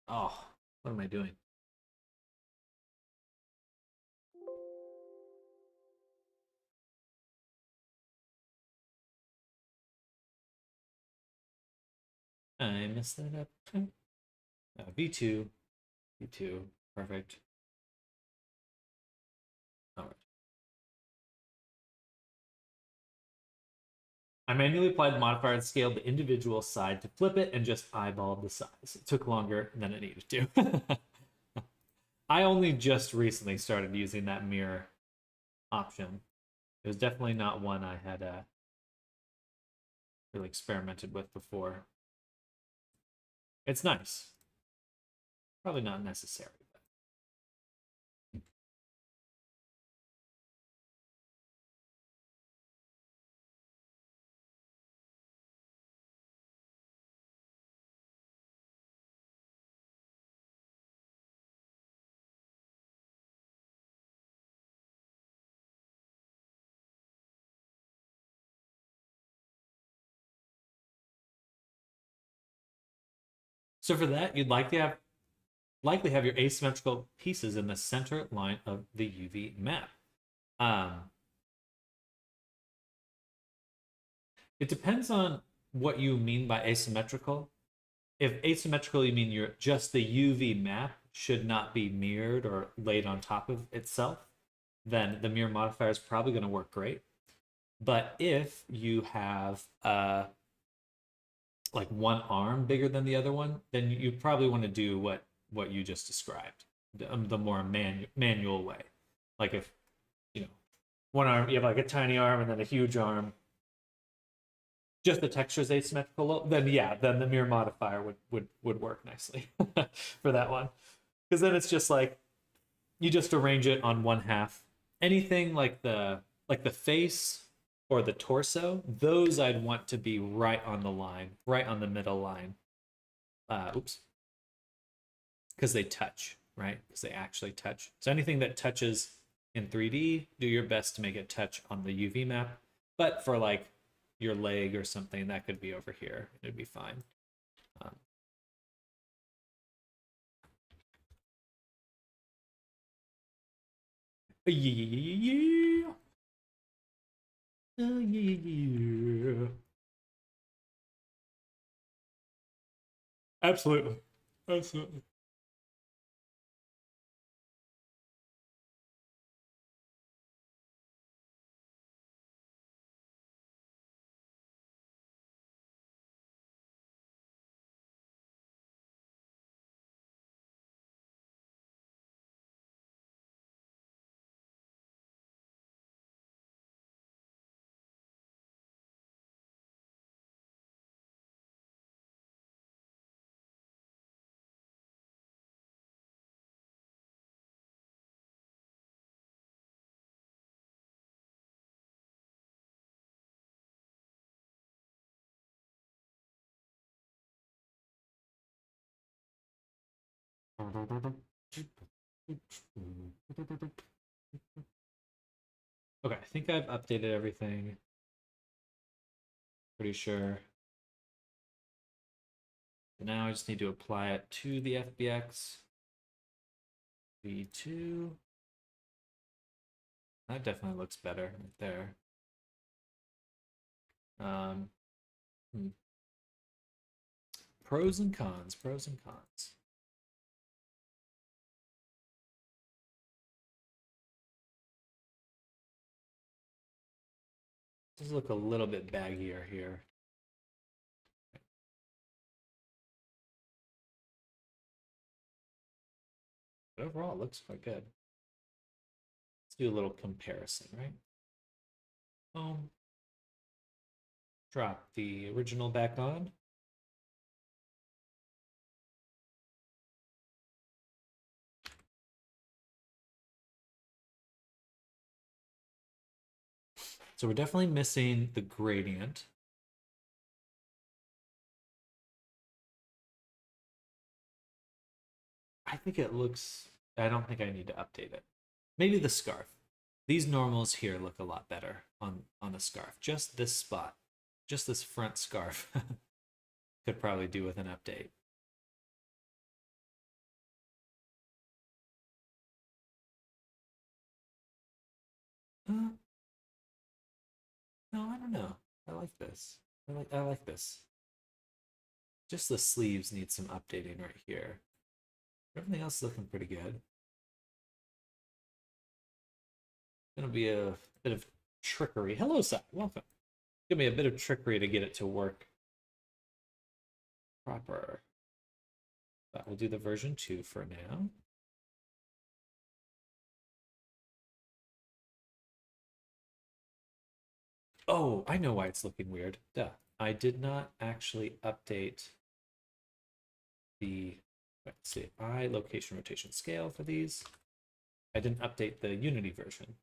Oh, what am I doing? I messed that up. V2, V2, perfect. All right. I manually applied the modifier and scaled the individual side to flip it and just eyeballed the size. It took longer than it needed to. I only just recently started using that mirror option. It was definitely not one I had really experimented with before. It's nice. Probably not necessary. So for that, you'd likely have your asymmetrical pieces in the center line of the UV map. It depends on what you mean by asymmetrical. If asymmetrical, you mean just the UV map should not be mirrored or laid on top of itself, then the mirror modifier is probably going to work great. But if you have like one arm bigger than the other one, then you probably want to do what you just described, the more manual way. Like if one arm, you have like a tiny arm and then a huge arm, just the texture is asymmetrical, then yeah, then the mirror modifier would work nicely for that one, because then it's just like you just arrange it on one half. Anything like the face or the torso, those I'd want to be right on the line, right on the middle line. Oops, because they touch, right? Because they actually touch. So anything that touches in 3D, do your best to make it touch on the UV map. But for like your leg or something, that could be over here. It'd be fine. Yeah. Yeah. Absolutely. Absolutely. Okay, I think I've updated everything. Pretty sure. Now I just need to apply it to the FBX. V2. That definitely looks better right there. Um, Pros and cons, pros and cons. Does look a little bit baggier here. But overall, it looks quite good. Let's do a little comparison, right? Drop the original back on. So we're definitely missing the gradient. I think it looks, I don't think I need to update it. Maybe the scarf. These normals here look a lot better on the scarf. Just this spot, just this front scarf could probably do with an update. Uh, no, I don't know. I like this. I like this. Just the sleeves need some updating right here. Everything else is looking pretty good. Gonna be a bit of trickery. Hello, Sai. Welcome. Give me a bit of trickery to get it to work proper. But we'll do the version 2 for now. Oh, I know why it's looking weird. Duh. I did not actually update the, let's see, location, rotation, scale for these. I didn't update the Unity version.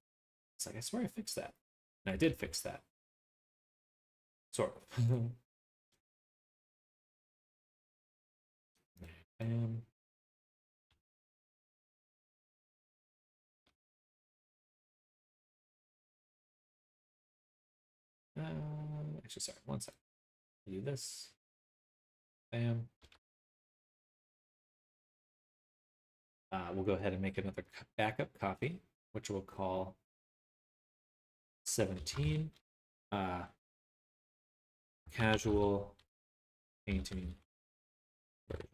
It's like, I swear I fixed that. And I did fix that. Sort of. um, actually, sorry, one second. Do this. Bam. We'll go ahead and make another backup copy, which we'll call 17 casual painting version.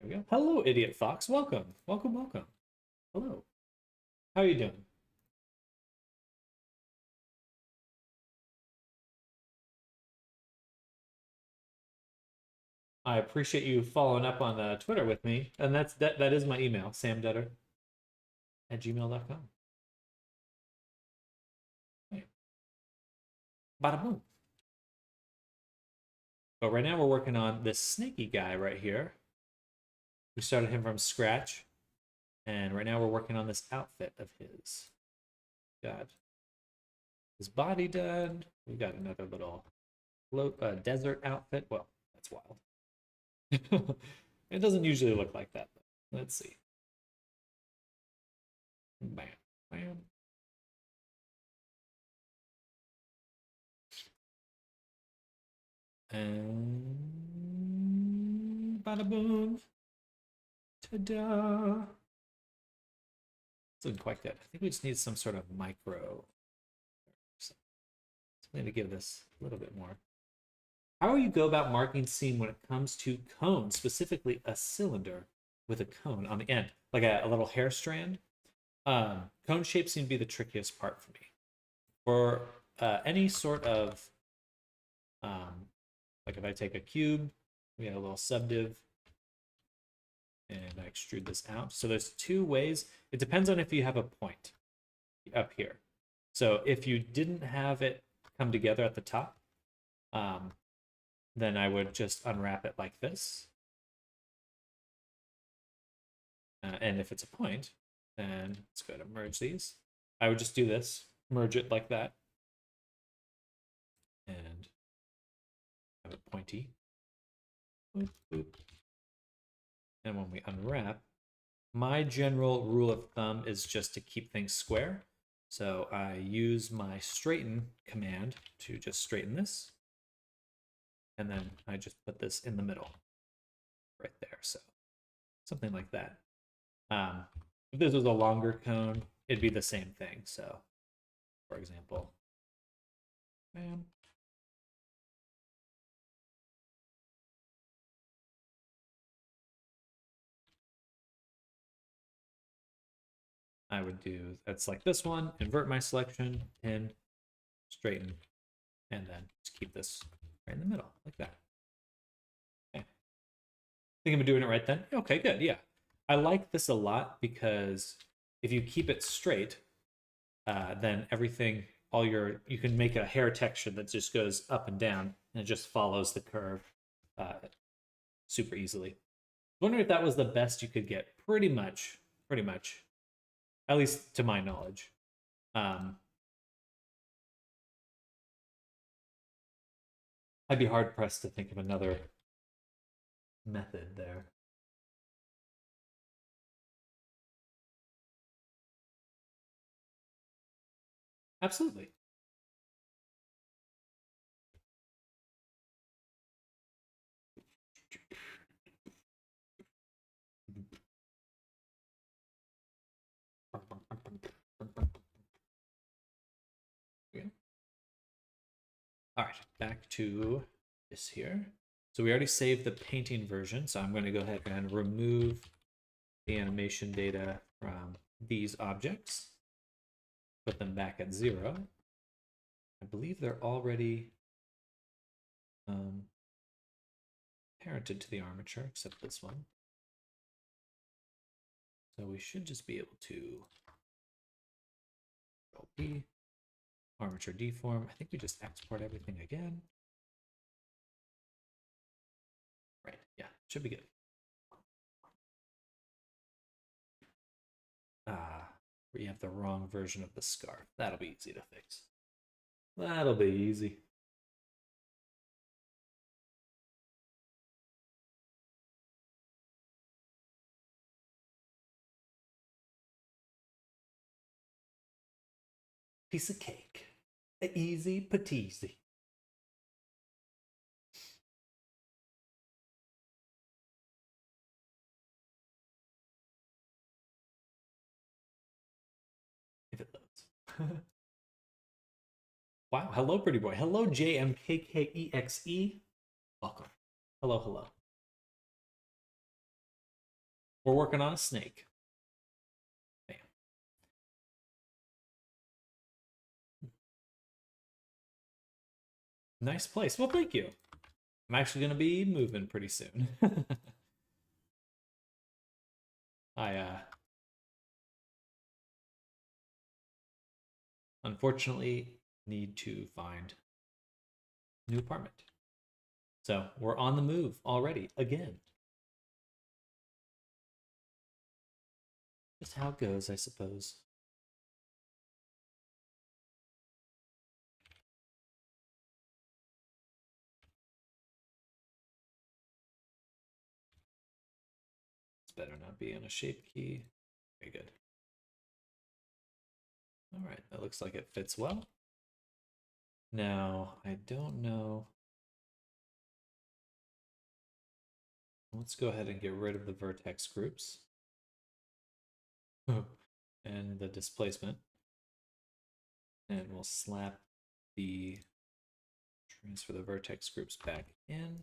There we go. Hello, Idiot Fox. Welcome. Welcome, welcome. Hello. How are you doing? I appreciate you following up on Twitter with me. And that is my email, samdetter@gmail.com. Hey. Bada boom. But right now we're working on this snaky guy right here. We started him from scratch. And right now we're working on this outfit of his. Got his body done. We got another little desert outfit. Well, that's wild. It doesn't usually look like that, though. Let's see. Bam, bam. And bada boom. Ta-da. It's looking quite good. I think we just need some sort of micro. Something to give this a little bit more. How will you go about marking seam when it comes to cones, specifically a cylinder with a cone on the end, like a little hair strand? Cone shapes seem to be the trickiest part for me. For any sort of, like if I take a cube, we have a little subdiv, and I extrude this out. So there's two ways. It depends on if you have a point up here. So if you didn't have it come together at the top, then I would just unwrap it like this. And if it's a point, then let's go to merge these. I would just do this, merge it like that, and have it pointy. Boop, boop. And when we unwrap, my general rule of thumb is just to keep things square. So I use my straighten command to just straighten this. And then I just put this in the middle right there. So something like that. If this was a longer cone, it'd be the same thing. So for example, bam. I would do, that's like this one, invert my selection, pin, straighten, and then just keep this right in the middle, like that. Okay. Think I'm doing it right then? Okay, good, yeah. I like this a lot because if you keep it straight, then everything, you can make a hair texture that just goes up and down, and it just follows the curve super easily. I was wondering if that was the best you could get. Pretty much. At least to my knowledge. I'd be hard pressed to think of another method there. Absolutely. All right, back to this here. So we already saved the painting version, so I'm going to go ahead and remove the animation data from these objects, put them back at 0. I believe they're already parented to the armature, except this one. So we should just be able to Control P, armature deform. I think we just export everything again. Right, yeah, should be good. We have the wrong version of the scarf. That'll be easy to fix. That'll be easy. Piece of cake. Easy peteasy. Wow, hello, pretty boy. Hello, JMKKEXE. Welcome. Hello, hello. We're working on a snake. Bam. Nice place. Well, thank you. I'm actually going to be moving pretty soon. I unfortunately need to find a new apartment. So we're on the move already again. Just how it goes, I suppose. It's better not be on a shape key. Very good. All right, that looks like it fits well. Now, I don't know. Let's go ahead and get rid of the vertex groups. And the displacement. And we'll slap the transfer the vertex groups back in.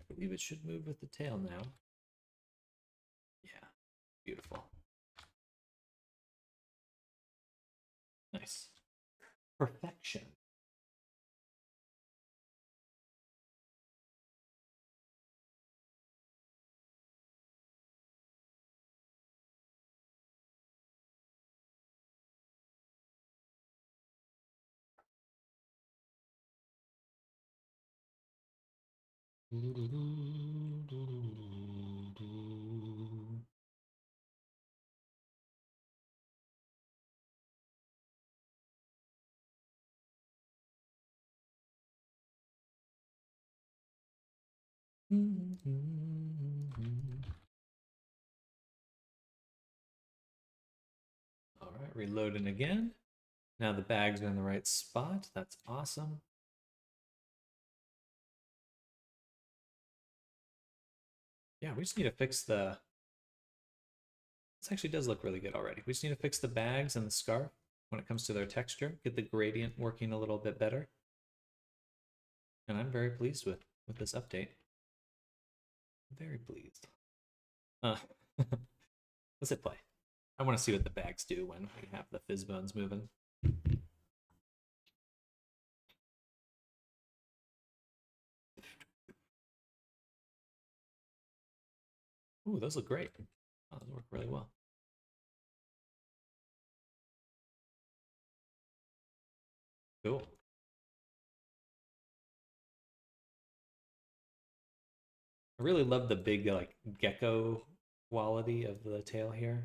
I believe it should move with the tail now. Yeah, beautiful. Nice. Perfection. All right, reloading again. Now the bags are in the right spot. That's awesome. Yeah, we just need to fix the... This actually does look really good already. We just need to fix the bags and the scarf when it comes to their texture. Get the gradient working a little bit better. And I'm very pleased with this update. Very pleased. Let's hit play. I want to see what the bags do when we have the fizz bones moving. Ooh, those look great. Oh, those work really well. Cool. I really love the big like gecko quality of the tail here.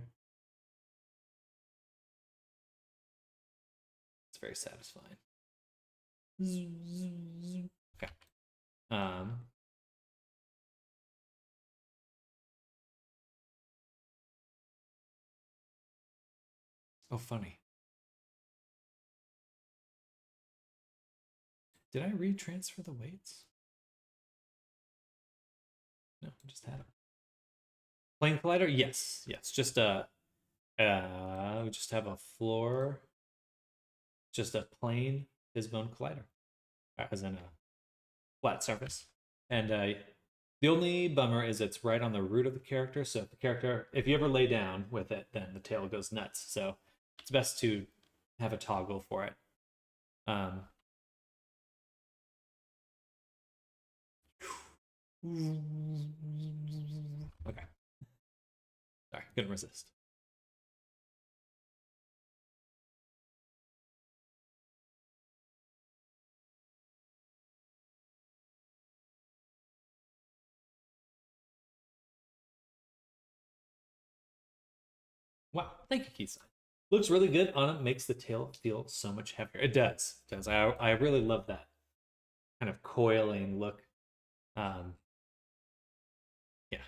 It's very satisfying. Okay. Oh, funny. Did I retransfer the weights? No, I just had them. Plane collider? Yes, yes. Just we just have a floor, just a plain fizbone collider, as in a flat surface. And the only bummer is it's right on the root of the character. So if the character, if you ever lay down with it, then the tail goes nuts. So it's best to have a toggle for it. Okay. Sorry, couldn't resist. Wow, thank you, Keysign. Looks really good on it, makes the tail feel so much heavier. It does. It does. I really love that kind of coiling look. Yeah,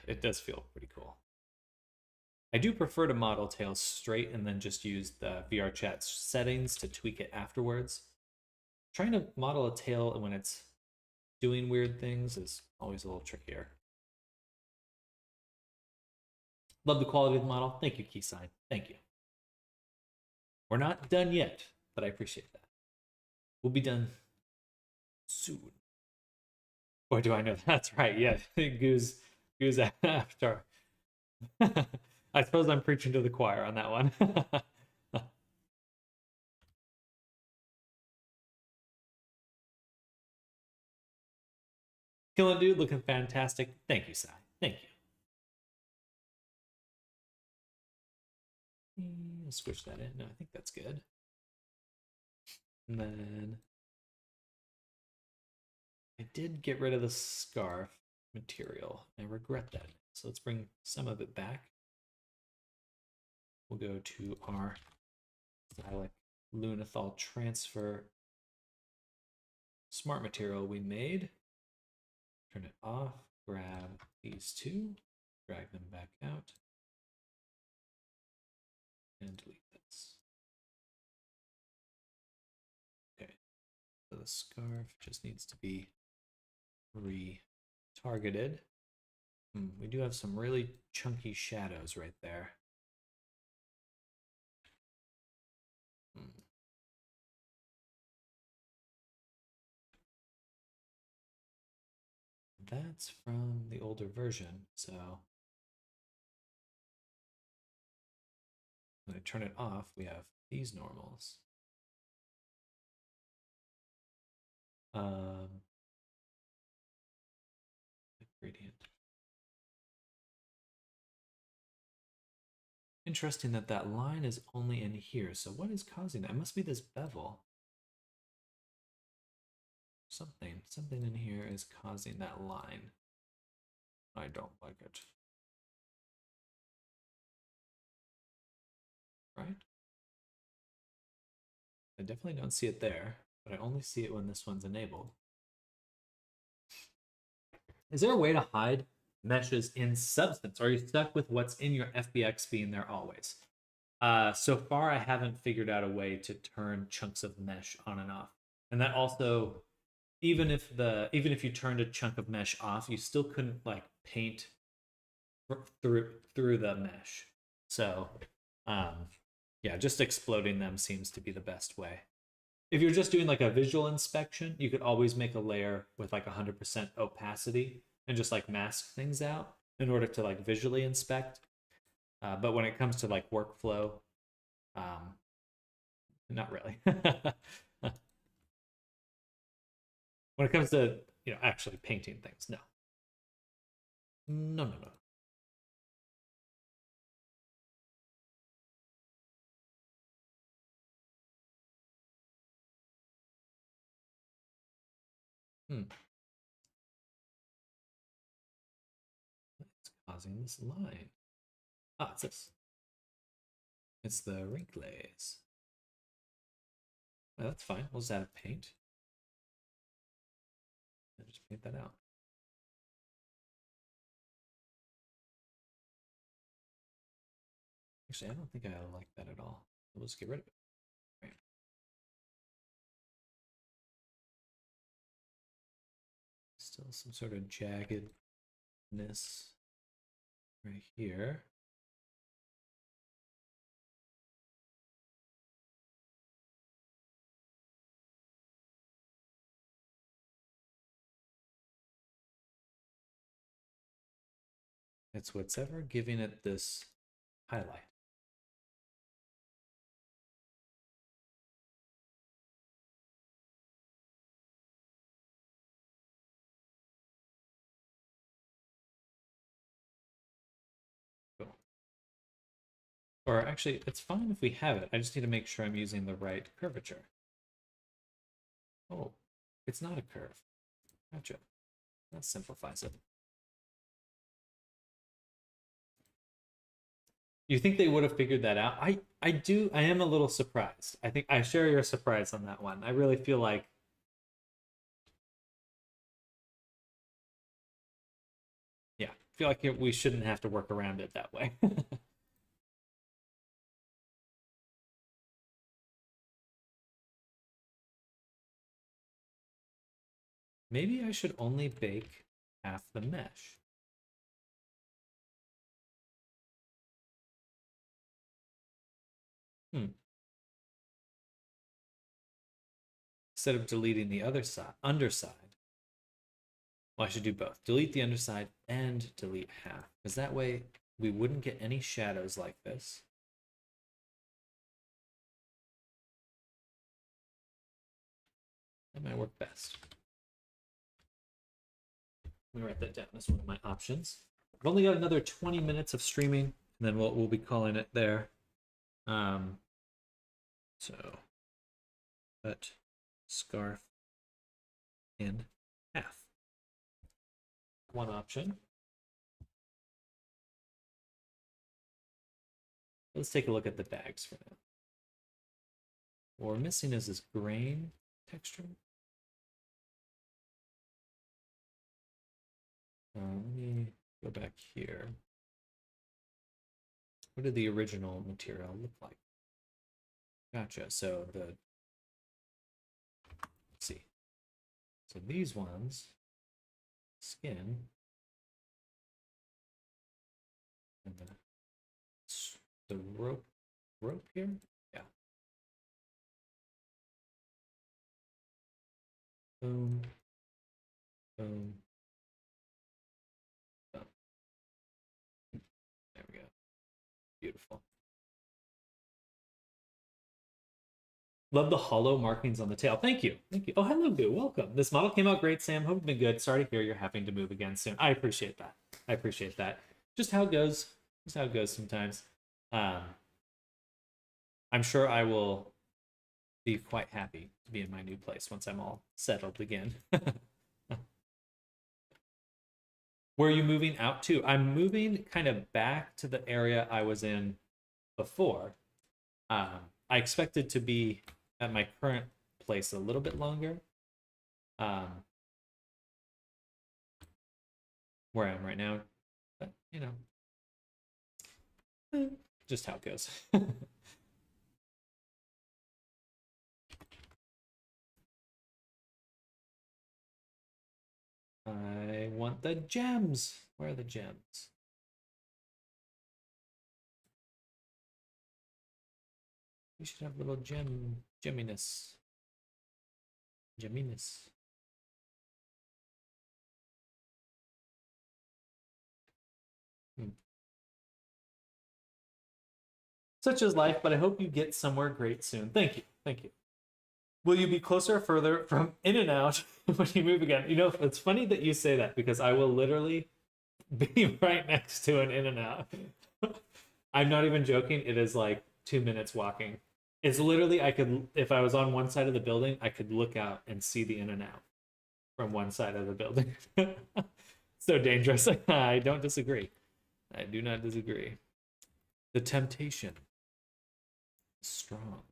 it does feel pretty cool. I do prefer to model tails straight and then just use the VR chat settings to tweak it afterwards. Trying to model a tail when it's doing weird things is always a little trickier. Love the quality of the model. Thank you, Keysign. Thank you. We're not done yet. but I appreciate that. We'll be done soon. Or do I know? That's right. Yeah, Goose after. I suppose I'm preaching to the choir on that one. Killing dude, looking fantastic. Thank you, Sai. Thank you. I'll switch that in. No, I think that's good. And then I did get rid of the scarf material. I regret that. So let's bring some of it back. We'll go to our Stylic Lunathal transfer smart material we made. Turn it off, grab these two, drag them back out, and delete this. Okay, so the scarf just needs to be retargeted. We do have some really chunky shadows right there. That's from the older version, so when I turn it off, we have these normals. Gradient. Interesting that that line is only in here. So what is causing that? It must be this bevel. Something in here is causing that line. I don't like it. Right? I definitely don't see it there, but I only see it when this one's enabled. Is there a way to hide meshes in Substance, or are you stuck with what's in your FBX being there always? So far, I haven't figured out a way to turn chunks of mesh on and off. And that also, even if you turned a chunk of mesh off, you still couldn't like paint through the mesh. So, yeah, just exploding them seems to be the best way. If you're just doing like a visual inspection, you could always make a layer with like 100% opacity and just like mask things out in order to like visually inspect. But when it comes to like workflow, not really. When it comes to, you know, actually painting things, no. No. What's causing this line? Ah, it's this. It's the wrinkles. Well, that's fine. We'll just add a paint. And just paint that out. Actually, I don't think I like that at all. We'll just get rid of it. Right. Still some sort of jaggedness right here. It's what's ever giving it this highlight. Cool. Or actually, it's fine if we have it. I just need to make sure I'm using the right curvature. Oh, it's not a curve. Gotcha. That simplifies it. You think they would have figured that out? I am a little surprised. I think I share your surprise on that one. I really feel like yeah, I feel like we shouldn't have to work around it that way. Maybe I should only bake half the mesh. instead of deleting the other side, underside. Well, I should do both. Delete the underside and delete half, because that way we wouldn't get any shadows like this. That might work best. Let me write that down as one of my options. I've only got another 20 minutes of streaming, and then we'll be calling it there. So, cut scarf in half. One option. Let's take a look at the bags for now. What we're missing is this grain texture. Let me go back here. What did the original material look like? Gotcha. So let's see. So these ones, skin, and the rope here. Yeah. Boom. Boom. Boom. There we go. Beautiful. Love the hollow markings on the tail. Thank you. Thank you. Oh, hello, Goo. Welcome. This model came out great, Sam. Hope it's been good. Sorry to hear you're having to move again soon. I appreciate that. I appreciate that. Just how it goes. Just how it goes sometimes. I'm sure I will be quite happy to be in my new place once I'm all settled again. Where are you moving out to? I'm moving kind of back to the area I was in before. I expected to be at my current place a little bit longer. Where I am right now. But, you know, just how it goes. I want the gems. Where are the gems? We should have little gemminess. Gemminess. Such is life, but I hope you get somewhere great soon. Thank you. Thank you. Will you be closer or further from In-N-Out when you move again? You know, it's funny that you say that because I will literally be right next to an In-N-Out. I'm not even joking. It is like 2 minutes walking. It's literally, I could, if I was on one side of the building, I could look out and see the In-N-Out from one side of the building. So dangerous. I don't disagree. I do not disagree. The temptation is strong.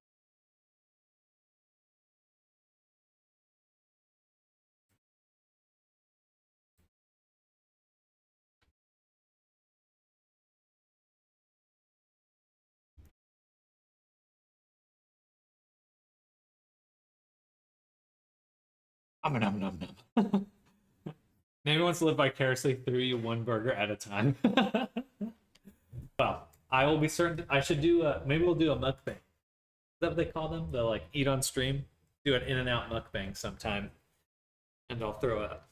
Nom nom nom. Maybe wants to live vicariously through you one burger at a time. Well, I will be certain. I should do. Maybe we'll do a mukbang. Is that what they call them? They'll like eat on stream. Do an In-N-Out mukbang sometime, and I'll throw up.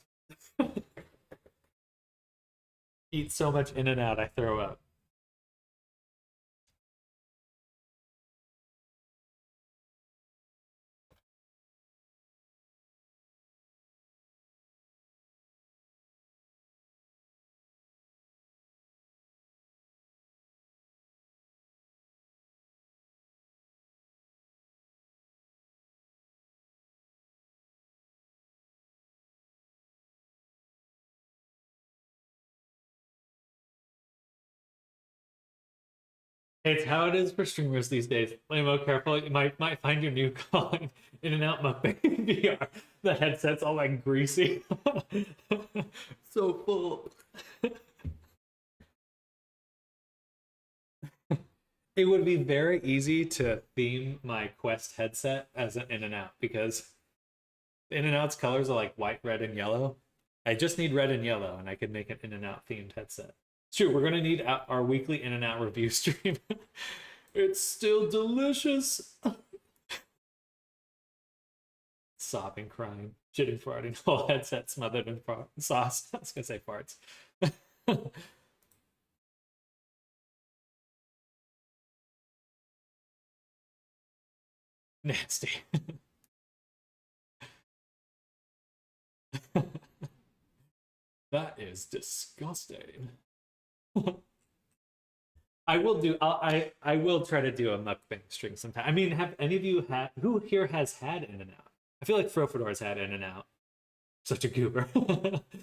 Eat so much In-N-Out, I throw up. It's how it is for streamers these days. Play more careful. You might find your new calling. In-N-Out mukbang VR. The headset's all like greasy. So full. It would be very easy to theme my Quest headset as an In-N-Out because In-N-Out's colors are like white, red, and yellow. I just need red and yellow, and I could make an In-N-Out themed headset. Sure, we're gonna need our weekly In-N-Out review stream. It's still delicious. sobbing, crying, shitting, farting, whole headset smothered in sauce. I was gonna say farts. Nasty. That is disgusting. I will do. I will try to do a mukbang stream sometime. I mean, have any of you had? Who here has had In and Out? I feel like Frofador's had In and Out. Such a goober.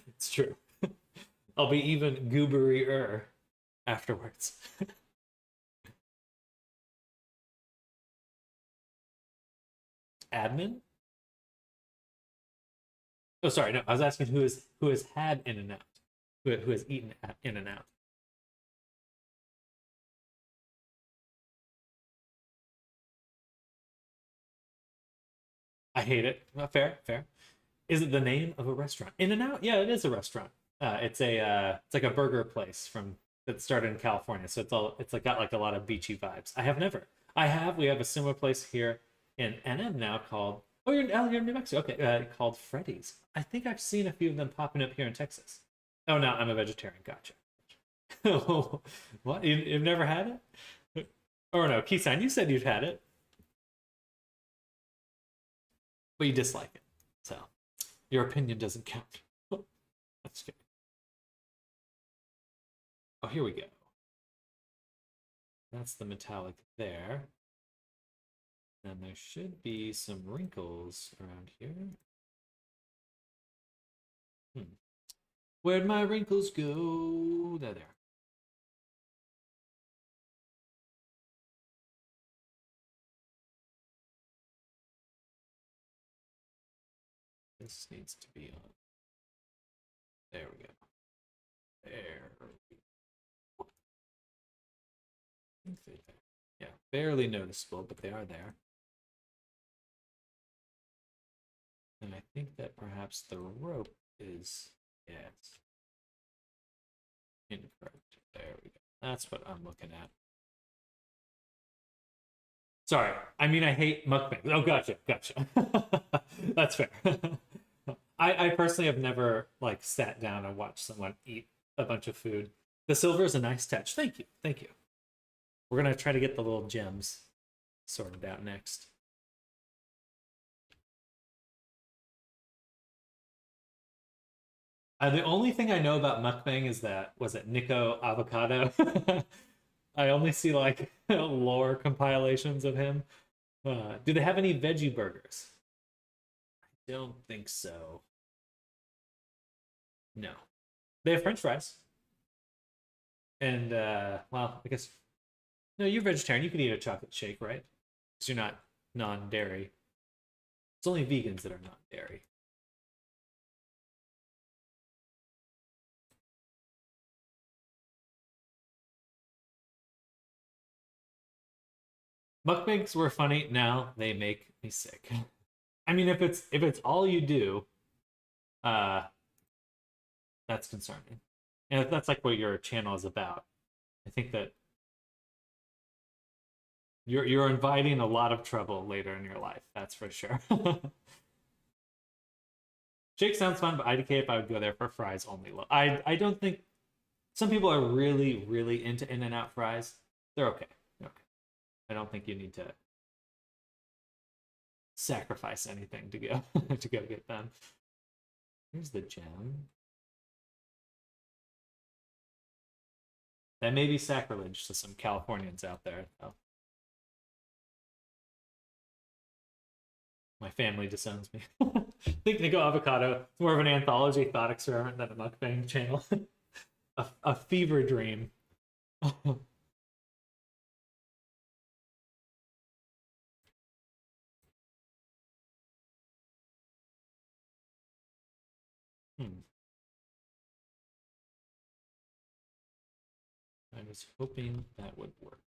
It's true. I'll be even gooberier afterwards. Admin? Oh, sorry. No, I was asking who has had In and Out, who has eaten In and Out. I hate it. Fair, fair. Is it the name of a restaurant? In and Out? Yeah, it is a restaurant. It's like a burger place from that started in California. So it's like got like a lot of beachy vibes. I have never. We have a similar place here in NM now called you're in New Mexico. Okay, called Freddy's. I think I've seen a few of them popping up here in Texas. Oh no, I'm a vegetarian. Gotcha. What? You've never had it? Or no, Kisan, you said you've had it, but you dislike it. So your opinion doesn't count. That's good. Oh, here we go. That's the metallic there. And there should be some wrinkles around here. Where'd my wrinkles go? There. This needs to be on. There we go. There. Yeah, barely noticeable, but they are there. And I think that perhaps the rope is, yes, incorrect. There we go. That's what I'm looking at. Sorry, I mean I hate mukbangs. Oh, gotcha. That's fair. I personally have never like sat down and watched someone eat a bunch of food. The silver is a nice touch. Thank you. We're gonna try to get the little gems sorted out next. The only thing I know about mukbang is that was it Nico Avocado. I only see like lore compilations of him. Do they have any veggie burgers? I don't think so. No, they have French fries. And well, I guess no, you're vegetarian. You can eat a chocolate shake, right? Because you're not non-dairy. It's only vegans that are non-dairy. Mukbangs were funny. Now they make me sick. I mean, if it's all you do, uh, that's concerning. And if that's like what your channel is about, I think that you're inviting a lot of trouble later in your life. That's for sure. Shake sounds fun, but IDK if I would go there for fries only. I don't think some people are really into In and Out fries. They're okay. I don't think you need to sacrifice anything to go to go get them. Here's the gem. That may be sacrilege to some Californians out there, though. My family disowns me. I think Nico Avocado is more of an anthology thought experiment than a mukbang channel. a fever dream. I was hoping that would work.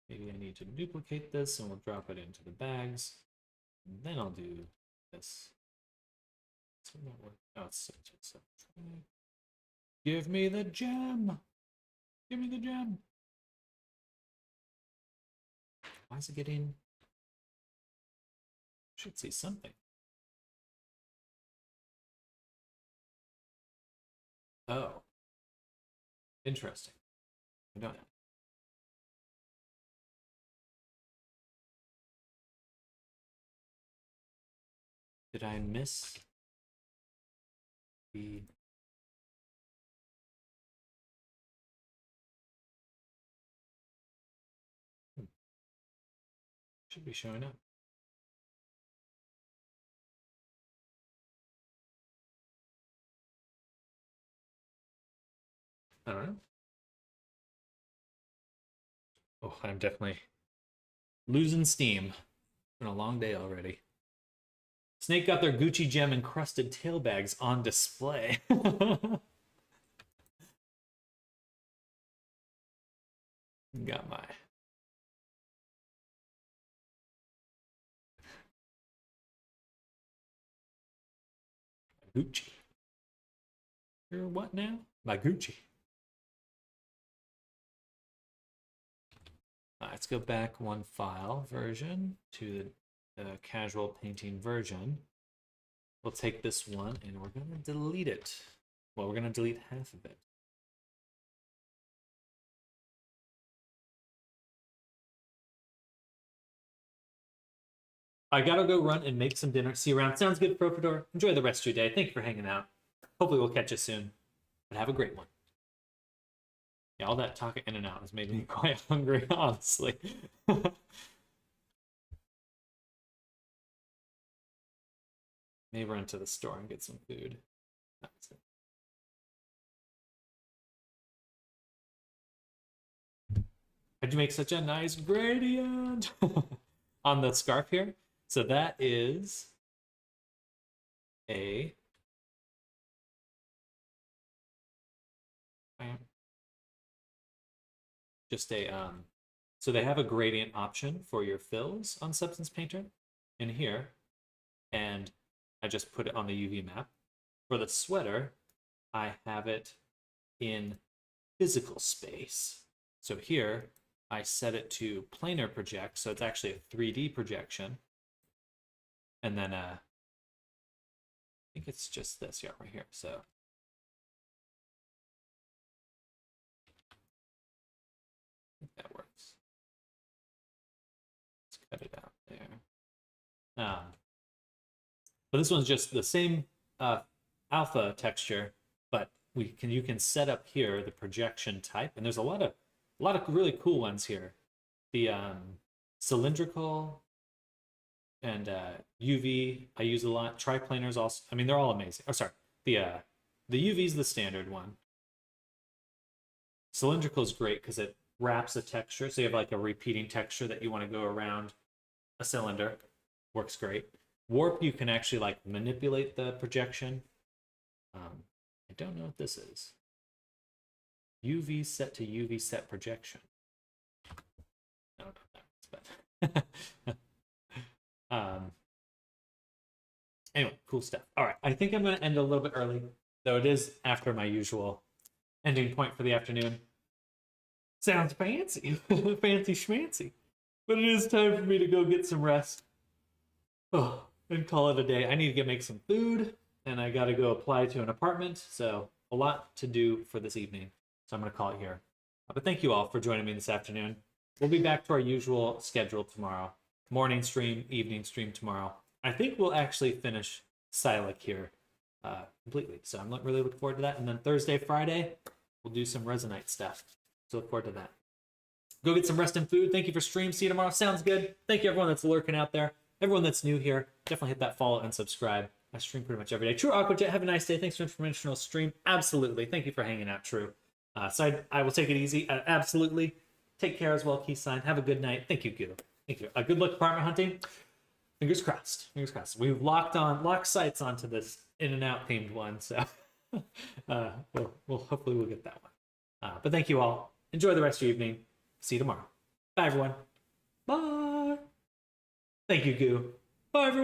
Maybe I need to duplicate this and we'll drop it into the bags. And then I'll do this. So not work. Oh, it's so. Give me the gem. Give me the gem. Why is it getting Should see something. Oh. Interesting. I don't know. Did I miss the... Should be showing up. I don't know. Oh, I'm definitely losing steam. It's been a long day already. Snake got their Gucci gem encrusted tail bags on display. Got my Gucci. You're what now? My Gucci. Let's go back one file version to the casual painting version. We'll take this one and we're going to delete it. Well, we're going to delete half of it. I gotta go run and make some dinner. See you around. Sounds good, Profidor. Enjoy the rest of your day. Thank you for hanging out. Hopefully we'll catch you soon. But have a great one. Yeah, all that talking in and out has made me quite hungry, honestly. Maybe run to the store and get some food. That's it. How'd you make such a nice gradient on the scarf here? So that is a just a so they have a gradient option for your fills on Substance Painter in here, and I just put it on the UV map. For the sweater, I have it in physical space. So here I set it to planar project, so it's actually a 3D projection. And then I think it's just this right here. So I think that works. Let's cut it out there. But this one's just the same alpha texture, but you can set up here the projection type, and there's a lot of really cool ones here. The cylindrical and UV I use a lot. Triplanars also. I mean, they're all amazing. Oh, sorry. The UV is the standard one. Cylindrical is great because it wraps a texture, so you have like a repeating texture that you want to go around a cylinder. Works great. Warp, you can actually like manipulate the projection. I don't know what this is. UV set to UV set projection. I don't know what that is, but anyway, cool stuff. All right, I think I'm going to end a little bit early, though it is after my usual ending point for the afternoon. Sounds fancy, fancy schmancy, but it is time for me to go get some rest. Oh, and call it a day. I need to make some food, and I got to go apply to an apartment, so a lot to do for this evening. So I'm going to call it here. But thank you all for joining me this afternoon. We'll be back to our usual schedule tomorrow. Morning stream, evening stream tomorrow. I think we'll actually finish Silac here completely. So I'm really looking forward to that. And then Thursday, Friday, we'll do some Resonite stuff. So look forward to that. Go get some rest and food. Thank you for stream. See you tomorrow. Sounds good. Thank you everyone that's lurking out there. Everyone that's new here, definitely hit that follow and subscribe. I stream pretty much every day. True Aquajet, have a nice day. Thanks for informational stream. Absolutely. Thank you for hanging out, True. So I will take it easy. Absolutely. Take care as well, Keysign. Have a good night. Thank you, Goo. Thank you. Good luck apartment hunting. Fingers crossed. Fingers crossed. We've locked sights onto this In-N-Out themed one, so we'll hopefully we'll get that one. But thank you all. Enjoy the rest of your evening. See you tomorrow. Bye, everyone. Bye. Thank you, Goo. Bye, everyone.